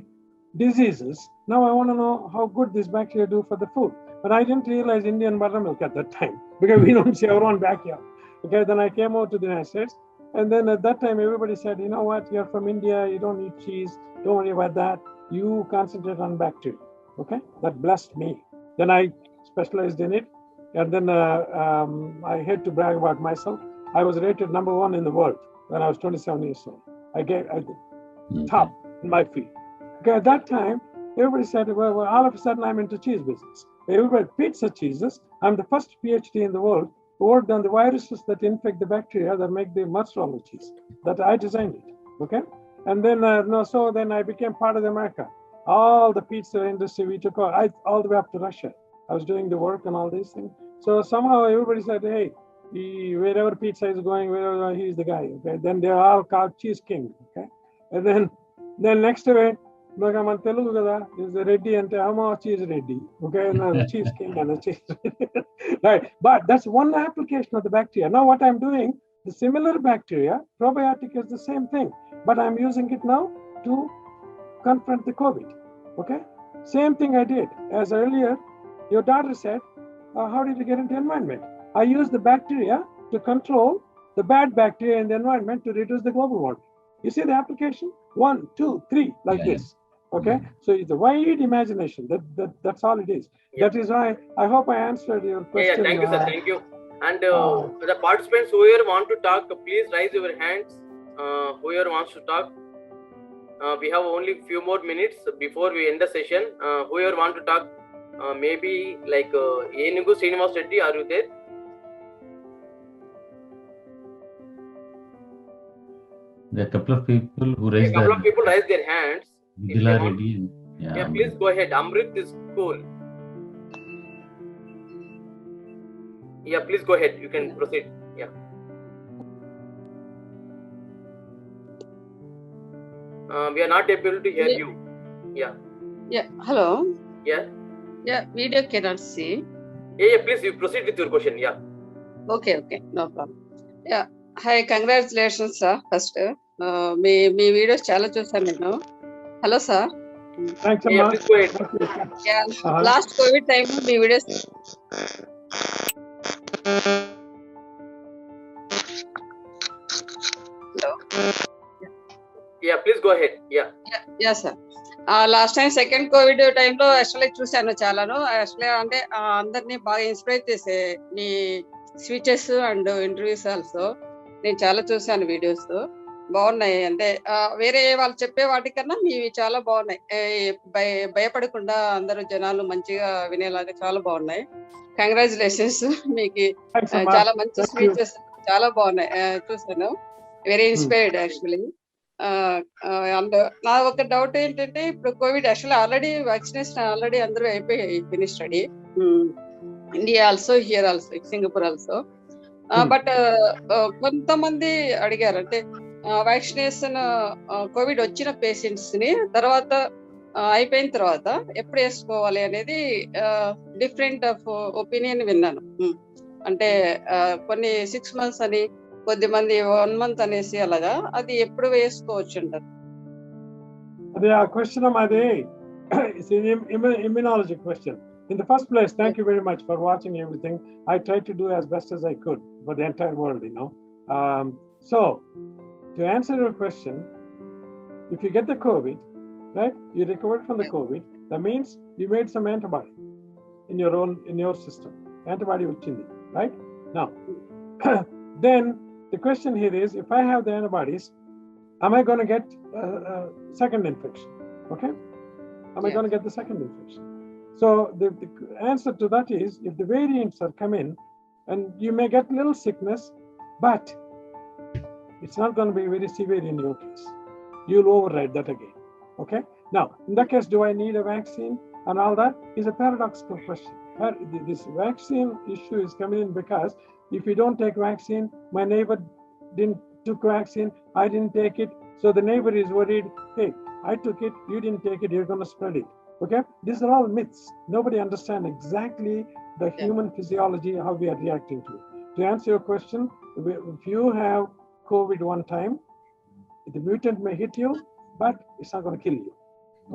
diseases. Now I want to know how good this bacteria do for the food. But I didn't realize Indian buttermilk at that time, because we don't see our own backyard. Okay, then I came out to the United States. And then at that time, everybody said, you know what, you're from India, you don't eat cheese, don't worry about that. You concentrate on bacteria. Okay, that blessed me. Then I specialized in it, and then I had to brag about myself. I was rated number 1 in the world when I was 27 years old. I top in my field. Okay, at that time, everybody said, well, all of a sudden I'm into cheese business. Everybody, pizza cheeses. I'm the first PhD in the world who worked on the viruses that infect the bacteria that make the mozzarella cheese. That I designed it. Okay, and then so then I became part of America. All the pizza industry we took all the way up to Russia. I was doing the work and all these things. So somehow everybody said, hey, wherever pizza is going, wherever he's the guy. Okay, then they are all called Cheese King. Okay, and then next away, Naga man Telugu kada is Reddy ante ama cheese Reddy. Okay, na cheese king and cheese. Right, but that's one application of the bacteria. Now what I'm doing, the similar bacteria, probiotic is the same thing, but I'm using it now to confront the COVID. Okay, same thing I did as earlier. Your daughter said, how did you get into environment? I used the bacteria to control the bad bacteria in the environment to reduce the global warming. You see the application? 1, 2, 3, like this. Okay, so it's a wide imagination. That's all it is. That is why I hope I answered your question. Thank you, sir. Thank you. And the participants, whoever want to talk, please raise your hands. Whoever wants to talk. We have only few more minutes before we end the session. Whoever want to talk, maybe like 𝐤𝐥𝐨𝐻𝐚𝐿, are you there? There are a couple of people who raised their hands. Reddy. Yeah, please go ahead. Amrit is cool. Yeah, please go ahead. You can proceed. Yeah. We are not able to hear you. Yeah. Yeah. Hello. Yeah. Yeah. Video cannot see. Yeah. Please, you proceed with your question. Yeah. Okay. No problem. Yeah. Hi. Congratulations, sir. First, me videos చాలా చూసాను నేను. Hello sir. Thanks, Amma. Please go ahead. Yeah. Last COVID time me videos. Hello. Yeah, please go ahead. Yeah, sir. Last time second Covid టైంలో actually చూశాను చాలాను. Actually అంటే అందరినీ బాగా inspire చేసే మీ speeches and interviews also నేను చాలా చూశాను videos. బాగున్నాయి. అంటే వేరే వాళ్ళు చెప్పే వాటికన్నా మీవి చాలా బాగున్నాయి. భయపడకుండా అందరూ జనాలు మంచిగా వినేలాగా చాలా బాగున్నాయి. కంగ్రాచులేషన్స్. మీకు చాలా మంచి స్పీచెస్ చాలా బాగున్నాయి చూసాను. Very inspired actually. అండ్ నా ఒక డౌట్ ఏంటంటే ఇప్పుడు Covid actually already vaccination already అందరూ అయిపోయాయి finish study. India also, here also, Singapore also. But కొంతమంది అడిగారు అంటే వ్యాక్సినేషన్ కోవిడ్ వచ్చిన పేషెంట్స్ ని తర్వాత అయిపోయిన తర్వాత ఎప్పుడు వేసుకోవాలి అనేది డిఫరెంట్ ఆఫ్ ఒపీనియన్ విన్నాను. అంటే కొన్ని 6 months అని, కొద్దిమంది 1 month అనేసి అలాగా. అది ఎప్పుడు వేసుకోవచ్చు అంటారు? అదే ఆ క్వశ్చన్ అదే. It's an immunology question. In the first place, thank you very much for watching everything. I tried to do as best as I could for the entire world, you know. So, to answer your question, if you get the COVID, right, you recovered from the COVID, that means you made some antibody in your system. Antibody vachindi, right? Now, then the question here is, if I have the antibodies, am I going to get a second infection? Okay? Am I going to get the second infection? So the answer to that is, if the variants are come in, and you may get little sickness, but it's not going to be very severe in your case. You'll override that again. Okay? Now, in that case, do I need a vaccine and all that? Is a paradoxical question. This vaccine issue is coming in because if you don't take vaccine, my neighbor took vaccine, I didn't take it, so the neighbor is worried, hey, I took it, you didn't take it, you're going to spread it. Okay? These are all myths. Nobody understands exactly the human physiology, how we are reacting to it. To answer your question, if you have COVID one time, the mutant may hit you, but it's not going to kill you.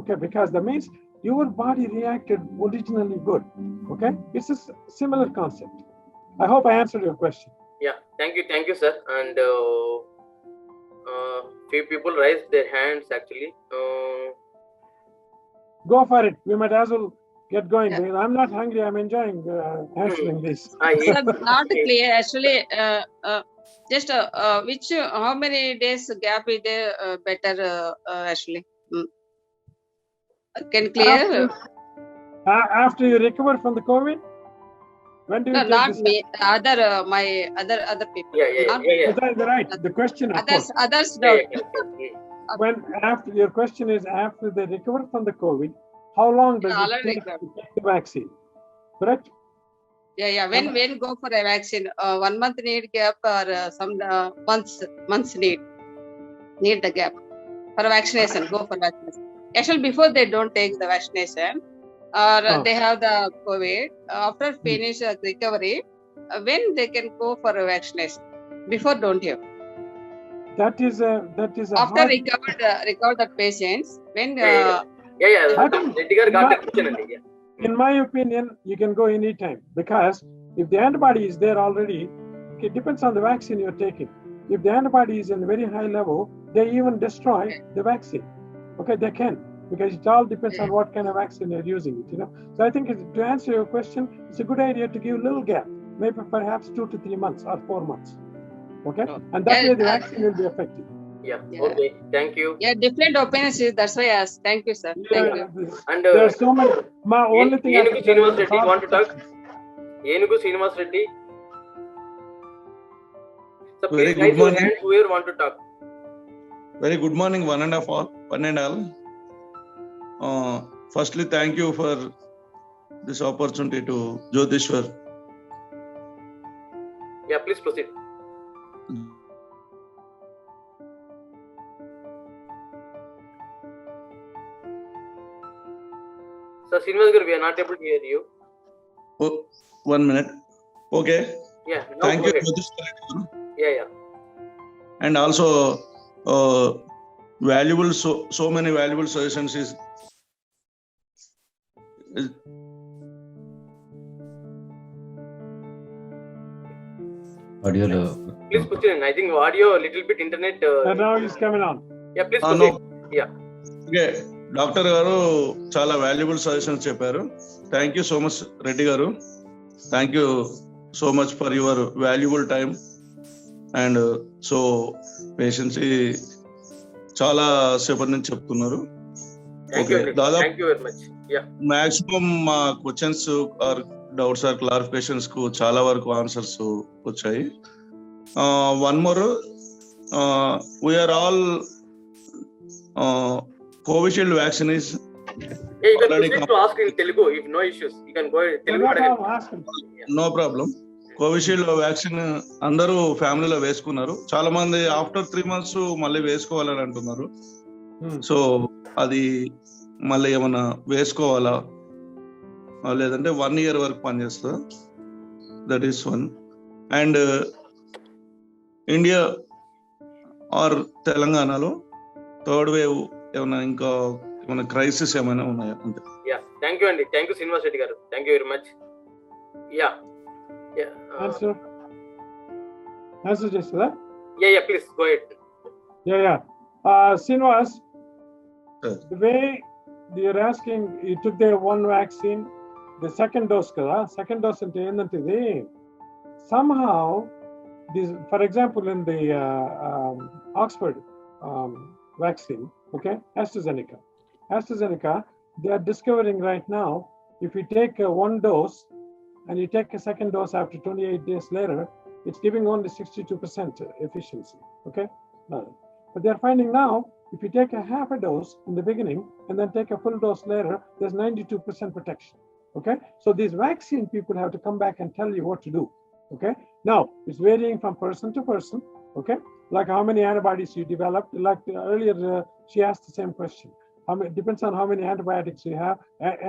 Okay? Because that means your body reacted originally good. Okay? It's a similar concept. I hope I answered your question. Yeah, thank you, sir. And few people raised their hands actually. Go for it. We might as well get going. Yeah. I'm not hungry. I'm enjoying answering this. Not clear actually. Just how many days gap is there better actually? Can clear? After you recover from the COVID? When do you take not this? Me. My other people. Yeah. That's right. The question. Others don't. When after your question is after they recover from the COVID, how long does it take to take the vaccine? Correct? Yeah. When go for a vaccine? 1 month need gap or some months need the gap for vaccination. Go for vaccination. Actually, before they don't take the vaccination, or they have the COVID, after finish recovery, when they can go for a vaccination? Before don't you? That is a After hard- recovered the patients, when I think Reddy garu got that question andi. Yeah. in my opinion, you can go anytime, because if the antibody is there already, it depends on the vaccine you're taking. If the antibody is in a very high level, they even destroy the vaccine. Okay, they can, because it all depends on what kind of vaccine you're using it, you know. So I think to answer your question, it's a good idea to give a little gap, maybe perhaps 2 to 3 months or 4 months. Okay, and that way the vaccine will be effective. Yeah. Okay. Thank you. Yeah, different opinions. That's why I asked. Thank you, sir. Thank you. And There are so many. My only thing I 𝐊𝐥𝐿 can tell you is Reddy want to talk. 𝐊𝐿𝐥𝐿 Reddy. So Very please good raise your morning. hand whoever want to talk. Very good morning, one and all. Firstly, thank you for this opportunity to Jyotheswar. Yeah, please proceed. So Srinivas garu, we are not able to hear you. Oh, 1 minute. Okay. Yeah. Now Thank go you, ahead. Jyotheswar. Yeah. And also, valuable, so many valuable suggestions is Audio. Please put in. I think audio a little bit internet. And now it's coming on. Yeah, please no. proceed. Yeah. Okay. Doctor గారు చాలా valuable suggestions చెప్పారు. Thank you so much Reddy గారు. Thank you so much for your valuable time and so patience చాలా సేపటి నుంచి చెప్తున్నారు. Thank you very much. Yeah. Maximum మా questions or doubts or clarifications కు చాలా వరకు ఆన్సర్స్ వచ్చాయి. One more, we are all Covishield vaccine is Yeah, you can proceed to ask in Telugu if no issues. You can go Telugu. No problem. Covishield vaccine అందరూ ఫ్యామిలీలో వేసుకున్నారు. చాలా మంది after 3 months మళ్ళీ వేసుకోవాలని అంటున్నారు. సో అది మళ్ళీ ఏమన్నా వేసుకోవాలా లేదంటే 1 year వరకు పనిచేస్తా? That is one. And India or తెలంగాణలో థర్డ్ వేవ్ ఏమైనా ఇంకా ఏమైనా క్రైసిస్ ఏమైనా ఉన్నాయా? అంతే. Yeah, thank you అండి. థ్యాంక్ యూ శ్రీనివాస్ రెడ్డి గారు. Thank you very much. Yeah. Answer just that? Yeah, please go ahead. Yeah. Srinivas, Sir. the way you're asking, you took the one vaccine, the second dose kada, second dose ante endantidi somehow this, for example, in the Oxford vaccine, okay, AstraZeneca, they are discovering right now, if you take one dose and you take a second dose after 28 days later, it's giving only 62% efficiency, okay? But they're finding now, if you take a half a dose in the beginning and then take a full dose later, there's 92% protection, okay? So these vaccine people have to come back and tell you what to do, okay? Now, it's varying from person to person, okay? Like how many antibodies you developed, like earlier she asked the same question. Depends on how many antibiotics you have,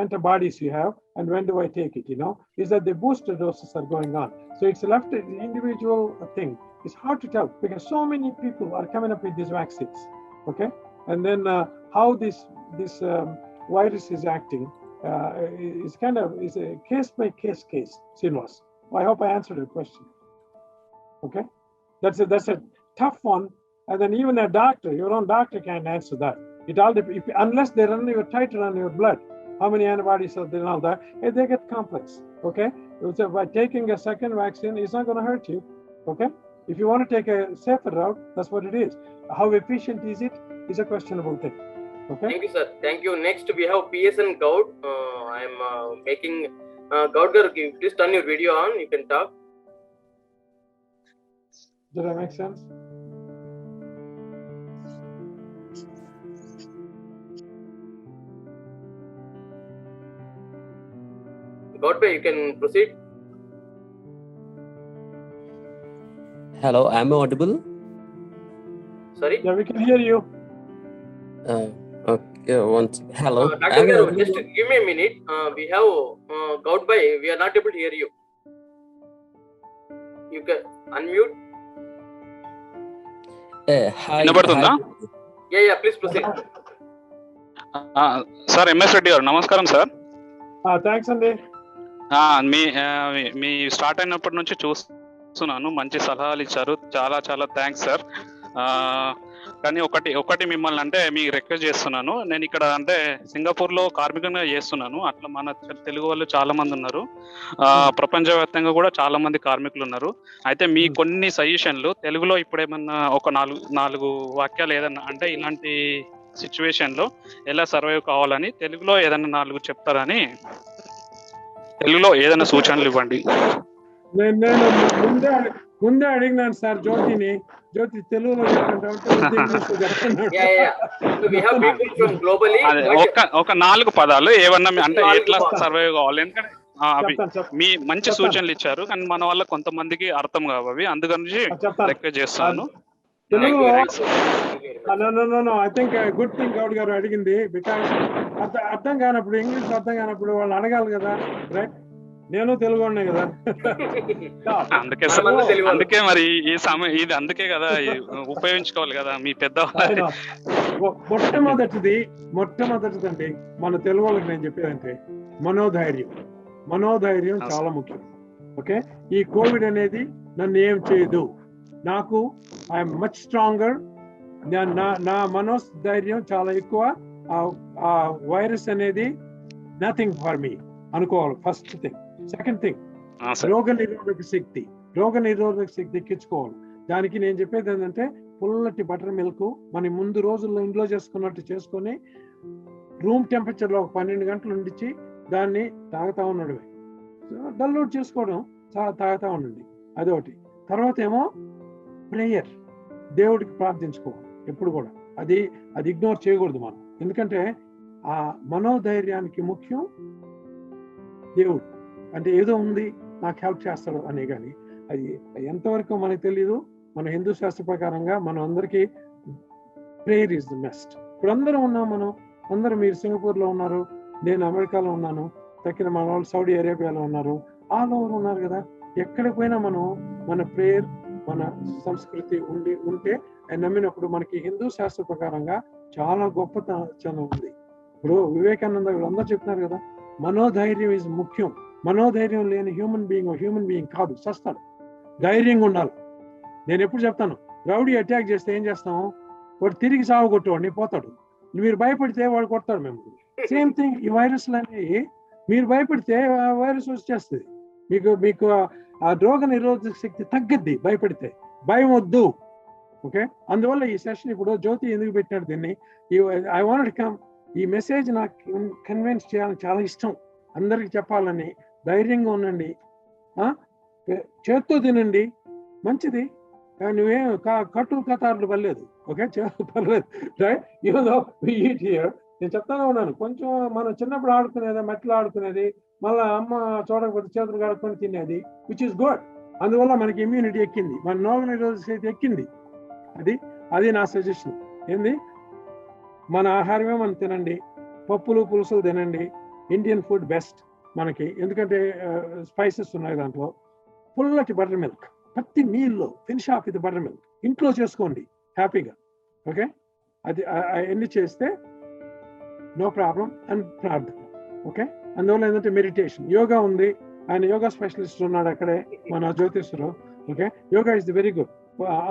antibodies you have, and when do I take it, you know? Is that the booster doses are going on. So it's left to the individual thing. It's hard to tell because so many people are coming up with these vaccines, okay? And then how this virus is acting is a case by case, Srinivas. I hope I answered your question, okay? That's a tough one. And then even a doctor, your own doctor can't answer that. It all depends, unless they run your titer on your blood, how many antibodies are there and all that, and they get complex, okay? So by taking a second vaccine, it's not going to hurt you, okay? If you want to take a safer route, that's what it is. How efficient is it is a questionable thing, okay? Thank you, sir. Thank you. Next, we have PSN Gout. I am making Gout garu, please turn your video on. You can talk. Did that make sense? Gout, you can proceed. Hello, am I audible? Sorry? Yeah, we can hear you. Okay. Hello. Dr. Garu, just give me a minute. We have gout by. We are not able to hear you. You can unmute. Hi. వినబడుతుందా? Yeah, please proceed. Sir MS Reddy గారు నమస్కారం sir. Thanks అండి. మీ start అయినప్పటి నుంచి చూస్తున్నాను, మంచి సలహాలు ఇచ్చారు, చాలా చాలా థ్యాంక్స్ సార్. కానీ ఒకటి మిమ్మల్ని అంటే మీకు రిక్వెస్ట్ చేస్తున్నాను. నేను ఇక్కడ అంటే సింగపూర్లో కార్మికంగా చేస్తున్నాను. అట్లా మన తెలుగు వాళ్ళు చాలా మంది ఉన్నారు, ప్రపంచవ్యాప్తంగా కూడా చాలా మంది కార్మికులు ఉన్నారు. అయితే మీ కొన్ని సజెషన్లు తెలుగులో ఇప్పుడు ఏమన్నా ఒక నాలుగు వాక్యాలు ఏదన్నా అంటే ఇలాంటి సిచ్యువేషన్ లో ఎలా సర్వైవ్ కావాలని తెలుగులో ఏదైనా 4 చెప్తారని, తెలుగులో ఏదైనా సూచనలు ఇవ్వండి. నేను ముందే అడిగినాను సార్ జ్యోతి తెలుగులో ఒక 4 పదాలు ఏమన్నా అంటే ఎట్లా సర్వైవ్ కావాలి, ఎందుకంటే అవి మీ మంచి సూచనలు ఇచ్చారు కానీ మన వల్ల కొంతమందికి అర్థం కావవి, అందుకని రిక్వెస్ట్ చేస్తాను. I think good thing Goud గారు అడిగింది. బికాస్ అర్థం కానప్పుడు, ఇంగ్లీష్ అర్థం కానప్పుడు వాళ్ళు అడగాలి కదా, రైట్? నేను తెలుగు ఉన్నాయి కదా, అందుకే మరి ఈ సమయం ఇది, అందుకే కదా ఉపయోగించుకోవాలి కదా మీ పెద్ద. మొట్టమొదటిదండి మన తెలుగు వాళ్ళకి నేను చెప్పేదంటే మనోధైర్యం చాలా ముఖ్యం. ఓకే, ఈ కోవిడ్ అనేది నన్ను ఏం చేయదు, నాకు ఐఎమ్ మచ్ స్ట్రాంగర్, నా మనోధైర్యం చాలా ఎక్కువ, ఆ వైరస్ అనేది నథింగ్ ఫర్ మీ అనుకోవాలి. First thing. సెకండ్ థింగ్, రోగ నిరోధక శక్తి ఎక్కించుకోవాలి. దానికి నేను చెప్పేది ఏంటంటే పుల్లటి బటర్ మిల్క్ మన ముందు రోజుల్లో ఇంట్లో చేసుకున్నట్టు చేసుకొని రూమ్ టెంపరేచర్ లో 12 గంటలు ఉండిచ్చి దాన్ని తాగుతా ఉన్నాడు, డల్అవుట్ చేసుకోవడం, తాగుతా ఉండండి. అదొకటి. తర్వాత ఏమో ప్రేయర్, దేవుడికి ప్రార్థించుకోవాలి ఎప్పుడు కూడా. అది ఇగ్నోర్ చేయకూడదు మనం, ఎందుకంటే ఆ మనోధైర్యానికి ముఖ్యం దేవుడు. అంటే ఏదో ఉంది నాకు హెల్ప్ చేస్తాడు అనే, కానీ అది ఎంతవరకు మనకు తెలియదు. మన హిందూ శాస్త్ర ప్రకారంగా మనం అందరికీ ప్రేయర్ ఈజ్ ద బెస్ట్. ఇప్పుడు అందరం ఉన్నాం, అందరూ మీరు సింగపూర్లో ఉన్నారు, నేను అమెరికాలో ఉన్నాను, తక్కిన మన వాళ్ళు సౌదీ అరేబియాలో ఉన్నారు, ఆల్ ఓవర్ ఉన్నారు కదా. ఎక్కడికి పోయినా మన ప్రేయర్, మన సంస్కృతి ఉంటే నమ్మినప్పుడు మనకి హిందూ శాస్త్ర ప్రకారంగా చాలా గొప్పతనం ఉంది. ఇప్పుడు వివేకానంద వీళ్ళందరూ చెప్తున్నారు కదా, మనోధైర్యం ఈజ్ ముఖ్యం. మనోధైర్యం లేని హ్యూమన్ బీయింగ్ కాదు, సస్తాడు. ధైర్యంగా ఉండాలి. నేను ఎప్పుడు చెప్తాను, రౌడీ అటాక్ చేస్తే ఏం చేస్తాం, వాడు తిరిగి సావగొట్టేవాడిని పోతాడు, మీరు భయపడితే వాడు కొడతాడు. మేము సేమ్ థింగ్, ఈ వైరస్లు అనేవి మీరు భయపడితే వైరస్ వచ్చేస్తుంది. మీకు ఆ రోగ నిరోధక శక్తి తగ్గద్ది భయపడితే. భయం వద్దు. ఓకే, అందువల్ల ఈ సెషన్ ఇప్పుడు జ్యోతి ఎందుకు పెట్టినాడు దీన్ని, ఐ వాంట్ కమ్, ఈ మెసేజ్ నాకు కన్విన్స్ చేయాలని చాలా ఇష్టం, అందరికి చెప్పాలని. ధైర్యంగా ఉండండి, చేత్తో తినండి, మంచిది. నువ్వేం కతారులు పర్లేదు, ఓకే, పర్లేదు, రైట్? నేను చెప్తానే ఉన్నాను, కొంచెం మనం చిన్నప్పుడు ఆడుకునేది, మట్టిలో ఆడుకునేది, మళ్ళీ అమ్మ చూడకపోతే చేతులు కడుక్కొని తినేది, విచ్ ఇస్ గుడ్. అందువల్ల మనకి ఇమ్యూనిటీ ఎక్కింది, మన రోగ నిరోధక శక్తి ఎక్కింది. అది నా సజెషన్. ఏంది, మన ఆహారమే మనం తినండి, పప్పులు పులుసులు తినండి. ఇండియన్ ఫుడ్ బెస్ట్ మనకి, ఎందుకంటే స్పైసెస్ ఉన్నాయి దాంట్లో. పుల్లటి బటర్ మిల్క్ ప్రతి మీల్లో, ఫినిష్ ఆఫ్ ఇది బటర్ మిల్క్ ఇంట్లో చేసుకోండి హ్యాపీగా. ఓకే, అది ఎన్ని చేస్తే నో ప్రాబ్లం అండ్ ప్రార్థన. ఓకే, అందువల్ల ఏంటంటే మెడిటేషన్, యోగా ఉంది. ఆయన యోగా స్పెషలిస్ట్ ఉన్నాడు అక్కడే, మన జ్యోతిష్వరు. Okay, yoga is the very good.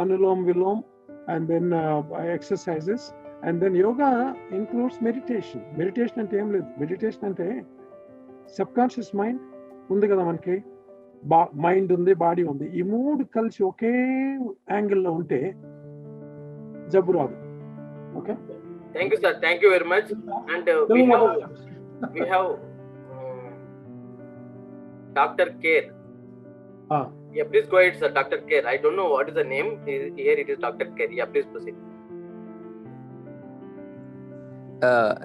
Anulom Vilom and then exercises, and then yoga includes meditation. Meditation అంటే ఏం లేదు, మెడిటేషన్ అంటే సబ్కాన్షియస్ మైండ్ ఉంది కదా మనకి, మైండ్ ఉంది, బాడీ ఉంది, ఈ 3 కలిసి ఒకే యాంగిల్లో ఉంటే జబ్బు రాదు. Okay, thank you sir, thank you very much. And we have Dr. Care. Yeah, please go ahead, sir. Dr. Care. I don't know what is the name. Here it is Dr. Care. Yeah, please proceed.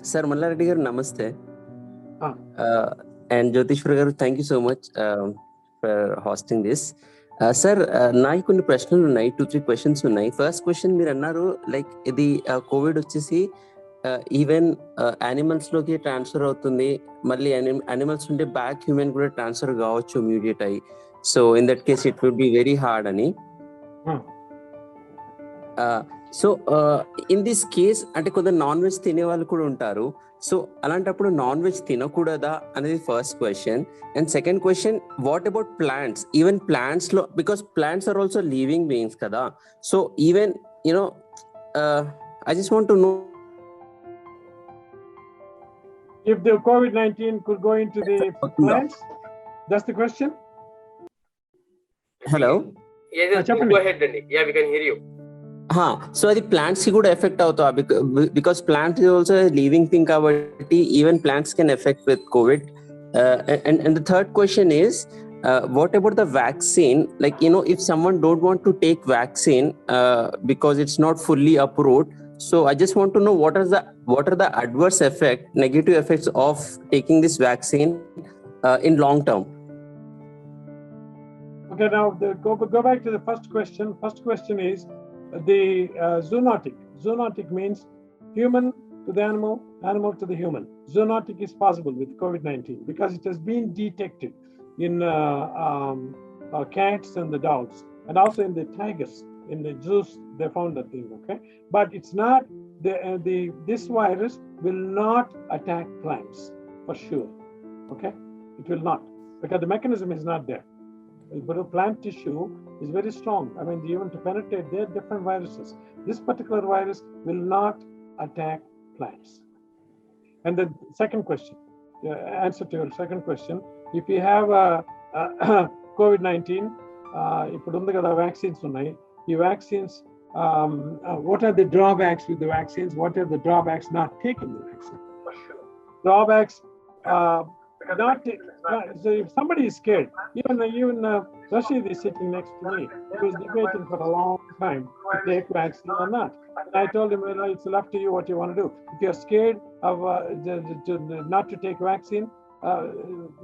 Sir, Mallaredi garu, namaste. And Jyotheswar garu, thank you so much for hosting this. Sir, నాకు కొన్ని ప్రశ్నలు ఉన్నాయి, 2-3 questions ఉన్నాయి. First question, మీరు అన్నారు like ఇది Covid వచ్చేసి even animals లోకి ట్రాన్స్ఫర్ అవుతుంది, మళ్ళీ యానిమల్స్ నుండి బ్యాక్ హ్యూమన్ కూడా ట్రాన్స్ఫర్ కావచ్చు మ్యూటేట్ అయ్యి. So in that case it will be very hard అని. సో ఇన్ దిస్ కేస్ అంటే కొందరు నాన్ వెజ్ తినే వాళ్ళు కూడా ఉంటారు. సో అలాంటప్పుడు నాన్ వెజ్ తినకూడదా అనేది first question. And second question, what about plants? Even plants లో, because plants are also living beings కదా. So even I just want to know if the COVID-19 could go into the plants. That's the question. Hello. Yes, go ahead, Danny. Yeah, we can hear you. So the plants could affect out because plant is also a living thing kabatti even plants can affect with COVID. And the third question is, what about the vaccine? Like, if someone don't want to take vaccine because it's not fully approved, so I just want to know what are the adverse effect, negative effects of taking this vaccine in long term. Okay, now go back to the first question. First question is the zoonotic. Zoonotic means human to the animal, animal to the human. Zoonotic is possible with COVID-19 because it has been detected in cats and the dogs, and also in the tigers. In the zoos, they found that thing. Okay, but it's not this virus will not attack plants for sure. Okay, it will not, because the mechanism is not there. But a plant tissue is very strong. I mean, even to penetrate, there are different viruses. This particular virus will not attack plants. And the second question, answer to your second question, if you have COVID-19, ఇప్పుడు ఉంది కదా vaccines ఉన్నాయి. ఈ vaccines, what are the drawbacks with the vaccines? What are the drawbacks not taking the vaccine? For sure. Drawbacks, so if somebody is scared, even Rashid is sitting next to me. He was debating for a long time to take vaccine or not. And I told him, it's left to you what you want to do. If you're scared of not to take vaccine,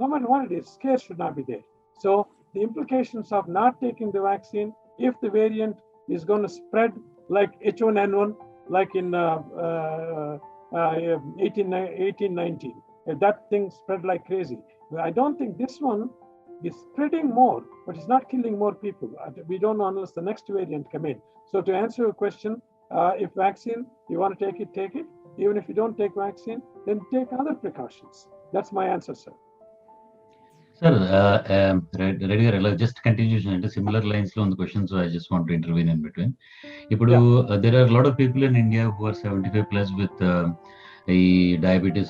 no matter what it is, scare should not be there. So the implications of not taking the vaccine, if the variant is going to spread like H1N1, like in 1819, that thing spread like crazy. I don't think this one is spreading more, but it's not killing more people. We don't know unless the next variant come in. So to answer your question, if vaccine, you want to take it, take it. Even if you don't take vaccine, then take other precautions. That's my answer, sir. Sir, Reddy, just continuation into similar lines on the question, so I just want to intervene in between. There are a lot of people in India who are 75 plus with diabetes,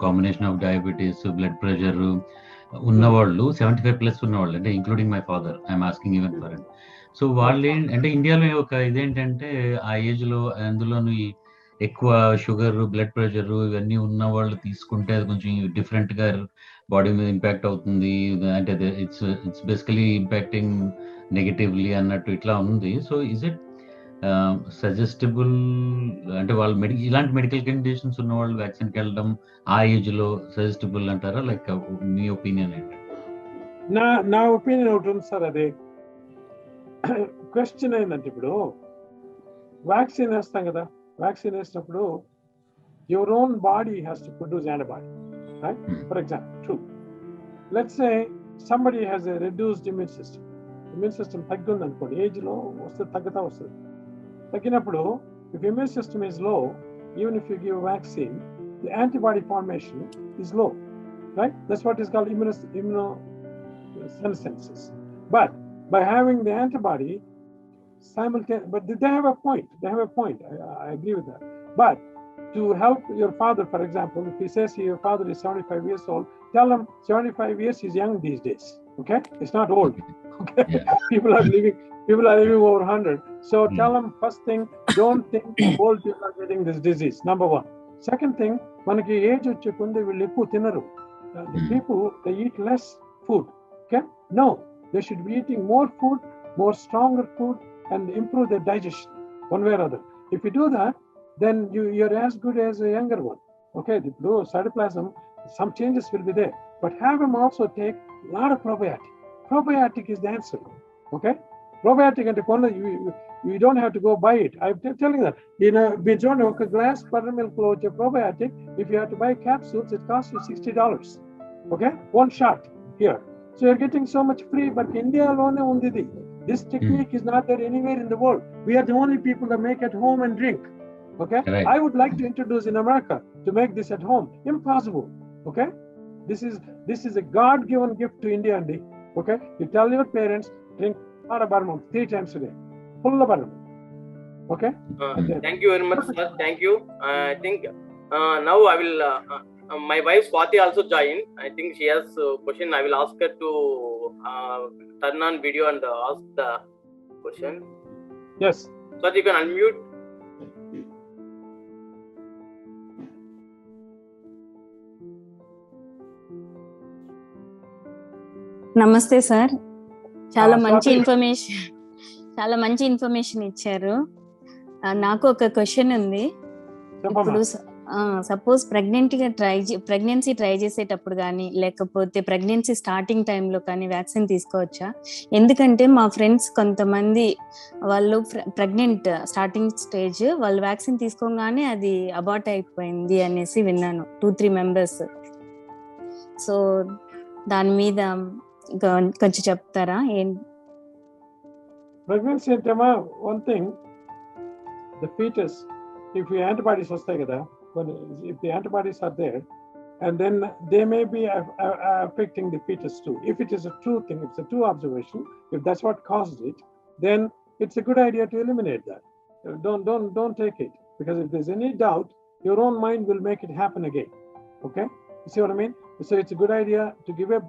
combination of diabetes, blood pressure, ఉన్నవాళ్ళు 75 plus ఉన్నవాళ్ళు, అంటే including my father, I'm asking even for him. So వాళ్ళు అంటే ఇండియాలో ఒక ఇదేంటంటే ఆ age లో అందులోనూ ఎక్కువ షుగర్, బ్లడ్ ప్రెషర్ ఇవన్నీ ఉన్న వాళ్ళు తీసుకుంటే అది కొంచెం డిఫరెంట్ గా బాడీ మీద ఇంపాక్ట్ అవుతుంది, అంటే ఇట్స్ బేసికలీ ఇంపాక్టింగ్ నెగటివ్లీ అన్నట్టు ఇట్లా ఉంది. సో ఇస్ ఇట్ సజెస్టబుల్, అంటే వాళ్ళు ఇలాంటి మెడికల్ కండిషన్స్ ఉన్న వాళ్ళు వ్యాక్సిన్కి వెళ్ళడం ఆ ఏజ్ లో సజెస్టబుల్ అంటారా? లైక్ మీ ఒపీనియన్ ఏంటి? నా ఒపీనియన్ ఒకటి ఉంది సార్. అదే క్వశ్చన్ ఏంటంటే, ఇప్పుడు వ్యాక్సిన్ వేస్తాం కదా, వ్యాక్సిన్ వేసినప్పుడు your own body has to produce antibody, right? For example, true, let's say somebody has a reduced immune system తగ్గింది అనుకోండి, ఏజ్ లో వస్తుంది, తగ్గుతా వస్తుంది. తగ్గినప్పుడు if immune system is low, even if you give a vaccine, the antibody formation is low, right? That's what is called immunosenescence. But by having the antibody simultaneously, but they have a point. I agree with that. But to help your father, for example, if he says your father is 75 years old, tell him 75 years is young these days. Okay, it's not old. Okay, yeah. People are living over 100. So tell them, first thing, don't think old people are getting this disease. Number one. Second thing, manaki age vachekundi villu ekku tinaru. The people, they eat less food. Okay, no, they should be eating more food, more stronger food, and improve their digestion one way or other. If you do that, then you're as good as a younger one. Okay, the blue cytoplasm, some changes will be there, but have them also take a lot of probiotic. Probiotic is the answer. Okay, probiotic ante You don't have to go buy it. I'm telling you that. We don't have a glass buttermilk probiotic. If you have to buy capsules, it costs you $60. Okay, one shot here. So you're getting so much free, but India alone only this technique is not there anywhere in the world. We are the only people that make at home and drink. Okay, Right. I would like to introduce in America to make this at home. Impossible. Okay, this is a God-given gift to India, Andy. Okay, you tell your parents, drink not a buttermilk 3 times a day, full of buttermilk. Okay. Thank you very much, sir. Thank you. I think now I will. My wife Swati also join. I think she has a question. I will ask her to turn on video and ask the question. Yes. Swati, you can unmute. నమస్తే sir, చాలా మంచి Swati. Information ఇచ్చారు. నాకు ఒక question ఉంది. ఇప్పుడు suppose pregnancy try చేసేటప్పుడు కానీ లేకపోతే ప్రెగ్నెన్సీ స్టార్టింగ్ టైంలో కానీ వ్యాక్సిన్ తీసుకోవచ్చా? ఎందుకంటే మా ఫ్రెండ్స్ కొంతమంది వాళ్ళు ప్రెగ్నెంట్ స్టార్టింగ్ స్టేజ్ వాళ్ళు వ్యాక్సిన్ తీసుకోగానే అది అబార్ట్ అయిపోయింది అనేసి విన్నాను, 2-3 మెంబర్స్. సో దాని మీద కొంచెం చెప్తారా? Pregnancy antema, one thing, the fetus, if the antibodies are there, if the antibodies are there, and then they may be affecting the fetus too. If it is a true thing, if it's a true observation, if that's what caused it, then it's a good idea to eliminate that. Don't take it, because if there's any doubt, your own mind will make it happen again. Okay, you see what I mean? So it's a good idea to give a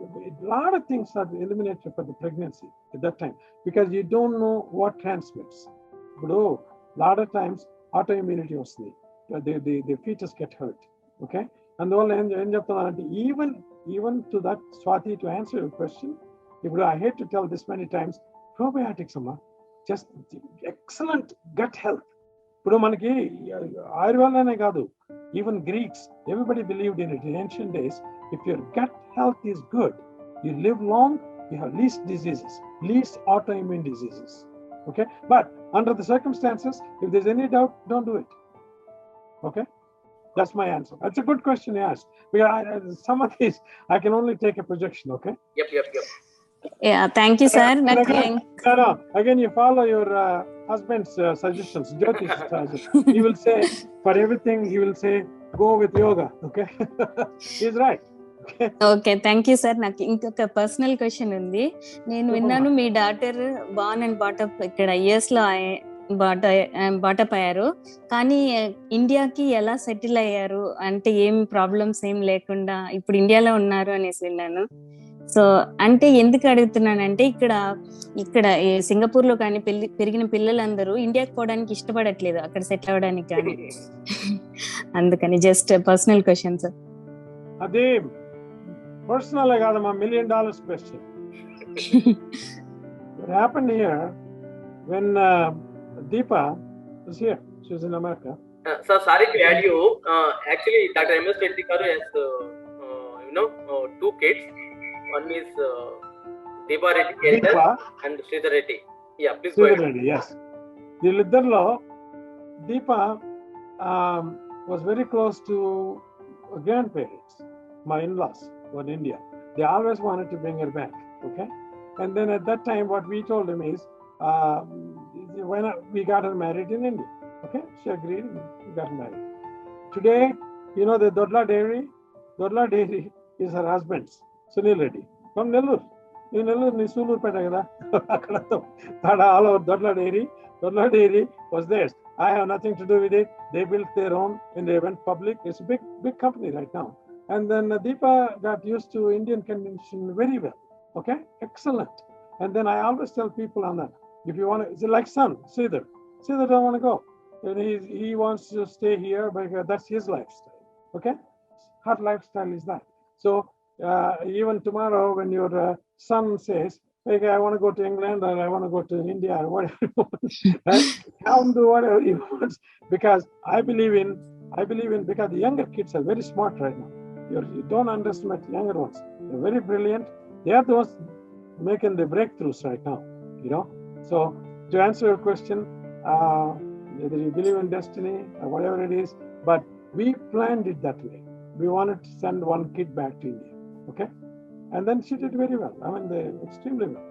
lot of things are eliminated for the pregnancy at that time, because you don't know what transmits. But a lot of times autoimmunity was the fetus get hurt. Okay, and the even to that, Swati, to answer your question, I hate to tell this many times, probiotics are just excellent gut health. ఇప్పుడు మనకి ఆయుర్వేదానే కాదు, even Greeks, everybody believed in it in ancient days. If your gut health is good, you live long, you have least diseases, least autoimmune diseases. Okay, but under the circumstances, if there's any doubt, don't do it. Okay, that's my answer. That's a good question you asked, because some of these I can only take a projection. Okay. Yep. Yeah, thank you, sir. Again, you follow your husband's suggestions, Jyoti's suggestions. He will say, for everything, he will say, go with yoga. Okay. He's right. Okay, thank you sir. నాకు ఇంకొక personal question ఉంది. నేను విన్నాను మీ daughter born and బాటప్ ఇక్కడ US లో బాటప్ అయ్యారు, కానీ ఇండియాకి ఎలా సెటిల్ అయ్యారు అంటే ఏం ప్రాబ్లమ్స్ ఏం లేకుండా ఇప్పుడు ఇండియాలో ఉన్నారు అనేసి విన్నాను. సో అంటే ఎందుకు అడుగుతున్నానంటే ఇక్కడ సింగపూర్ లో కానీ పెరిగిన పిల్లలందరూ ఇండియాకి పోవడానికి ఇష్టపడట్లేదు, అక్కడ సెటిల్ అవ్వడానికి కానీ. అందుకని జస్ట్ పర్సనల్ క్వశ్చన్ సార్. అదే పర్సనల్ కాదమ్మా, $1 million question. What happened here when Deepa was here, she was in America. Sir, sorry to add you. Actually, Dr.M.S.Reddy has 2 kids. One is Deepa Reddy and Sridhar Reddy. Yeah, please go ahead. Reddy, yes. వీళ్ళిద్దరిలో Deepa was very close to grandparents, my in-laws in India. They always wanted to bring her back. Okay, and then at that time, what we told him is, when we got her married in India. Okay, she agreed. We got married. Today, the Dodla Dairy is her husband's, Sunil Reddy, from Nellore. In Nellore, Nisulur Petagada, all over Dodla Dairy was theirs. I have nothing to do with it. They built their own and they went public. It's a big company right now. And then Deepa got used to Indian convention very well. Okay, excellent. And then I always tell people on that, if you want to, it's like son, Sridhar don't want to go. And he wants to stay here because that's his lifestyle. Okay, her lifestyle is that. So even tomorrow when your son says, okay, I want to go to England or I want to go to India or whatever he wants, right? Have him do whatever he wants, because I believe in because the younger kids are very smart right now. You don't underestimate the younger ones. They're very brilliant. They are the ones making the breakthroughs right now. So to answer your question, whether you believe in destiny or whatever it is, but we planned it that way. We wanted to send one kid back to India, okay? And then she did very well. I mean, extremely well.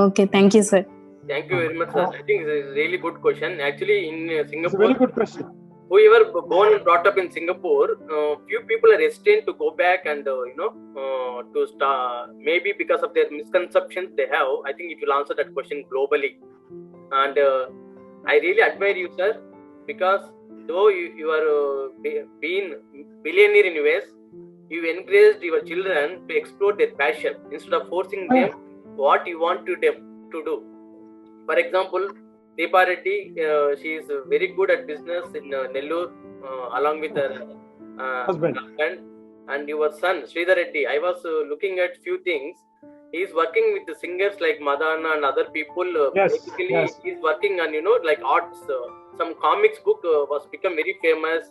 Okay, thank you, sir. Thank you very much, sir. I think it's a really good question. Actually, in Singapore, it's a very good question. Whoever born and brought up in Singapore, few people are hesitant to go back and to start. Maybe because of their misconceptions they have. I think it will answer that question globally. And I really admire you, sir, because though you are being billionaire in US, you encouraged your children to explore their passion instead of forcing them what you want to them to do. For example, Deepa Reddy, she is very good at business in Nellore, along with her husband. And your son, Sridhar Reddy, I was looking at few things. He is working with the singers like Madana and other people. Basically, he is working on, like arts. Some comics book was become very famous.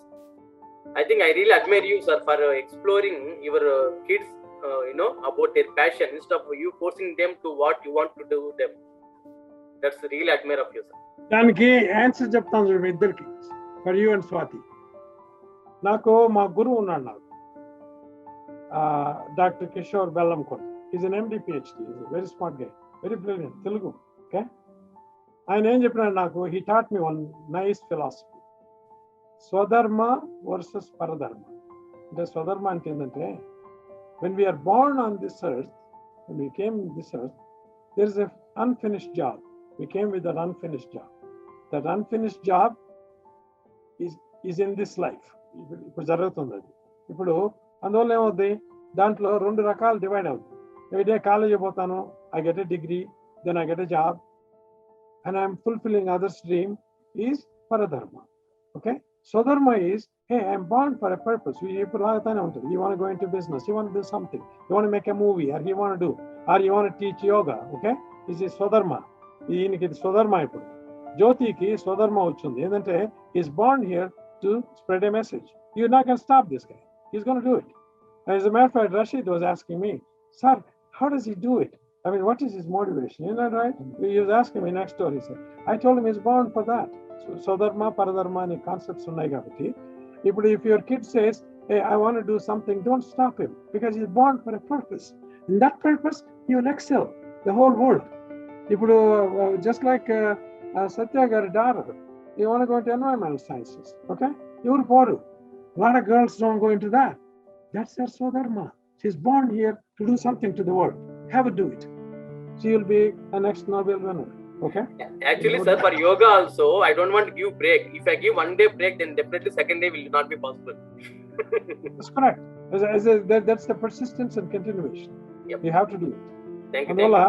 I think I really admire you, sir, for exploring your kids, about their passion instead of you forcing them to what you want to do them. That's really admire of you, sir. దానికి answer చెప్తాను చూడండి ఇద్దరికి, for you and Swathi. నాకు మా గురువు ఉన్నాడు, నాకు doctor Kishore Bellamkonda. Is an MD PhD, is very smart guy, very brilliant, Telugu. Okay, ఆయన ఏం చెప్పినాడు నాకు, he taught me one nice philosophy, swadharma versus paradharma. అంటే స్వధర్మ అంటే ఏంటంటే, when we are born on this earth, when we came in this earth, there is an unfinished job. We came with an unfinished job. That unfinished job is in this life. ఇప్పుడు జరుగుతుంది అది. ఇప్పుడు అందువల్ల ఏమవుతుంది, దాంట్లో రెండు రకాలు divide అవుతుంది. ఏదే కాలేజీ పోతాను, I get a degree, then I get a job, and I am fulfilling others' dream, is paradharma. Okay? Swadharma is, hey, I am born for a purpose. ఇప్పుడు లాగానే ఉంటుంది. You want to go into business, you want to do something, you want to make a movie, or you want to do, or you want to teach yoga. Okay? This is Swadharma. ఈయనకి ఇది స్వధర్మ. ఇప్పుడు జ్యోతికి స్వధర్మ వచ్చింది ఏంటంటే, is Born here to spread a message. You not can stop this guy, is gonna do it. As a matter of fact, Rashid was asking me, sir, how does he do it? I mean, what is his motivation? Isn't that right? He was asking me next door, he said. I told him he's born for that. So Swadharma, Paradharma and concepts ఉన్నాయి కాబట్టి, ఇప్పుడు if your kid says, hey, I want to do something, don't stop him, because he's born for a purpose. In that purpose, he will excel the whole world. ఇప్పుడు just like Satya గారి daughter, you want to go into environmental sciences, okay? ఎవరు పోరు. A lot of girls don't go into that. That's her Swadharma. She's born here to do something to the world. Have her do it. She will be a next Nobel winner. Okay? Actually, sir, for yoga also, I don't want to give break. If I give one day break, then definitely second day will not be possible. That's correct. That's the persistence and continuation. Yep. You have to do it. Thank you.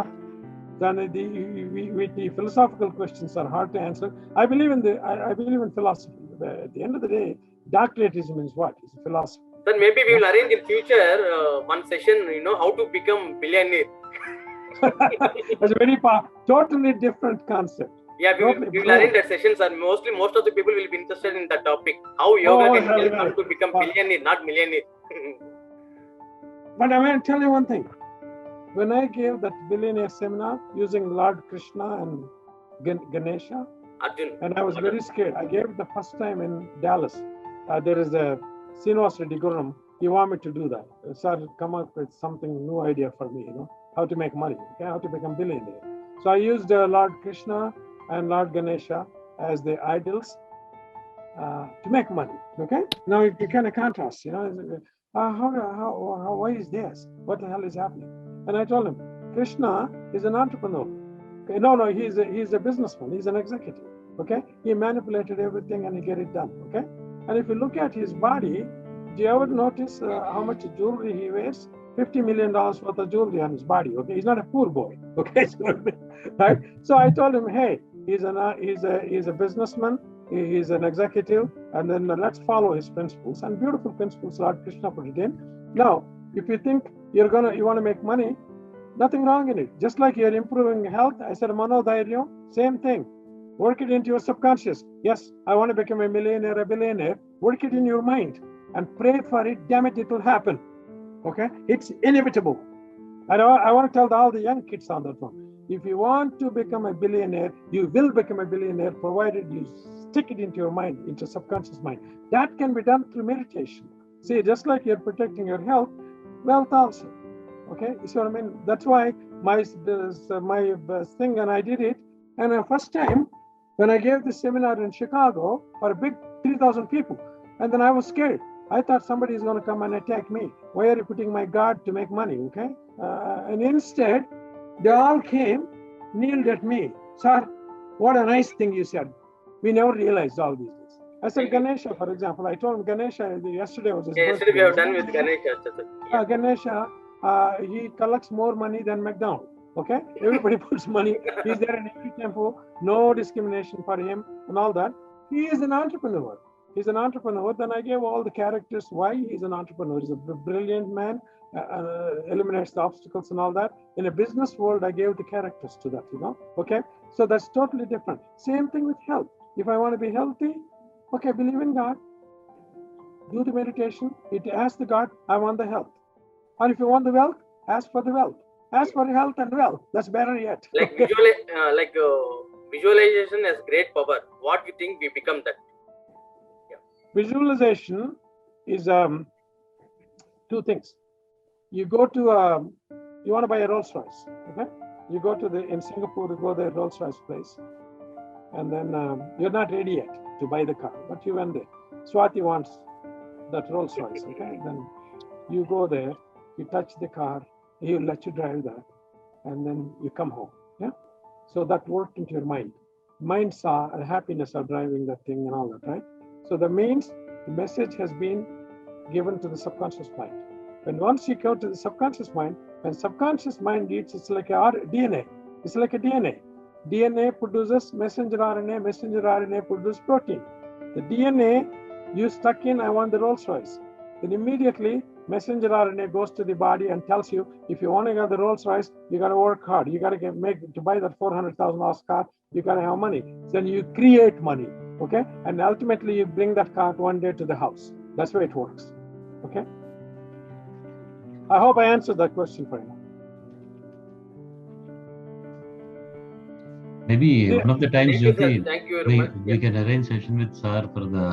Then the philosophical questions are hard to answer. I believe in philosophy. At the end of the day, doctoratism is what? It's a philosophy. Then maybe we will arrange in future one session, how to become billionaire. That's a very totally different concept. Yeah, we will arrange that sessions, and most of the people will be interested in that topic. How yoga can help them to become billionaire, not millionaire. But I want to tell you one thing. When I gave that billionaire seminar using Lord Krishna and Ganesha, Arjun, and I was very scared. I gave it the first time in Dallas. There is a Mrs.Syama Gurum. He wanted me to do that. Sir, come up with something new idea for me, how to make money, okay? How to become billionaire. So I used Lord Krishna and Lord Ganesha as the idols to make money, okay? Now you kind of contrast, why is this? What the hell is happening? And I told him, Krishna is an entrepreneur. Okay? No, he's a businessman. He's an executive. Okay? He manipulated everything and he get it done. Okay? And if you look at his body, do you ever notice how much jewelry he wears? $50 million worth of jewelry on his body. Okay? He's not a poor boy. Okay? Right? So I told him, hey, he's a businessman. He's an executive. And then let's follow his principles. And beautiful principles Lord Krishna put it in. Now, if you think you want to make money, nothing wrong in it. Just like you're improving health, I said Mano Dhairya, same thing. Work it into your subconscious. Yes, I want to become a millionaire, a billionaire. Work it in your mind and pray for it. Damn it, it will happen. Okay? It's inevitable. I want to tell all the young kids on that one. If you want to become a billionaire, you will become a billionaire provided you stick it into your mind, into subconscious mind. That can be done through meditation. See, just like you're protecting your health, wealth also. Okay, you see what I mean? That's why my thing, and I did it. And the first time when I gave this seminar in Chicago for a big 3,000 people, and then I was scared. I thought somebody is going to come and attack me. Why are you putting my guard to make money? Okay, and instead they all came, kneeled at me. Sir, what a nice thing you said. We never realized all these things. I said Ganesha, for example. I told him Ganesha yesterday was his birthday. Yesterday we have done with Ganesha. Ganesha, he collects more money than McDonald's. Okay, everybody puts money. He's there in every temple. No discrimination for him and all that. He is an entrepreneur. He's an entrepreneur. Then I gave all the characters why he's an entrepreneur. He's a brilliant man. Eliminates the obstacles and all that. In a business world, I gave the characters to that, okay? So that's totally different. Same thing with health. If I want to be healthy, okay, believe in God. Do the meditation. Ask the God, I want the health. Or if you want the wealth, ask for the wealth. Ask for health and wealth. That's better yet. Visualization has great power. What you think, we become that. Yeah. Visualization is two things. You go to, you want to buy a Rolls Royce, okay? You go to in Singapore, you go to the Rolls Royce place. And then you're not ready yet to buy the car, but you went there. Swati wants that Rolls Royce, okay? Then you go there, you touch the car, he'll let you drive that, and then you come home, yeah? So that worked into your mind. Mind saw a happiness of driving that thing and all that, right? So that means the message has been given to the subconscious mind. When once you go to the subconscious mind, when subconscious mind eats, it's like a DNA. It's like a DNA. DNA produces messenger RNA produces protein. The DNA, you stuck in, I want the Rolls Royce. Then immediately, messenger RNA goes to the body and tells you, if you want to get the Rolls Royce, you got to work hard. You got to to buy that $400,000 car, you got to have money. Then you create money, okay? And ultimately, you bring that car one day to the house. That's the way it works, okay? I hope I answered that question for you. Maybe one of the times, Jyoti, Thank you very much. we can arrange session with Sir for the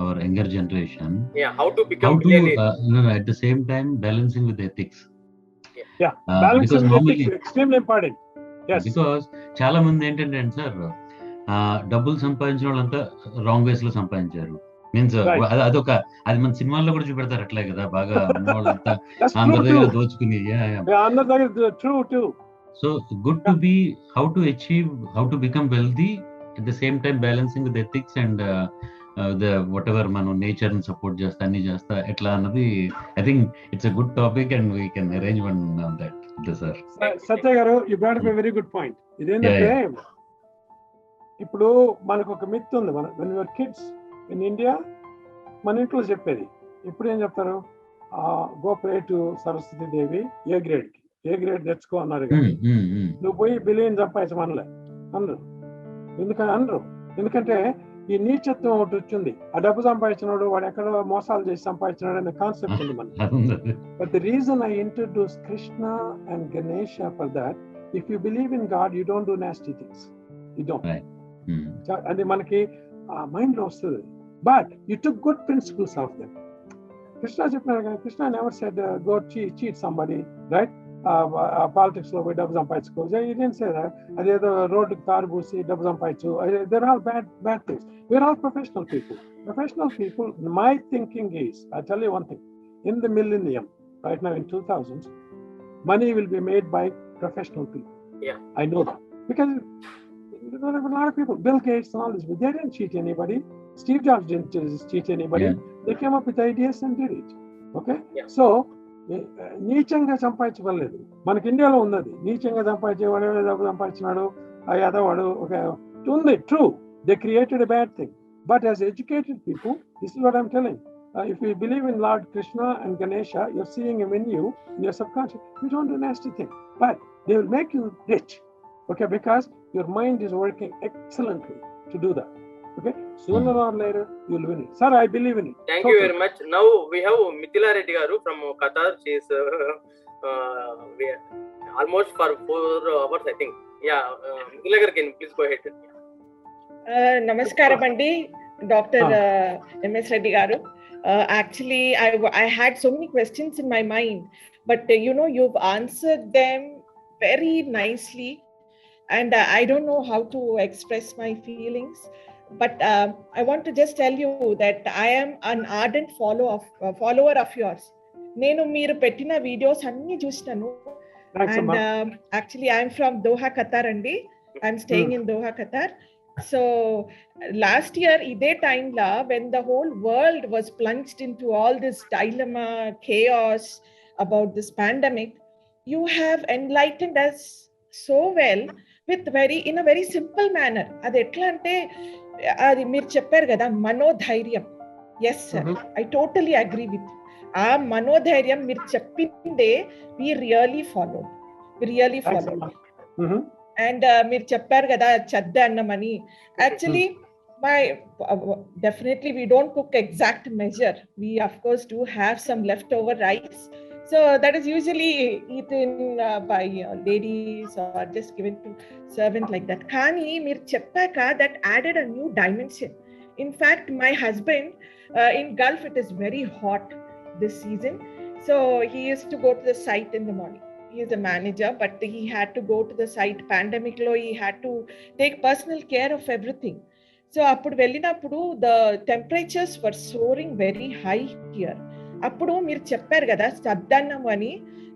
our younger generation. Yeah, how to become billionaire. At the same time balancing with ethics. Yeah, balancing with ethics is extremely important. Yes. Because చాలా మంది ఏంటంటే sir డబ్బులు సంపాదించిన వాళ్ళంతా wrong ways లో సంపాదించారు. Means అది మన సినిమాల్లో కూడా చూపెడతారు అట్లే కదా, బాగా ఉన్నవాళ్ళంతా అందరి దగ్గర దోచుకుని. So good to be how to become wealthy at the same time balancing with ethics and the whatever మనం nature ని support చేస్తా అన్ని చేస్తా ఎట్లా అన్నది. I think it's a good topic and we can arrange one on that, sir. Satya garu, you brought up a very good point. ఇదేంటంటే ఇప్పుడు మనకు ఒక మిత్ ఉంది. when we were kids in India, మన ఇంట్లో చెప్పేది. ఇప్పుడు ఏం చెప్తారు? Go pray to Saraswati Devi A grade తెచ్చుకో అన్నారు. నువ్వు పోయి బిలియన్ సంపాదించమనలే అందరు. ఎందుకంటే ఈ నీచత్వం ఒకటి వచ్చింది. ఆ డబ్బు సంపాదించినాడు వాడు ఎక్కడ మోసాలు చేసి సంపాదించినాడు అనే కాన్సెప్ట్ ఉంది మనకి. But the reason I introduce Krishna and Ganesha for that, if you believe in God you don't do nasty things. You don't. అది మనకి మైండ్ లో వస్తుంది. But you took good principles of them. Krishna చెప్పినారు కదా, Krishna never said go cheat somebody, right? Politics లో పోయి డబ్బు సంపాదించుకో. అదేదో రోడ్డుకి తారు పూసి డబ్బు సంపాదించు. There are bad things. We're all professional people. My thinking is, I tell you one thing, in the millennium, right now in 2000s, money will be made by professional people. Yeah, I know that because there are a lot of people, Bill Gates and all this, but they didn't cheat anybody. Steve Jobs didn't cheat anybody. Yeah. They came up with ideas and did it. Okay? Yeah. So నీచంగా సంపాదించగలేదు. మనకి ఇండియాలో ఉన్నది నీచంగా సంపాదించేవాడు, డబ్బు సంపాదించినాడు, అదవాడు ఒక ఉంది. True, they created a bad thing. But as educated people, this is what I'm telling. If you believe in Lord Krishna and Ganesha, you're seeing him in you, in your subconscious. You don't do nasty thing, but they will make you rich. Okay, because your mind is working excellently to do that. Okay, sooner or later you'll win it. Sir, I believe in it. Thank you very much. Now we have Mithila Reddy garu from Qatar. She is almost for 4 hours, I think. Yeah, Mithila, can you please go ahead? Namaskaram Andi, Dr. M.S.Reddy garu. Actually, I had so many questions in my mind, but you've answered them very nicely, and I don't know how to express my feelings. But I want to just tell you that I am an ardent follower of yours. Nenu meer pettina videos anni chusnanu, and actually I am from Doha, Qatar andi. I am staying in Doha, Qatar. So last year ide time la, when the whole world was plunged into all this dilemma, chaos about this pandemic, you have enlightened us so well with in a very simple manner. Adi etla ante adi meer chepparu kada, manodhairyam. Yes sir, I totally agree with you. Aa manodhairyam meer cheppinde we really followed. And మీరు చెప్పారు కదా చద్ద అన్నమని. Actually, definitely we don't cook exact measure. We of course do have some leftover rice. So that is usually eaten by ladies or just given to servant like that. Kani meer cheppaka that added a new dimension. In fact, my husband in Gulf, it is very hot this season. So he used to go to the site in the morning. He is a manager, but he had to go to the site. Pandemic lo, he had to take personal care of everything. So appudu vellinappudu the temperatures were soaring very high here. Appudu meer chepparu kada saddannam ani,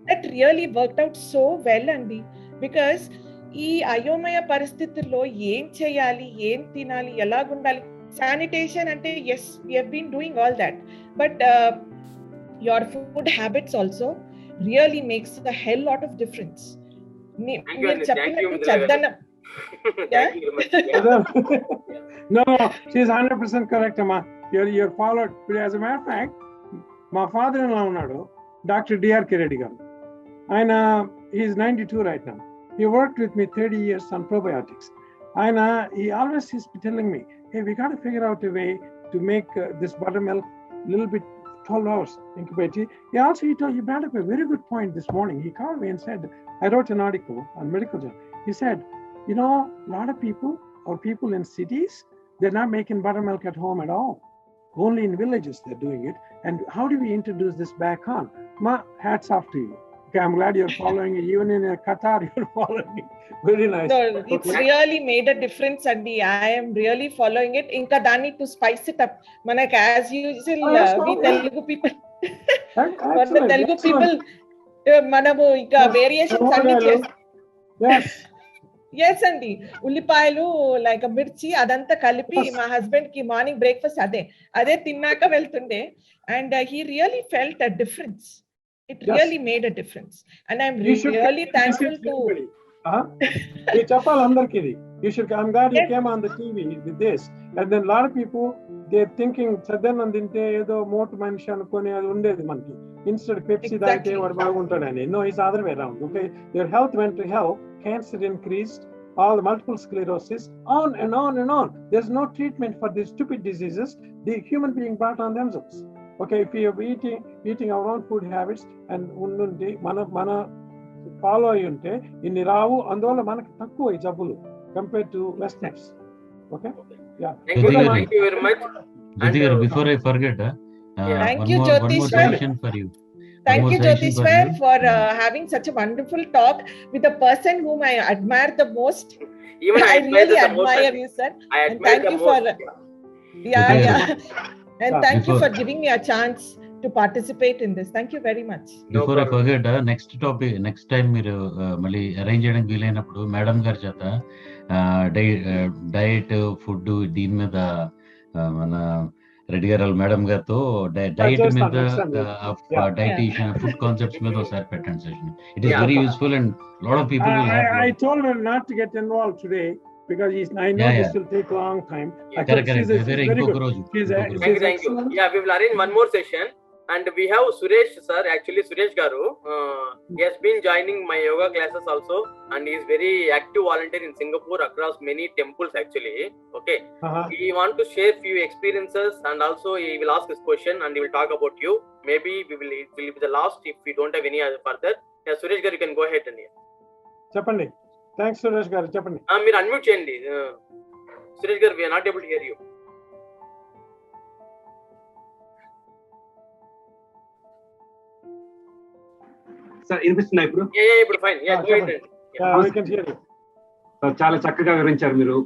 that really worked out so well andi, because ee ayomaya paristhitullo em cheyali, em tinali, elagundali, sanitation ante yes, we have been doing all that, but your food habits also really makes a hell lot of difference. Thank you, Mithila. No, she's 100% correct, Amma. You're followed. As a matter of fact, my father-in-law unnadu, Dr. D.R.K.Reddy garu. And he's 92 right now. He worked with me 30 years on probiotics. And he always is telling me, hey, we got to figure out a way to make this buttermilk a little bit 12 hours incubating. He brought up a very good point this morning. He called me and said, I wrote an article on medical journal. He said, a lot of people or people in cities, they're not making buttermilk at home at all. Only in villages they're doing it. And how do we introduce this back on? Hats off to you. Okay, I'm glad you're following it. Even in Qatar, you're following it. Very nice. No, it's really made a difference, and I am really following it. Inka dani to spice it up. Manak as usual, we Telugu people. For the Telugu people, manamu inka variations anni chesi. Yes. Yes, andi. Ullipayalu like a mirchi adanta kalipi my husband ki morning breakfast ade tinnaka veltunde, and he really felt a difference. It really made a difference, and I'm really thankful to. You should. I'm glad you came on the TV with this. And then a lot of people, they're thinking sadhanandinte edo motu manishi anukone adi undedi manki. Instead of Pepsi daite vadu baaguntadani. No, it's the other way around. Okay, your health went to hell, cancer increased, all the multiple sclerosis, on and on and on. There's no treatment for these stupid diseases the human being brought on themselves. Okay, if we are eating our own food habits and unnundi mana follow ayunte inni raavu, andola manaku takku ee jabbulu compared to westerners. Okay, yeah. Thank you very much. And before I forget, thank you, one more question for you. Thank you, Jyotheswar, for having such a wonderful talk with the person whom I admire the most. Even I really admire you, sir. I and thank you for and thank you for giving me a chance to participate in this. Thank you very much. Before I forget, next time మీరు మళ్ళీ arrange చేయడానికి వీలైనప్పుడు madam గారి చేత diet food దీని మీద మన రెడ్డి గారు madam గారితో డైట్ మీద డైటీషియన్ ఫుడ్ కాన్సెప్ట్స్ మీద ఒకసారి పెట్టండి session. It is very useful and lot of people will have. I told her not to get involved today because I know this will take a long time. Correct. Very good. Thank you. Yeah, we will arrange one more session. And we have Suresh sir, actually Suresh garu, he has been joining my yoga classes also, and he is very active volunteer in Singapore across many temples actually. Okay, he want to share few experiences, and also he will ask his question and he will talk about you. Maybe it will be the last if we don't have any other further. Yeah, Suresh garu, you can go ahead and Chapandi. Thanks Suresh garu, చెప్పండి. మీరు unmute చేయండి Suresh garu. We're not able to hear you. Sir వినిపిస్తుందా ఇప్పుడు? ఇప్పుడు fine. చాలా చక్కగా వివరించారు మీరు.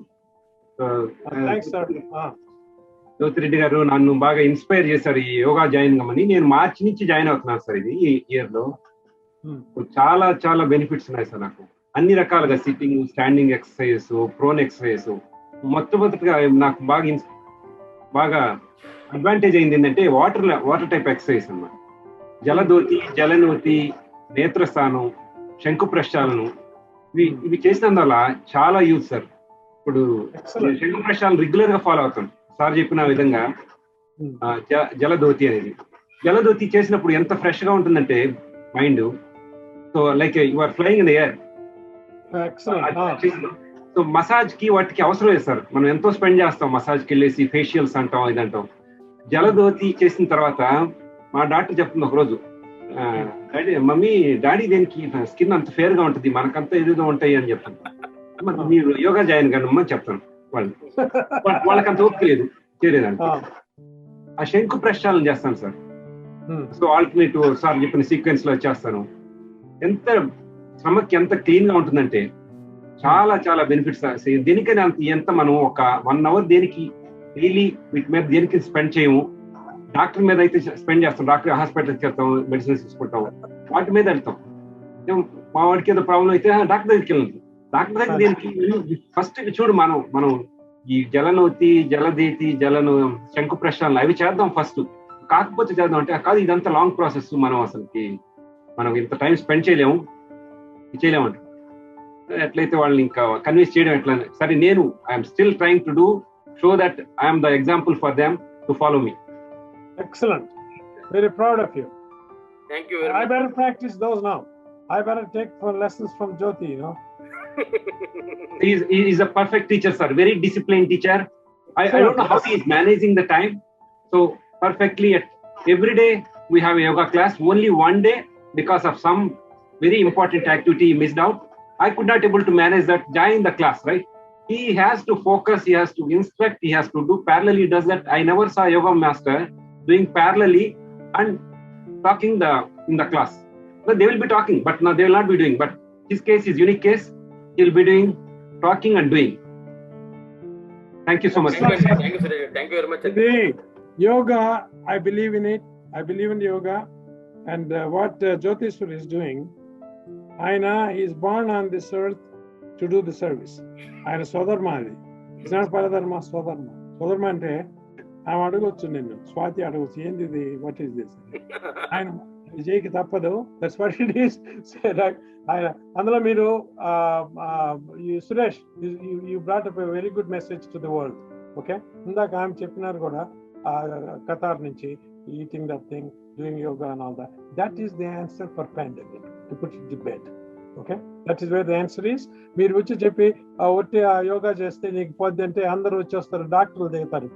జ్యోతిరెడ్డి గారు నన్ను బాగా ఇన్స్పైర్ చేశారు ఈ యోగా జాయిన్ కమ్మని. నేను మార్చి నుంచి జాయిన్ అవుతున్నాను సార్ ఇది ఈ ఇయర్ లో. చాలా చాలా బెనిఫిట్స్ ఉన్నాయి సార్ నాకు అన్ని రకాలుగా, sitting, standing exercise, prone exercise. మొట్టమొదటిగా నాకు బాగా అడ్వాంటేజ్ అయింది ఏంటంటే వాటర్ టైప్ ఎక్సర్సైజ్ అన్నమాట. జలధోతి, జలనోతి, నేత్రస్థానం, శంకు ప్రక్షాళనం ఇవి చేసినందువల్ల చాలా యూజ్ సార్. ఇప్పుడు శంకు ప్రక్షాళన రెగ్యులర్ గా ఫాలో అవుతాను సార్ చెప్పిన విధంగా. జలధోతి అనేది, జలధోతి చేసినప్పుడు ఎంత ఫ్రెష్ గా ఉంటుందంటే mind. So like you are flying in the air. So massage కి వాటికి అవసరం లేదు సార్. మనం ఎంతో స్పెండ్ చేస్తాం మసాజ్కి వెళ్ళేసి, ఫేషియల్స్ అంటాం, ఇదంటాం. జలధోతి చేసిన తర్వాత మా డాక్టర్ చెప్తుంది ఒకరోజు, మమ్మీ డాడీ దేనికి స్కిన్ అంత ఫేర్ గా ఉంటుంది, మనకంతా ఏదేదో ఉంటాయి అని చెప్తాను. మీరు యోగా జాయిన్ కానమ్మని చెప్తాను. వాళ్ళకంత ఓపిక లేదు చేయలేదండి. ఆ శంకు ప్రక్షాళన చేస్తాను సార్. సో ఆల్టర్నేటివ్ సార్ చెప్పిన సీక్వెన్స్ లో చేస్తాను. ఎంత స్టమక్ ఎంత క్లీన్ గా ఉంటుందంటే చాలా చాలా బెనిఫిట్స్. దేనికైనా ఎంత మనం ఒక 1 hour దేనికి డైలీ వీటి మీద దేనికి స్పెండ్ చేయము. డాక్టర్ మీద అయితే స్పెండ్ చేస్తాం, డాక్టర్ హాస్పిటల్కి వెళ్తాం, మెడిసిన్స్ తీసుకుంటాం, వాటి మీద వెళ్తాం. మా వాడికి ఏదో ప్రాబ్లం అయితే డాక్టర్ దగ్గరికి వెళ్ళదు. డాక్టర్ దగ్గర దేనికి ఫస్ట్ చూడు, మనం ఈ జలనోతి, జలధేతి, శంకు ప్రక్షాళన అవి చేద్దాం ఫస్ట్. కాకపోతే చేద్దాం అంటే కాదు, ఇదంతా లాంగ్ ప్రాసెస్, మనం ఇంత టైం స్పెండ్ చేయలేము అంట. ఎట్లయితే వాళ్ళని ఇంకా కన్విన్స్ చేయడం ఎట్లా? సరే, నేను I'm still trying to do show that I'm the example for them to follow me. Excellent. Very proud of you. Thank you very much. I better practice those now. I better take lessons from Jyoti, you know. He is a perfect teacher, sir. Very disciplined teacher. I don't know how he is managing the time. So perfectly, every day we have a yoga class. Only one day, because of some very important activity he missed out, I could not able to manage that, join the class, right? He has to focus, he has to instruct, he has to do parallelly. He does that. I never saw a yoga master doing parallelly and talking in the class. But they will be talking, but no, they will not be doing. But his case is unique case. He will be doing talking and doing. Thank you so much. Thank you, sir. Thank you very much. Yoga, I believe in it. I believe in yoga, and what Jyotheswar is doing. Aina, he is born on this earth to do the service. Aina Sodharma. It's not Paradharma, Sodharma. Sodharma ante I అడగొచ్చు నిన్ను, స్వాతి అడగొచ్చు, ఏంది ఇది, what is this? ఆయన విజయ్కి తప్పదు, that's what it is. ఆయన అందులో మీరు Suresh, you brought up a very good message to the world. Okay, ఇందాక ఆమె చెప్పినారు కూడా ఖతార్ నుంచి, eating that thing, doing yoga and all that is the answer for pandemic, to put it the bed. Okay, that is where the answer is. మీరు వచ్చి చెప్పి ఒట్టి యోగా చేస్తే నీకు పోద్ది అంటే అందరూ వచ్చేస్తారు, డాక్టర్లు దిగుతారు.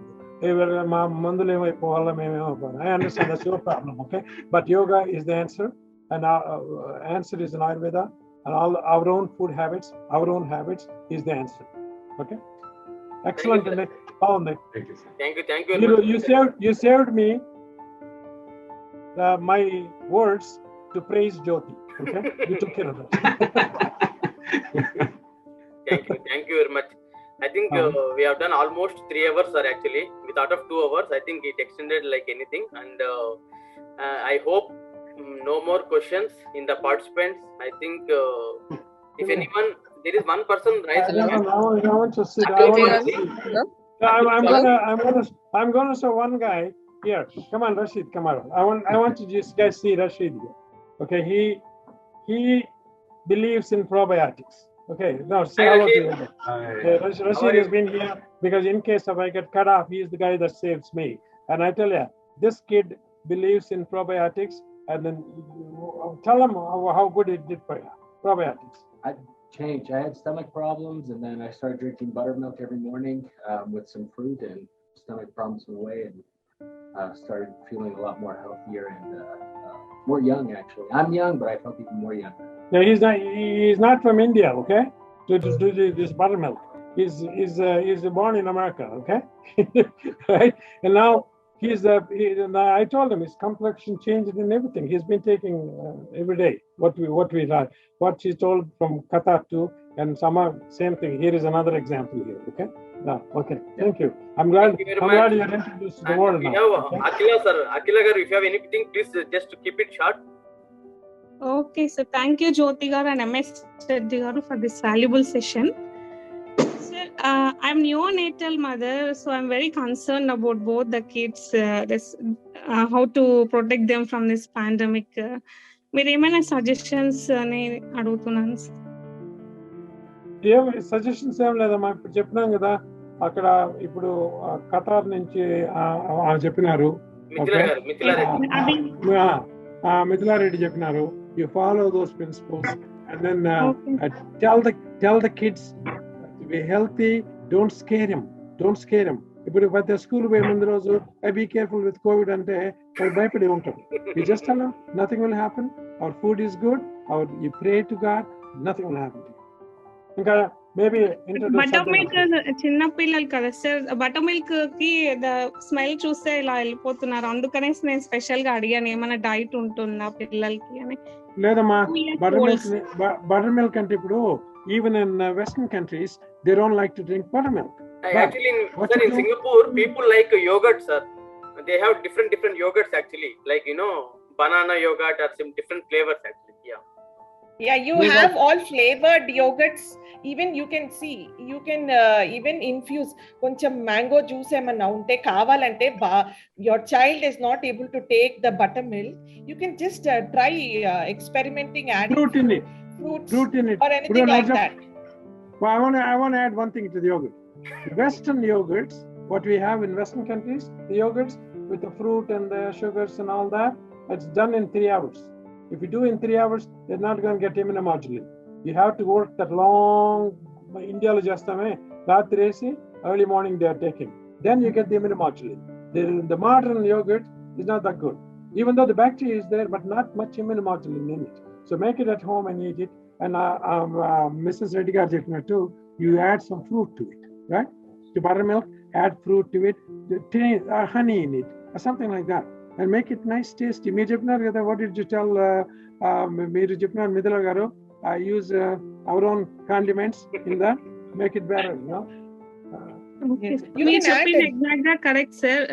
మా మందులు ఏమైపోవాలా, మేమేమైపోవాలి. I understand that's your problem, okay? But yoga is the answer, and our answer is in Ayurveda, and all our own food habits, our own habits is the answer. Okay? Excellent. Thank you, sir. Thank you. You saved me my words to praise Jyoti. Okay? You took care of that. Thank you very much. I think we have done almost 3 hours, sir. Actually, we thought of 2 hours. I think it extended like anything, and I hope no more questions in the participants. I think if anyone, there is one person raised. I want to sit. I'm going to show one guy here. Come on, Rashid. Come on. I want to just guys see Rashid. Okay, he believes in probiotics. Okay, now say hello to him. Rashid has been here because in case if I get cut off, he is the guy that saves me. And I tell you, this kid believes in probiotics, and then tell him how good it did for you. Probiotics. I changed. I had stomach problems, and then I started drinking buttermilk every morning with some fruit, and stomach problems went away, and started feeling a lot more healthier and more young. Actually, I'm young, but I felt even more young. No, he's not from India, okay? do this buttermilk. He's born in America, okay? Right? And now and I told him his complexion changed and everything. He's been taking every day what she told from Qatar too, and Sama, same thing. Here is another example here, okay? No, okay, thank you. I'm glad you introduced the world now. We have Akila sir. Akila garu, if you have anything, please just keep it short. Okay, so thank you, Jyoti garu and MS.Reddy garu for this valuable session. Sir, I'm neonatal mother, so I'm very concerned about both the kids, how to protect them from this pandemic. మీరు ఏమైనా suggestions అని అడుగుతున్నాను sir. Suggestions ఏం లేదమ్మా, ఇప్పుడు చెప్పినాం కదా, అక్కడ ఇప్పుడు ఖతార్ నుంచి చెప్పినారు, మిథిలారెడ్డి చెప్పినారు, you follow those principles and then tell the kids to be healthy, don't scare them. ఇప్పుడు ప్రతి స్కూల్ పోయే ముందు రోజు be careful with COVID అంటే వాళ్ళు భయపడి ఉంటారు. You just tell them nothing will happen, our food is good, you pray to God, nothing will happen to you. ఇంకా మేబీ బటర్ మిల్క్ చిన్న పిల్లలు కదా సార్, బటర్ మిల్క్ కి స్మెల్ చూస్తే ఇలా వెళ్ళిపోతున్నారు, అందుకనే నేను స్పెషల్ గా అడిగాను ఏమైనా డైట్ ఉంటుందా పిల్లలకి అని. లేదమ్మా, బటర్ మిల్క్ అంటే ఇప్పుడు even in Western countries they don't like to drink buttermilk. Actually in Singapore people like yogurt, sir. They have different yogurts actually, like banana yogurt or some different flavors actually. Yeah, you have all flavored yogurts. Even you can even infuse koncham mango juice emanna unte kavalante, your child is not able to take the buttermilk, you can just try experimenting, adding fruit in it or anything like that. Well, I want to add one thing to the yogurt. Western yogurts, what we have in Western countries, the yogurts with the fruit and the sugars and all that, it's done in 3 hours. If you do in 3 hours, they're not going to get immunomodulin. You have to work that long. India lo chestame raatri esi early morning they are taking, then you get the immunomodulin. The modern yogurt is not that good, even though the bacteria is there, but not much immunomodulin in it. So make it at home and eat it. And Mrs.Reddy garu cheppinattu, you add some fruit to it, right? To buttermilk, add fruit to it, honey in it, or something like that, and make it nice, tasty. Meer cheppinaru kada, what did you tell Meer cheppinaru Midhila garu, I use our own condiments in that, make it better, మీరు చెప్పింది exact గా correct sir.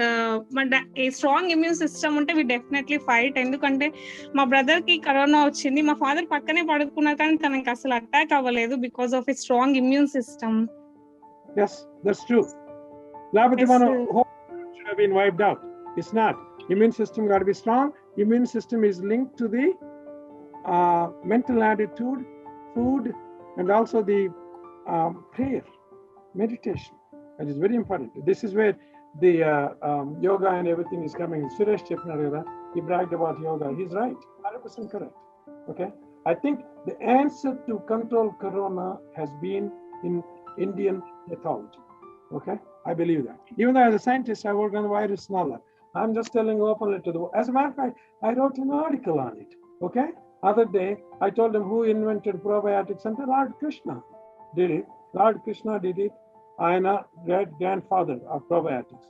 But a strong immune system ఉంటే we definitely fight. ఎందుకంటే మా brother కి corona వచ్చింది, మా father పక్కనే పడుకున్నారు కానీ తనకి అసలు అటాక్ అవ్వలేదు because of a strong immune system. Yes, that's true. Labati mano should have been wiped out. It's not. Immune system got to be strong. Immune system is linked to the mental attitude, food, and also the prayer, meditation. That is very important. This is where the yoga and everything is coming. Suresh Chepnarada, he bragged about yoga. He's right, 100% correct. Okay, I think the answer to control corona has been in Indian mythology. Okay, I believe that. Even though as a scientist I work on the virus and all that, I'm just telling openly to the world. As a matter of fact, I wrote an article on it. Okay, other day I told them who invented probiotics, and Lord Krishna did it. Lord Krishna did it. ఆయన grandfather of probiotics.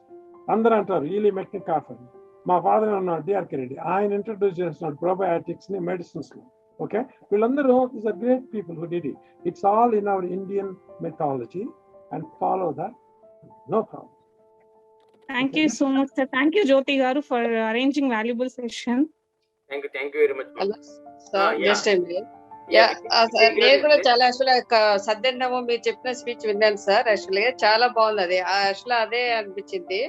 అందరూ అంటారు E Lee మెక్నికాఫ్ అని. మా father ఉన్నాడు DRK Reddy, ఆయన introduce చేస్తున్నాడు probiotics ని medicines లో. ఓకే, వీళ్ళందరూ these are great people who did it. It's all in our Indian mythology and follow that, no problem. Thank you so much sir. Thank you Jyoti garu for arranging valuable session. Thank you very much. Just నేను కూడా చాలా యాక్చువల్గా సద్దెన్నమో మీరు చెప్పిన speech విన్నాను sir. యాక్చువల్గా చాలా బాగుంది అది. యాక్చువల్గా అదే అనిపించింది.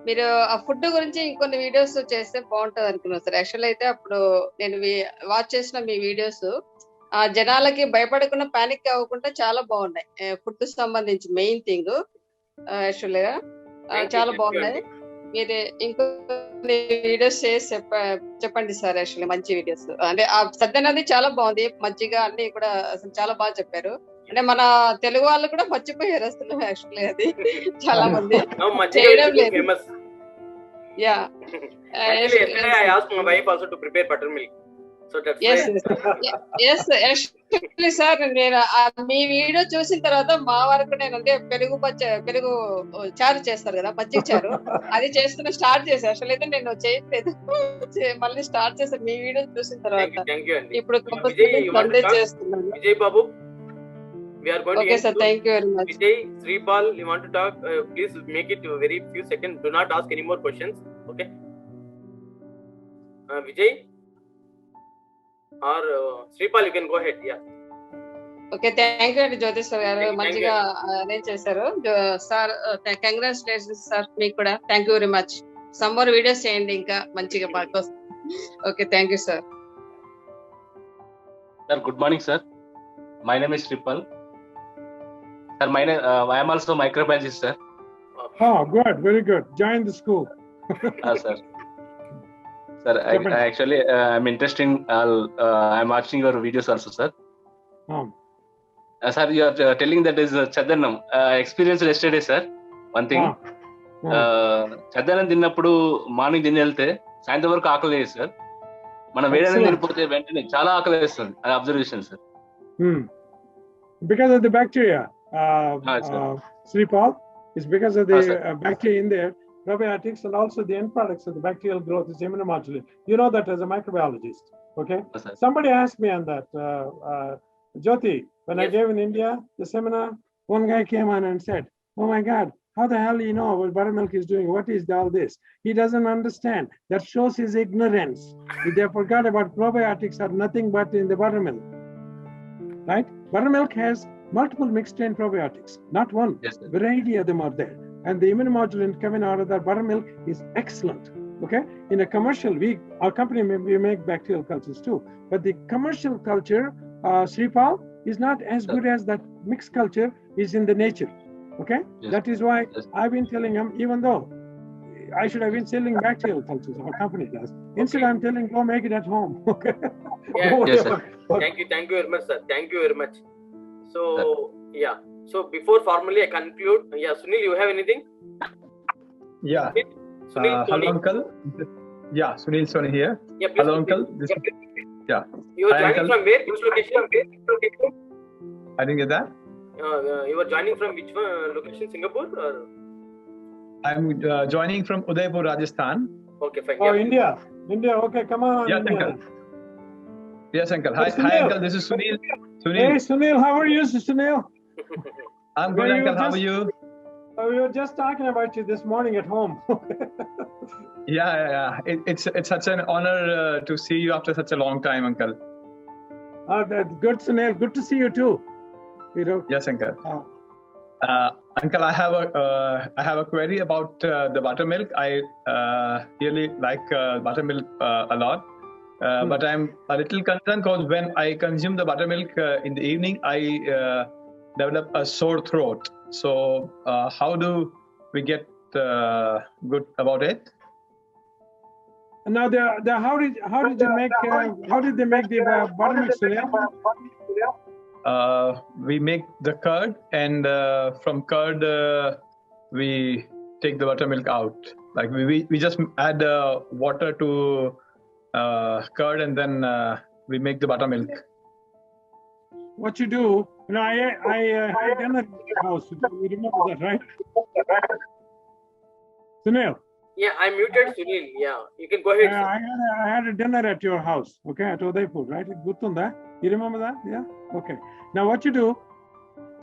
మీరు ఆ ఫుడ్ గురించి ఇంకొన్ని వీడియోస్ చేస్తే బాగుంటది అనుకున్నాను సార్. యాక్చువల్ అయితే అప్పుడు నేను వాచ్ చేసిన మీ వీడియోస్ ఆ జనాలకి భయపడకుండా పానిక్ అవ్వకుండా చాలా బాగున్నాయి. ఫుడ్ సంబంధించి మెయిన్ థింగ్ యాక్చువల్గా చాలా బాగున్నాయి. మీరు ఇంకో వీడియోస్ చేసి చెప్పండి సార్. యాక్చువల్లీ మంచి వీడియోస్ అంటే ఆ సత్యనది చాలా బాగుంది, మజ్జిగ అన్ని కూడా అసలు చాలా బాగా చెప్పారు. అంటే మన తెలుగు వాళ్ళు కూడా మర్చిపోయారు అసలు యాక్చువల్లీ అది చాలా మంది చేయడం లేదు. So that's Yes, why. yes, actually, sir, నేను మీ వీడియో చూసిన తర్వాత మా వరకు నేను అంటే పెరుగు చారు చేస్తారు కదా, పచ్చి చారు, అది చేస్తున్న స్టార్ట్ చేశాను. అసలు అయితే నేను చేయట్లేదు, మళ్ళీ స్టార్ట్ చేశాను మీ వీడియో చూసిన తర్వాత. ఇప్పుడు సండే చేస్తున్నాను. విజయ్ బాబు, we are going to Okay, sir, thank you very much. Vijay, Sripal, you want to talk? Please make it very few seconds. Do not ask any more questions. Okay. Vijay or Sripal, you can go ahead. Yeah. Okay, thank you అండి జ్యోతిశ్వర్ గారు, మంచిగా arrange చేశారు sir. Congratulations sir, మీకు కూడా thank you very much. Some more videos చేయండి ఇంకా మంచిగా బాగా. Okay, thank you sir. Sir, good morning, sir. My name is Sripal. Sir, I am also microbiologist, sir. Oh, good, very good. Join the school. Sir. Sir, I actually I'm interested in. I'm watching your videos also, sir. Sir, you are telling that is Chadanam. Experienced yesterday, sir. One thing. Chadanam తిన్నప్పుడు morning తిని వెళ్తే సాయంత్రం వరకు ఆకలి లేదు sir. మనం వేడనే తినిపోతే వెంటనే చాలా ఆకలి వేస్తుంది. అది observation sir. Because of the bacteria, Sripal, it's because of the bacteria in there, probiotics, and also the end products of the bacterial growth is immunomodulator. You know that as a microbiologist, okay? Somebody asked me on that, Jyoti, when I gave in India the seminar, one guy came on and said, "Oh my God, how the hell you know what buttermilk is doing? What is all this?" He doesn't understand. That shows his ignorance. They forgot about probiotics are nothing but in the buttermilk, right? Buttermilk has multiple mixed strain probiotics, not one. Variety of them are there. And the immunomodulant coming out of that buttermilk is excellent. Okay? In a commercial, our company, we make bacterial cultures too. But the commercial culture, Sripal, is not as good as that mixed culture is in the nature. Okay? That is why I've been telling him, even though I should have been selling bacterial cultures, our company does. Instead, I'm telling, go make it at home. Okay? Yes, sir. Thank you very much, sir. Thank you very much. So, yeah. So before formally I conclude, yeah, Sunil, you have anything? Yeah. Sunil, hello, uncle. Yeah, Sunil Soni here. Yeah, hello, uncle. Yeah. You are joining from where? Which location? I didn't get that. You are joining from which location? Singapore or? I'm joining from Udaipur, Rajasthan. Okay, fine. Oh, India. Okay, come on. Yes, India. uncle. Yes, uncle. Hi, uncle. This is Sunil. Hey, Sunil, how are you, Sunil? I'm good, uncle. How are you? We were just talking about you this morning at home. Yeah. It's such an honor to see you after such a long time, uncle. That's good, Sunil. Good to see you too. You know. Yes, uncle. Uncle, I have a query about the buttermilk. I really like buttermilk a lot. But I'm a little concerned because when I consume the buttermilk in the evening, I develop a sore throat. So how do we get good about it? Now, how did they make the buttermilk? We make the curd, and from curd we take the buttermilk out. Like we just add water to curd, and then we make the buttermilk. What you do, I had dinner at your house. You remember that, right? Sunil. Yeah, I muted Sunil. Yeah, you can go ahead. I had a dinner at your house, okay, at Udaipur, right? Gutunda. You remember that? Yeah? Okay. Now what you do,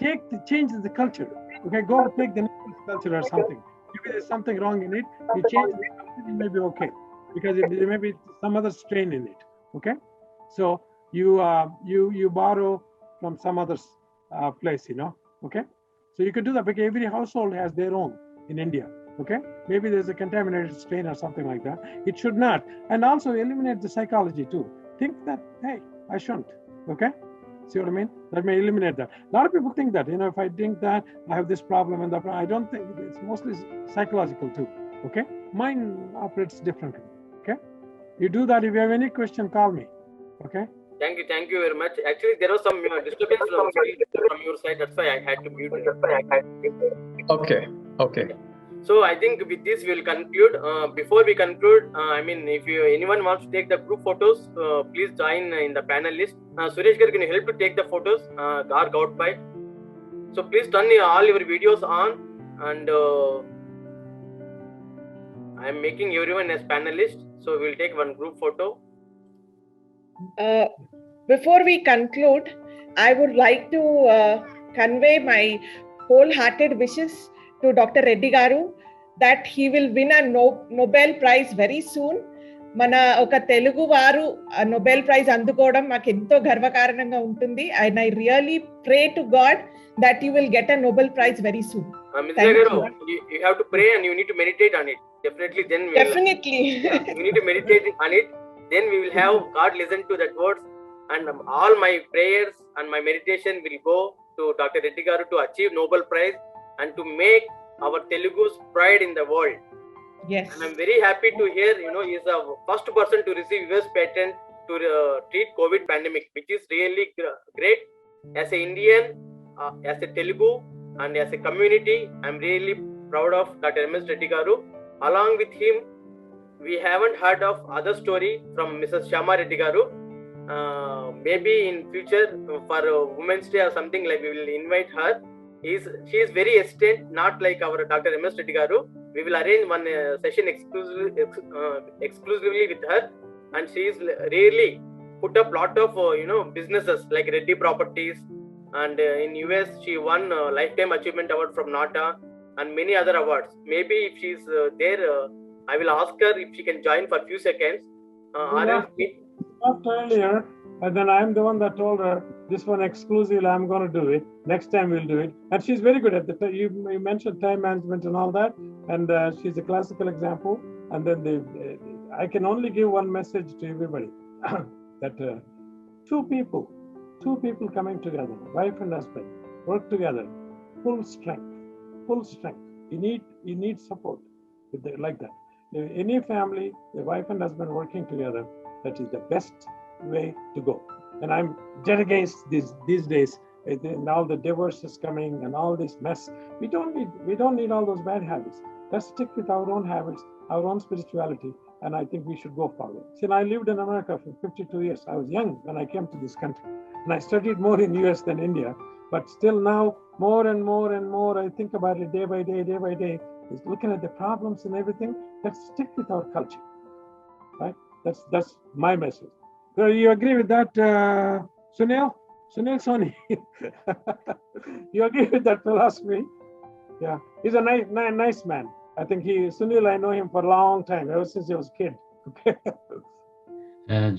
change the culture. Okay, go take the next culture or something. Maybe there's something wrong in it. You change the culture, it may be okay. Because there may be some other strain in it. Okay? So you borrow from some other place, okay? So you can do that because every household has their own in India. Okay, maybe there's a contaminated strain or something like that. It should not. And also eliminate the psychology too. Think that, hey, I shouldn't. Okay, see what I mean? That may eliminate that. A lot of people think that, if I think that I have this problem and that, I don't think it's mostly psychological too. Okay, mine operates differently. Okay, you do that. If you have any question, call me. Okay. Thank you very much. Actually, there was some disturbance from your side. That's why I had to mute it. Okay. So I think with this we will conclude. Before we conclude, if anyone wants to take the group photos, please join in the panel list. Suresh Garu, can you help to take the photos? 𝐷. So please turn all your videos on, and I am making everyone as panelist. So we will take one group photo. Before we conclude, I would like to convey my wholehearted wishes to Dr. Reddy Garu that he will win a Nobel Prize very soon. మన ఒక తెలుగు వారు Nobel prize అందుకోవడం మాకు ఎంతో గర్వకారణంగా ఉంటుంది. And I really pray to God that you will get a Nobel Prize very soon. You have to pray and you need to meditate on it. Definitely, then we Definitely. you need to meditate on it. Then we will have God listen to that words, and all my prayers and my meditation will go to Dr. Reddy Garu to achieve Nobel Prize and to make our Telugu's pride in the world. Yes. And I'm very happy to hear, he is the first person to receive US patent to treat COVID pandemic, which is really great. As an Indian, as a Telugu, and as a community, I'm really proud of Dr. M.S.Reddy Garu. Along with him, we haven't heard of other story from Mrs.Syama Reddy Garu. Maybe in future for Women's Day or something, like we will invite her. She is very esteemed, not like our Dr. M.S.Reddy Garu. We will arrange one session exclusively with her, and she is really put up lot of businesses like Reddy Properties, and in US she won Lifetime Achievement Award from NATA and many other awards. Maybe if she is there, I will ask her if she can join for a few seconds. Not earlier, and then I'm the one that told her this one exclusively I'm going to do it. Next time we'll do it. And she's very good at the you mentioned time management and all that, and she's a classical example. And then I can only give one message to everybody that two people coming together, wife and husband, work together, full strength. You need support like that. Any family, the wife and husband working together, that is the best way to go. And I'm dead against these days. And all the divorce is coming and all this mess. We don't need all those bad habits. Let's stick with our own habits, our own spirituality, and I think we should go forward. See, I lived in America for 52 years. I was young when I came to this country, and I studied more in US than India. But still now, more and more, I think about it day by day, is looking at the problems and everything. Let's stick with our culture, right? That's my message. So you agree with that, Sunil Soni? You agree with that philosophy? Yeah, he's a nice man. I think Sunil, I know him for a long time, ever since he was a kid. Okay.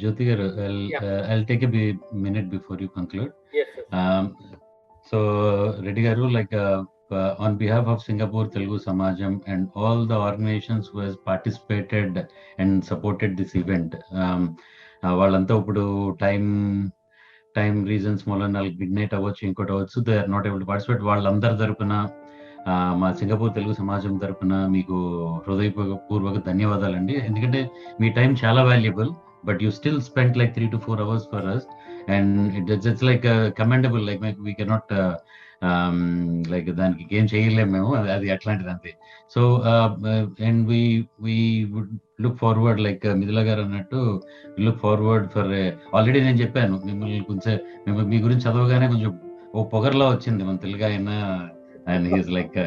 Jyoti garu, I'll take a minute before you conclude. Yes. So Reddy Garu, on behalf of Singapore Telugu Samajam and all the organizations who has participated and supported this event, వాళ్ళంతా ఇప్పుడు time reasons మూలన midnight అవ్వచ్చు, ఇంకోటి అవ్వచ్చు, they are not able to participate. వాళ్ళందరి తరపున, మా Singapore Telugu సమాజం తరపున మీకు హృదయపూర్వక ధన్యవాదాలండి. ఎందుకంటే మీ టైం చాలా valuable, but you still spend like 3 to 4 hours for us, and it's like commendable. Like we cannot దానికి ఏం చేయలేము మేము, అది అట్లాంటిది అంతే. So and we would look forward, like Mithila గారు అన్నట్టు, లుక్ ఫార్వర్డ్ ఫర్ ఆల్రెడీ నేను చెప్పాను మిమ్మల్ని మీ గురించి చదవగానే కొంచెం ఓ పొగర్లా వచ్చింది మన తెలుగు ఆయన, అండ్ హీస్ లైక్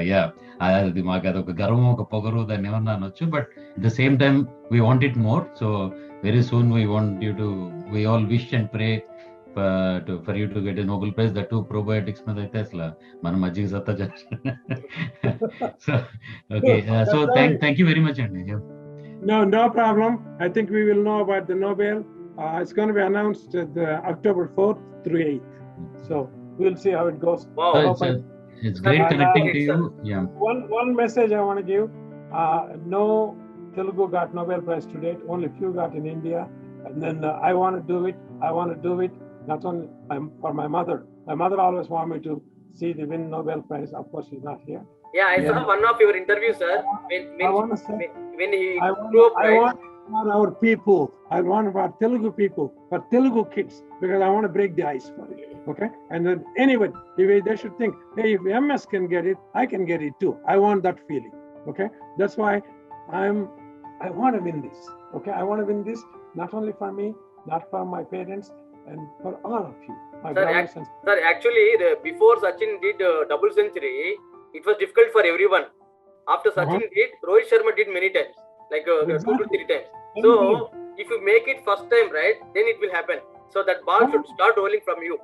అది మాకు అదొక గర్వం, ఒక పొగరు, దాన్ని ఏమన్నా అనొచ్చు. But at the same time we want it more. So very soon we want you to, we all wish and pray for you to get a Nobel Prize, that too probiotics మీద అయితే అసలు మనం మజ్జిగ సత్తా చేస్తాం. So okay, so thank you very much అండి. No problem. I think we will know about the Nobel. It's going to be announced October 4th through 8th. So we'll see how it goes. Wow. It's great connecting to you. Yeah. One message I want to give. No Telugu got Nobel Prize to date. Only few got in India. And then I want to do it. Not only for my mother. My mother always wanted me to see the win Nobel Prize. Of course, she's not here. Yeah, I saw one of your interviews, sir. When he grew up, I want our people. I want our Telugu people, for Telugu kids, because I want to break the ice for it. Okay? And then anyway, they should think, hey, if MS can get it, I can get it too. I want that feeling. Okay, that's why I want to win this. Okay, I want to win this not only for me, not for my parents, and for all of you, my brothers and Sir, actually, before Sachin did double century, it was difficult for everyone. After Sachin did, Rohit Sharma did many times, like 2 to 3 times. So if you make it first time, right, then it will happen. So that ball should start rolling from you.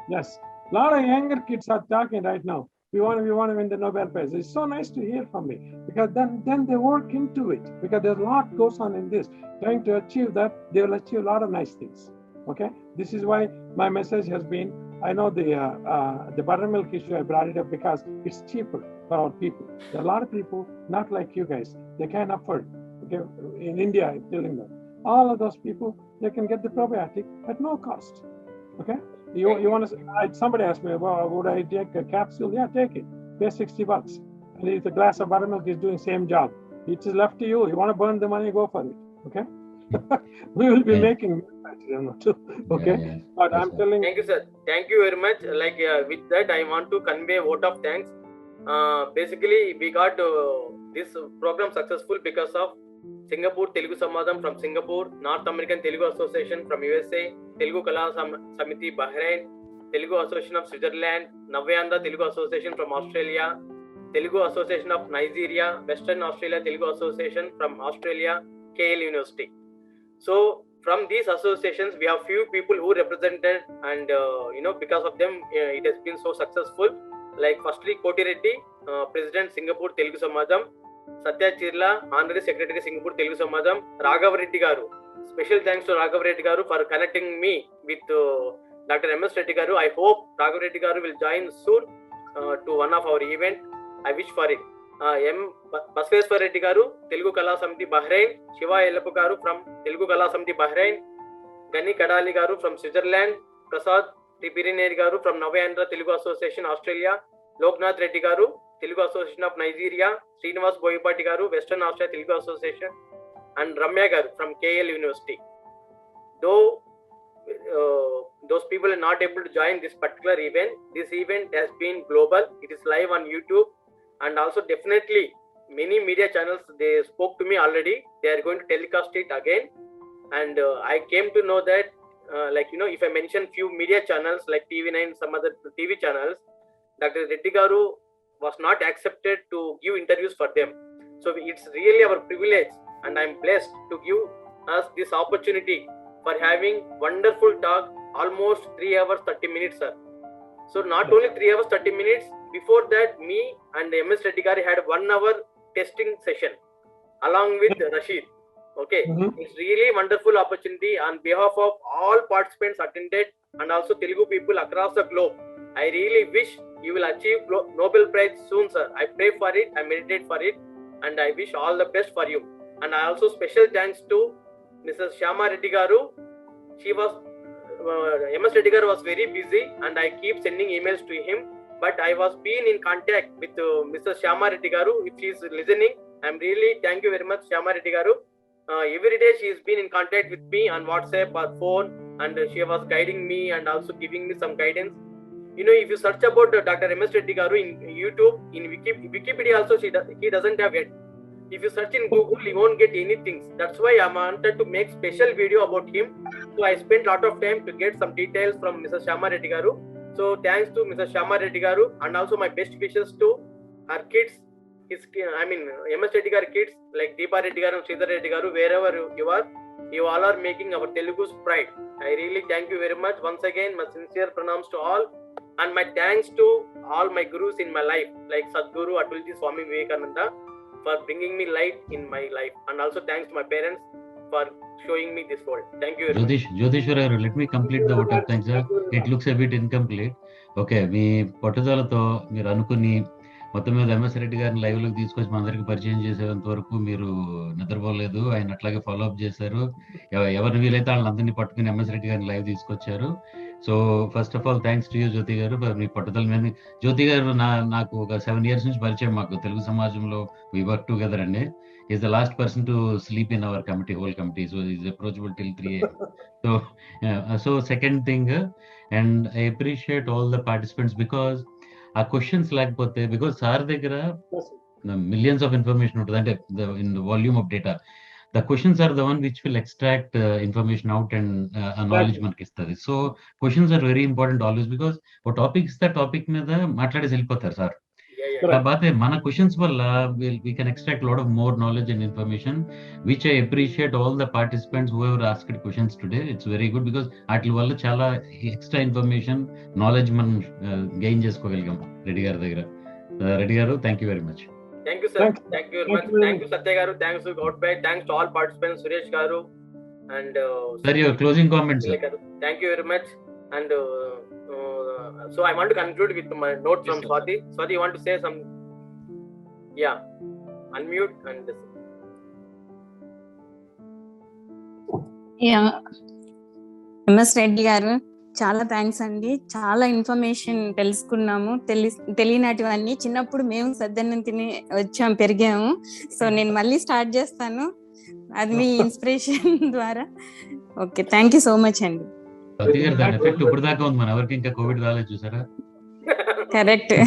Yes, a lot of younger kids are talking right now. We want to win the Nobel Prize. It's so nice to hear from me, because then they work into it, because there's a lot goes on in this. Trying to achieve that, they will achieve a lot of nice things. Okay, this is why my message has been, I know the buttermilk issue, I brought it up because it's cheaper for our people. There are a lot of people not like you guys, they can't afford. Okay, in India, I'm telling them, all of those people, they can get the probiotic at no cost. Okay, you want to? Somebody asked me, well, would I take a capsule? Yeah, take it. Pay $60, and if the glass of buttermilk is doing same job, it is left to you. You want to burn the money, go for it. Okay, we will be making too. Okay, but I'm telling. Thank you, sir. Thank you very much. Like with that, I want to convey a vote of thanks. Basically, we got this program successful because of Singapore Telugu Samajam from Singapore, North American Telugu Association from USA, Telugu Kala Samiti Bahrain, Telugu Association of Switzerland, Navyandra Telugu Association from Australia, Telugu Association of Nigeria, Western Australia Telugu Association from Australia, KL University. So from these associations, we have few people who represented, and because of them, it has been so successful. Like firstly, Kuricheti, President Singapore Telugu Samajam, Satya Chirla, Honorary Secretary Singapore Telugu Samajam, Raghav-Reddy garu. Special thanks to Raghav-Reddy garu for connecting me with Dr.M.S.Reddy garu. I hope Raghav-Reddy garu will join soon to one of our event. I wish for it. Basveshwar-Reddy garu, Telugu Kala Samiti Bahrain, Shiva Yellappa garu from Telugu Kala Samiti Bahrain, Gani Kadali garu from Switzerland, Prasad Tipirineri garu from Navyandra Telugu Association Australia, Loknath Reddy garu, Telugu Association of Nigeria, Srinivas Boyapati garu, Western Australia Telugu Association, and Ramya garu from KL University. Though those people are not able to join this particular event, this event has been global. It is live on YouTube, and also definitely many media channels, they spoke to me already. They are going to telecast it again, and I came to know that if I mention few media channels like TV9, some other TV channels, Dr. Reddy garu was not accepted to give interviews for them. So it's really our privilege, and I'm blessed to give us this opportunity for having wonderful talk, almost 3 hours 30 minutes, sir. So not only 3 hours 30 minutes, before that, me and MS Reddy garu had 1 hour testing session along with Rashid. Okay, it's really wonderful opportunity on behalf of all participants attended, and also Telugu people across the globe. I really wish you will achieve Nobel Prize soon, sir. I pray for it, I meditate for it, and I wish all the best for you. And I also special thanks to Mrs.Syama Reddy garu. She was MS Reddy garu was very busy, and I keep sending emails to him. But I was been in contact with Mrs. Syama Reddy garu. If she is listening, I'm really thank you very much, Syama Reddy garu. Every day she has been in contact with me on WhatsApp or phone, and she was guiding me and also giving me some guidance. If you search about Dr. M.S.Reddy garu in YouTube, in Wikipedia also, he doesn't have it. If you search in Google, you won't get anything. That's why I wanted to make special video about him. So I spent a lot of time to get some details from Mrs. Syama Reddy garu. So thanks to Mrs. Syama Reddy garu, and also my best wishes to her kids. MS Reddy garu kids like Deepa Reddy garu and Sridhar Reddy garu, wherever you are, you all are making our Telugu's pride. I really thank you very much. Once again, my sincere pranams to all, and my thanks to all my gurus in my life, like Sadguru Atulji Swami Vivekananda, for bringing me light in my life, and also thanks to my parents for showing me this world. Thank you very much. Jyotheswar, let me complete the vote of thanks, sir. It looks a bit incomplete. Okay, మీ పట్టుదలతో మీరు అనుకుని మొత్తం మీద MS Reddy గారిని live లోకి తీసుకొచ్చి మా అందరికి పరిచయం చేసేంత వరకు మీరు నిద్రపోలేదు. ఆయన అట్లాగే ఫాలో అప్ చేశారు. ఎవరిని వీలైతే వాళ్ళందరినీ పట్టుకుని MS రెడ్డి గారిని లైవ్ తీసుకొచ్చారు. So first of all thanks to you Jyothi గారు ఫర్ మీ పట్టుదల మీద. జ్యోతి గారు నాకు ఒక 7 years నుంచి పరిచయం. మాకు తెలుగు సమాజంలో వి వర్క్ టుగెదర్ అండి. Is the last person to sleep in our committee, whole committee. So is approachable till 3 AM. So second thing, and I appreciate all the participants because ఆ క్వశ్చన్స్ లేకపోతే, బికాస్ సార్ దగ్గర millions of information ఉంటుంది అంటే in the volume of data. The questions are the one which will extract information out and knowledge మనకి ఇస్తుంది. So questions are very important always because ఒక topic ఇస్తే topic మీద మాట్లాడేసి వెళ్ళిపోతారు సార్. కాకపోతే మన క్వశ్చన్స్ వల్ల we can extract a lot of more knowledge and information, which I appreciate all the participants who have asked questions today. It's very good because వాటి వల్ల చాలా ఎక్స్ట్రా ఇన్ఫర్మేషన్ నాలెడ్జ్ మనం గెయిన్ చేసుకోగలిగాం రెడ్డి గారి దగ్గర. రెడ్డి గారు, thank you very much. Thank you, sir. Thank you very much. Thank you, Satya Garu. Thanks to Godbay. Thanks to all participants, Suresh Garu and Sir, your closing comments. Thank you very much. And so I want to conclude with my note from Swati. Swati, you want to say some? Yeah, unmute and. Yeah, MS Reddy గారు, చాలా thanks అండి. చాలా information తెలుసుకున్నాము. తెలియనటివన్నీ చిన్నప్పుడు మేము సద్దన్నం తిని వచ్చాము, పెరిగాము. So నేను మళ్ళీ స్టార్ట్ చేస్తాను, అది మీ ఇన్స్పిరేషన్ ద్వారా. Okay, thank you so much అండి. ఇప్పుడు దాకా ఉంది, మన ఎవరికి ఇంకా కోవిడ్ రాలేదు చూసారా. కరెక్ట్.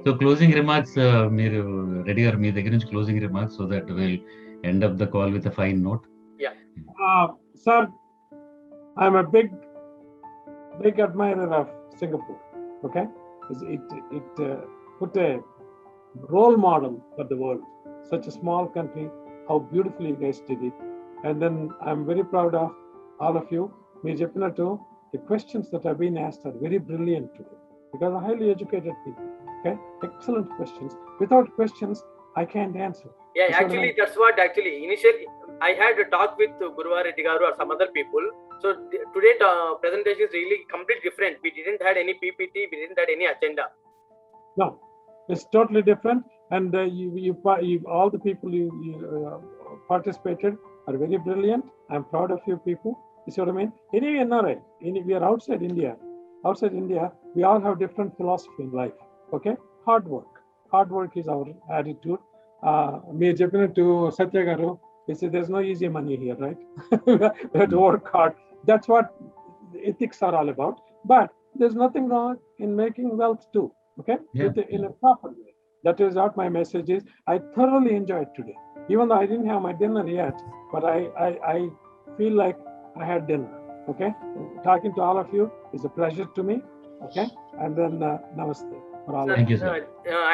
సో క్లోజింగ్ రిమార్క్స్ మీరు రెడ్డి గారు మీ దగ్గర నుంచి closing remarks, so that will end up the call with a fine note. Sir, I'm a big admirer of Singapore. Okay, it put a role model for the world. Such a small country, how beautifully you guys did it. And then I'm very proud of all of you. Meer cheppinattu the questions that have been asked are very brilliant today because are highly educated people. Okay, excellent questions. Without questions, I can't answer. Yeah, actually that's what initially I had a talk with Guruvar Reddy Garu or some other people. So today presentation is really completely different. We didn't had any PPT, we didn't had any agenda. No, it's totally different. And you all the people you participated are very brilliant. I'm proud of you people. You see what I mean? Any NRI, we are outside India. Outside India, we all have different philosophy in life. Okay, hard work is our attitude. Me చెప్పినట్టు Satya Garu, he said there's no easy money here, right? We have to work hard. That's what ethics are all about. But there's nothing wrong in making wealth too. Okay, in a proper way. That is what my message is. I thoroughly enjoyed today, even though I didn't have my dinner yet. But I feel like I had dinner. Okay, talking to all of you is a pleasure to me. Okay, and then namaste for all. Thank you, sir.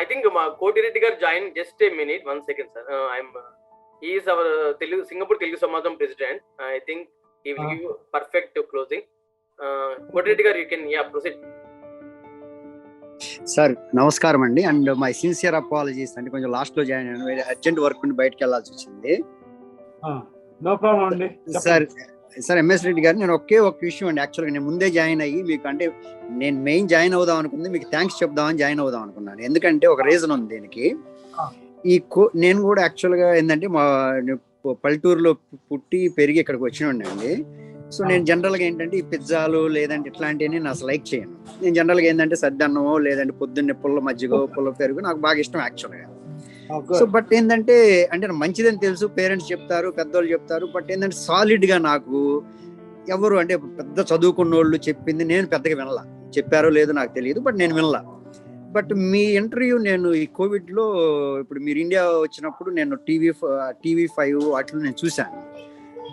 I think Kuricheti garu join just a minute. 1 second, sir. He is our Singapore Telugu Samajam president. I think he will give you perfect closing. Kuricheti garu, you can proceed. Sir నమస్కారం అండి. And my sincere apologies అండి, కొంచెం last లో join అయ్యాను, urgent work నుండి బయటకు వెళ్ళాల్సి వచ్చింది. నో ప్రాబ్లం అండి. సార్ ఎంఎస్ రెడ్డి గారు, నేను ఒకే ఒక విషయం అండి, యాక్చువల్గా నేను ముందే జాయిన్ అయ్యి మీకు అంటే నేను మెయిన్ జాయిన్ అవుదాం అనుకుంది, మీకు థ్యాంక్స్ చెప్దామని జాయిన్ అవుదాం అనుకున్నాను. ఎందుకంటే ఒక రీజన్ ఉంది దీనికి. నేను కూడా యాక్చువల్గా ఏంటంటే మా పల్లెటూరులో పుట్టి పెరిగి ఇక్కడికి వచ్చినండి అండి. సో నేను జనరల్గా ఏంటంటే ఈ పిజ్జాలు లేదంటే ఇట్లాంటివన్నీ నేను అసలు లైక్ చేయను. నేను జనరల్గా ఏంటంటే సద్దన్నమో లేదంటే పొద్దున్నే పుల్ల మజ్జిగో పుల్ల పెరుగు నాకు బాగా ఇష్టం యాక్చువల్గా. సో బట్ ఏంటంటే అంటే మంచిదని తెలుసు, పేరెంట్స్ చెప్తారు, పెద్దోళ్ళు చెప్తారు. బట్ ఏంటంటే సాలిడ్ గా నాకు ఎవరు అంటే పెద్ద చదువుకున్న వాళ్ళు చెప్పింది నేను పెద్దగా వినలా. చెప్పారో లేదో నాకు తెలియదు, బట్ నేను వినలా. బట్ మీ ఇంటర్వ్యూ నేను ఈ కోవిడ్లో ఇప్పుడు మీరు ఇండియా వచ్చినప్పుడు నేను TV5 వాటిలో నేను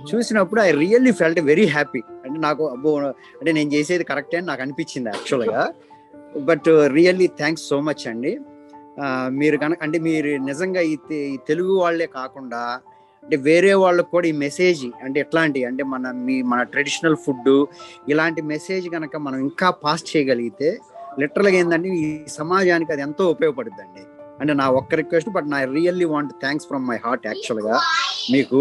చూసినప్పుడు I really felt very happy. అంటే నాకు అబ్బో అంటే నేను చేసేది కరెక్టే అని నాకు అనిపించింది యాక్చువల్గా. But really thanks so much అండి. మీరు కనుక అంటే మీరు నిజంగా ఈ తెలుగు వాళ్ళే కాకుండా అంటే వేరే వాళ్ళకు కూడా ఈ మెసేజ్ అంటే ఎట్లాంటి అంటే మన ట్రెడిషనల్ ఫుడ్ ఇలాంటి మెసేజ్ కనుక మనం ఇంకా పాస్ చేయగలిగితే లిటరల్గా ఏంటంటే ఈ సమాజానికి అది ఎంతో ఉపయోగపడుతుందండి. అంటే నా ఒక్క రిక్వెస్ట్, బట్ నా really want thanks from my heart యాక్చువల్గా మీకు.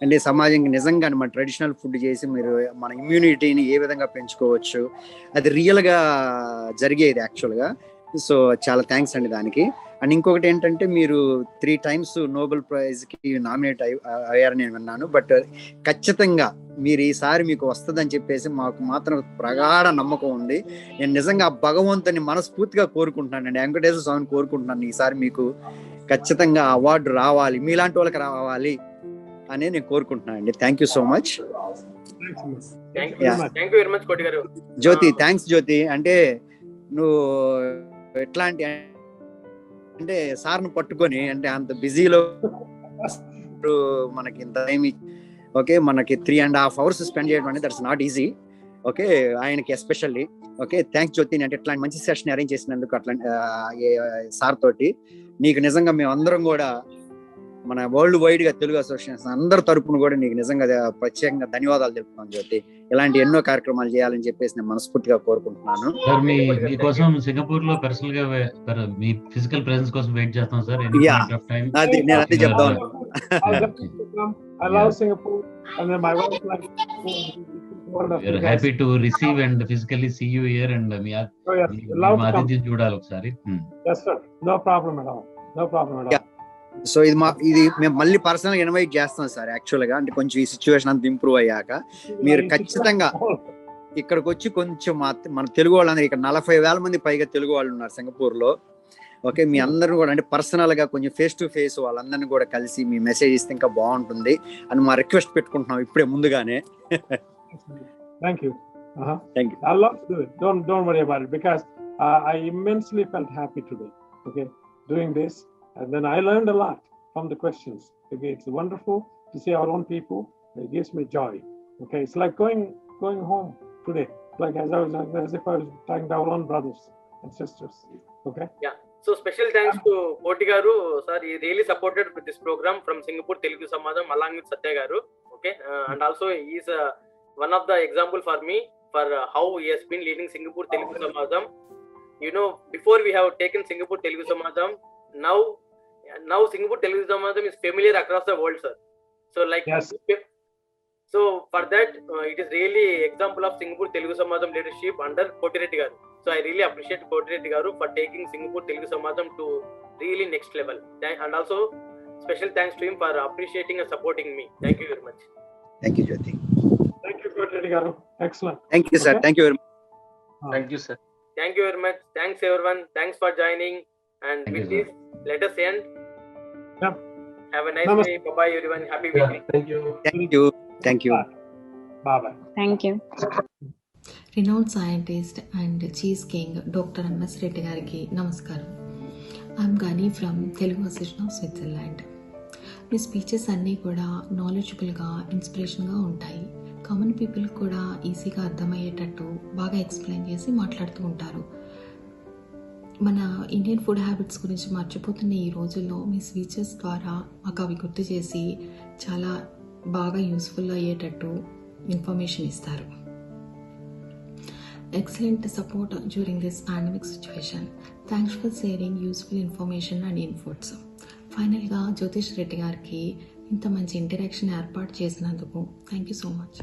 అంటే సమాజానికి నిజంగా మన ట్రెడిషనల్ ఫుడ్ చేసి మీరు మన ఇమ్యూనిటీని ఏ విధంగా పెంచుకోవచ్చు అది రియల్గా జరిగేది యాక్చువల్గా. సో చాలా థ్యాంక్స్ అండి దానికి. అండ్ ఇంకొకటి ఏంటంటే మీరు 3 times నోబెల్ ప్రైజ్కి నామినేట్ అయ్యారని నేను విన్నాను. బట్ ఖచ్చితంగా మీరు ఈసారి మీకు వస్తుందని చెప్పేసి మాకు మాత్రం ప్రగాఢ నమ్మకం ఉంది. నేను నిజంగా భగవంతుని మనస్ఫూర్తిగా కోరుకుంటున్నానండి, వెంకటేశ్వర స్వామిని కోరుకుంటున్నాను ఈసారి మీకు ఖచ్చితంగా అవార్డు రావాలి, మీలాంటి వాళ్ళకి రావాలి అని నేను కోరుకుంటున్నాను అండి. Thank you so much. Jyothi, thanks Jyothi. అంటే నువ్వు ఎట్లాంటి అంటే సార్ను పట్టుకొని అంటే అంత బిజీలో మనకి ఇంత టైం ఓకే మనకి 3.5 hours స్పెండ్ చేయడం అనేది దట్స్ నాట్ ఈజీ. ఓకే ఆయనకి ఎస్పెషల్లీ ఓకే థ్యాంక్స్ జ్యోతి అంటే ఇట్లాంటి మంచి సెషన్ అరేంజ్ చేసినందుకు అట్లా సార్ తోటి నీకు నిజంగా మేము అందరం కూడా మన వరల్డ్ వైడ్ గా తెలుగు అసోసియేషన్ అందరి తరపున కూడా నీకు నిజంగా ప్రత్యేకంగా ధన్యవాదాలు తెలుపుతున్నాను జ్యోతి. ఇలాంటి ఎన్నో కార్యక్రమాలు చేయాలని చెప్పేసి నేను మనస్ఫూర్తిగా కోరుకుంటున్నాను. సార్ మీకోసం సింగపూర్ లో పర్సనల్ గా మీ ఫిజికల్ ప్రెసెన్స్ కోసం వెయిట్ చేస్తాం సార్. అది నేను అదే చెప్తాను. I love Singapore and then my wife like we're happy to receive and physically see you here and మీ ఆతిథ్యం చూడాలి ఒకసారి. Yes sir, no problem at all. So ఇది మేము మళ్ళీ పర్సనల్ గా ఇన్వైట్ చేస్తాం సార్. యాక్చువల్ గా అంటే కొంచెం ఈ సిచ్యువేషన్ అంతా ఇంప్రూవ్ అయ్యాక మీరు ఖచ్చితంగా ఇక్కడికి వచ్చి కొంచెం మన తెలుగు వాళ్ళందరూ ఇక్కడ 40,000 మంది పైగా తెలుగు వాళ్ళు ఉన్నారు సింగపూర్ లో. ఓకే మీ అందరూ కూడా అంటే పర్సనల్ గా కొంచెం ఫేస్ టు ఫేస్ వాళ్ళందరినీ కూడా కలిసి మీ మెసేజ్ ఇస్తే ఇంకా బాగుంటుంది అని మా రిక్వెస్ట్ పెట్టుకుంటున్నాం ఇప్పుడే ముందుగానే. Thank you. I love to do it. Don't worry about it because I immensely felt happy today. Okay, doing this, and then I learned a lot from the questions. Okay, it's wonderful to see our own people. It gives me joy. Okay, it's like going home today, like as if I was talking to our own brothers and sisters. Okay. Yeah. So special thanks to Koti garu sir. He really supported with this program from Singapore Telugu Samajam along with Satya garu. Okay, and also he is one of the example for me for how he has been leading Singapore Telugu Samajam. You know, before we have taken Singapore Telugu Samajam, now Singapore Telugu Samajam is familiar across the world, sir. So like yes. So for that it is really example of Singapore Telugu Samajam leadership under Kuricheti garu. So I really appreciate Kuricheti garu for taking Singapore Telugu Samajam to really next level. And also special thanks to him for appreciating and supporting me. Thank you very much. Thank you Jyoti. Thank you Kuricheti garu. Excellent. Thank you sir. Thank you very much. Thank you sir. Thank you very much. Thanks everyone. Thanks for joining. And with this, let us end. Yep. Have a nice day. Bye-bye everyone. Happy weekend. Thank you. Bye-bye. Thank you. Renowned scientist and cheese king Dr.M.S.Reddy గారికి నమస్కారం. I'm గని from Telugu association of Switzerland. Me speeches అన్నీ కూడా నాలెడ్జబుల్గా ఇన్స్పిరేషన్గా ఉంటాయి. Common people కూడా ఈజీగా అర్థమయ్యేటట్టు బాగా ఎక్స్ప్లెయిన్ చేసి మాట్లాడుతూ ఉంటారు. మన ఇండియన్ ఫుడ్ హ్యాబిట్స్ గురించి మర్చిపోతున్న ఈ రోజుల్లో మీ స్పీచెస్ ద్వారా మాకు అవి గుర్తు చేసి చాలా బాగా యూస్ఫుల్ అయ్యేటట్టు ఇన్ఫర్మేషన్ ఇస్తారు. Excellent support during this pandemic situation. Thanks for sharing useful information and inputs. ఫైనల్గా జ్యోతిష్ రెడ్డి గారికి ఇంత మంచి ఇంటరాక్షన్ ఏర్పాటు చేసినందుకు థ్యాంక్ యూ సో మచ్.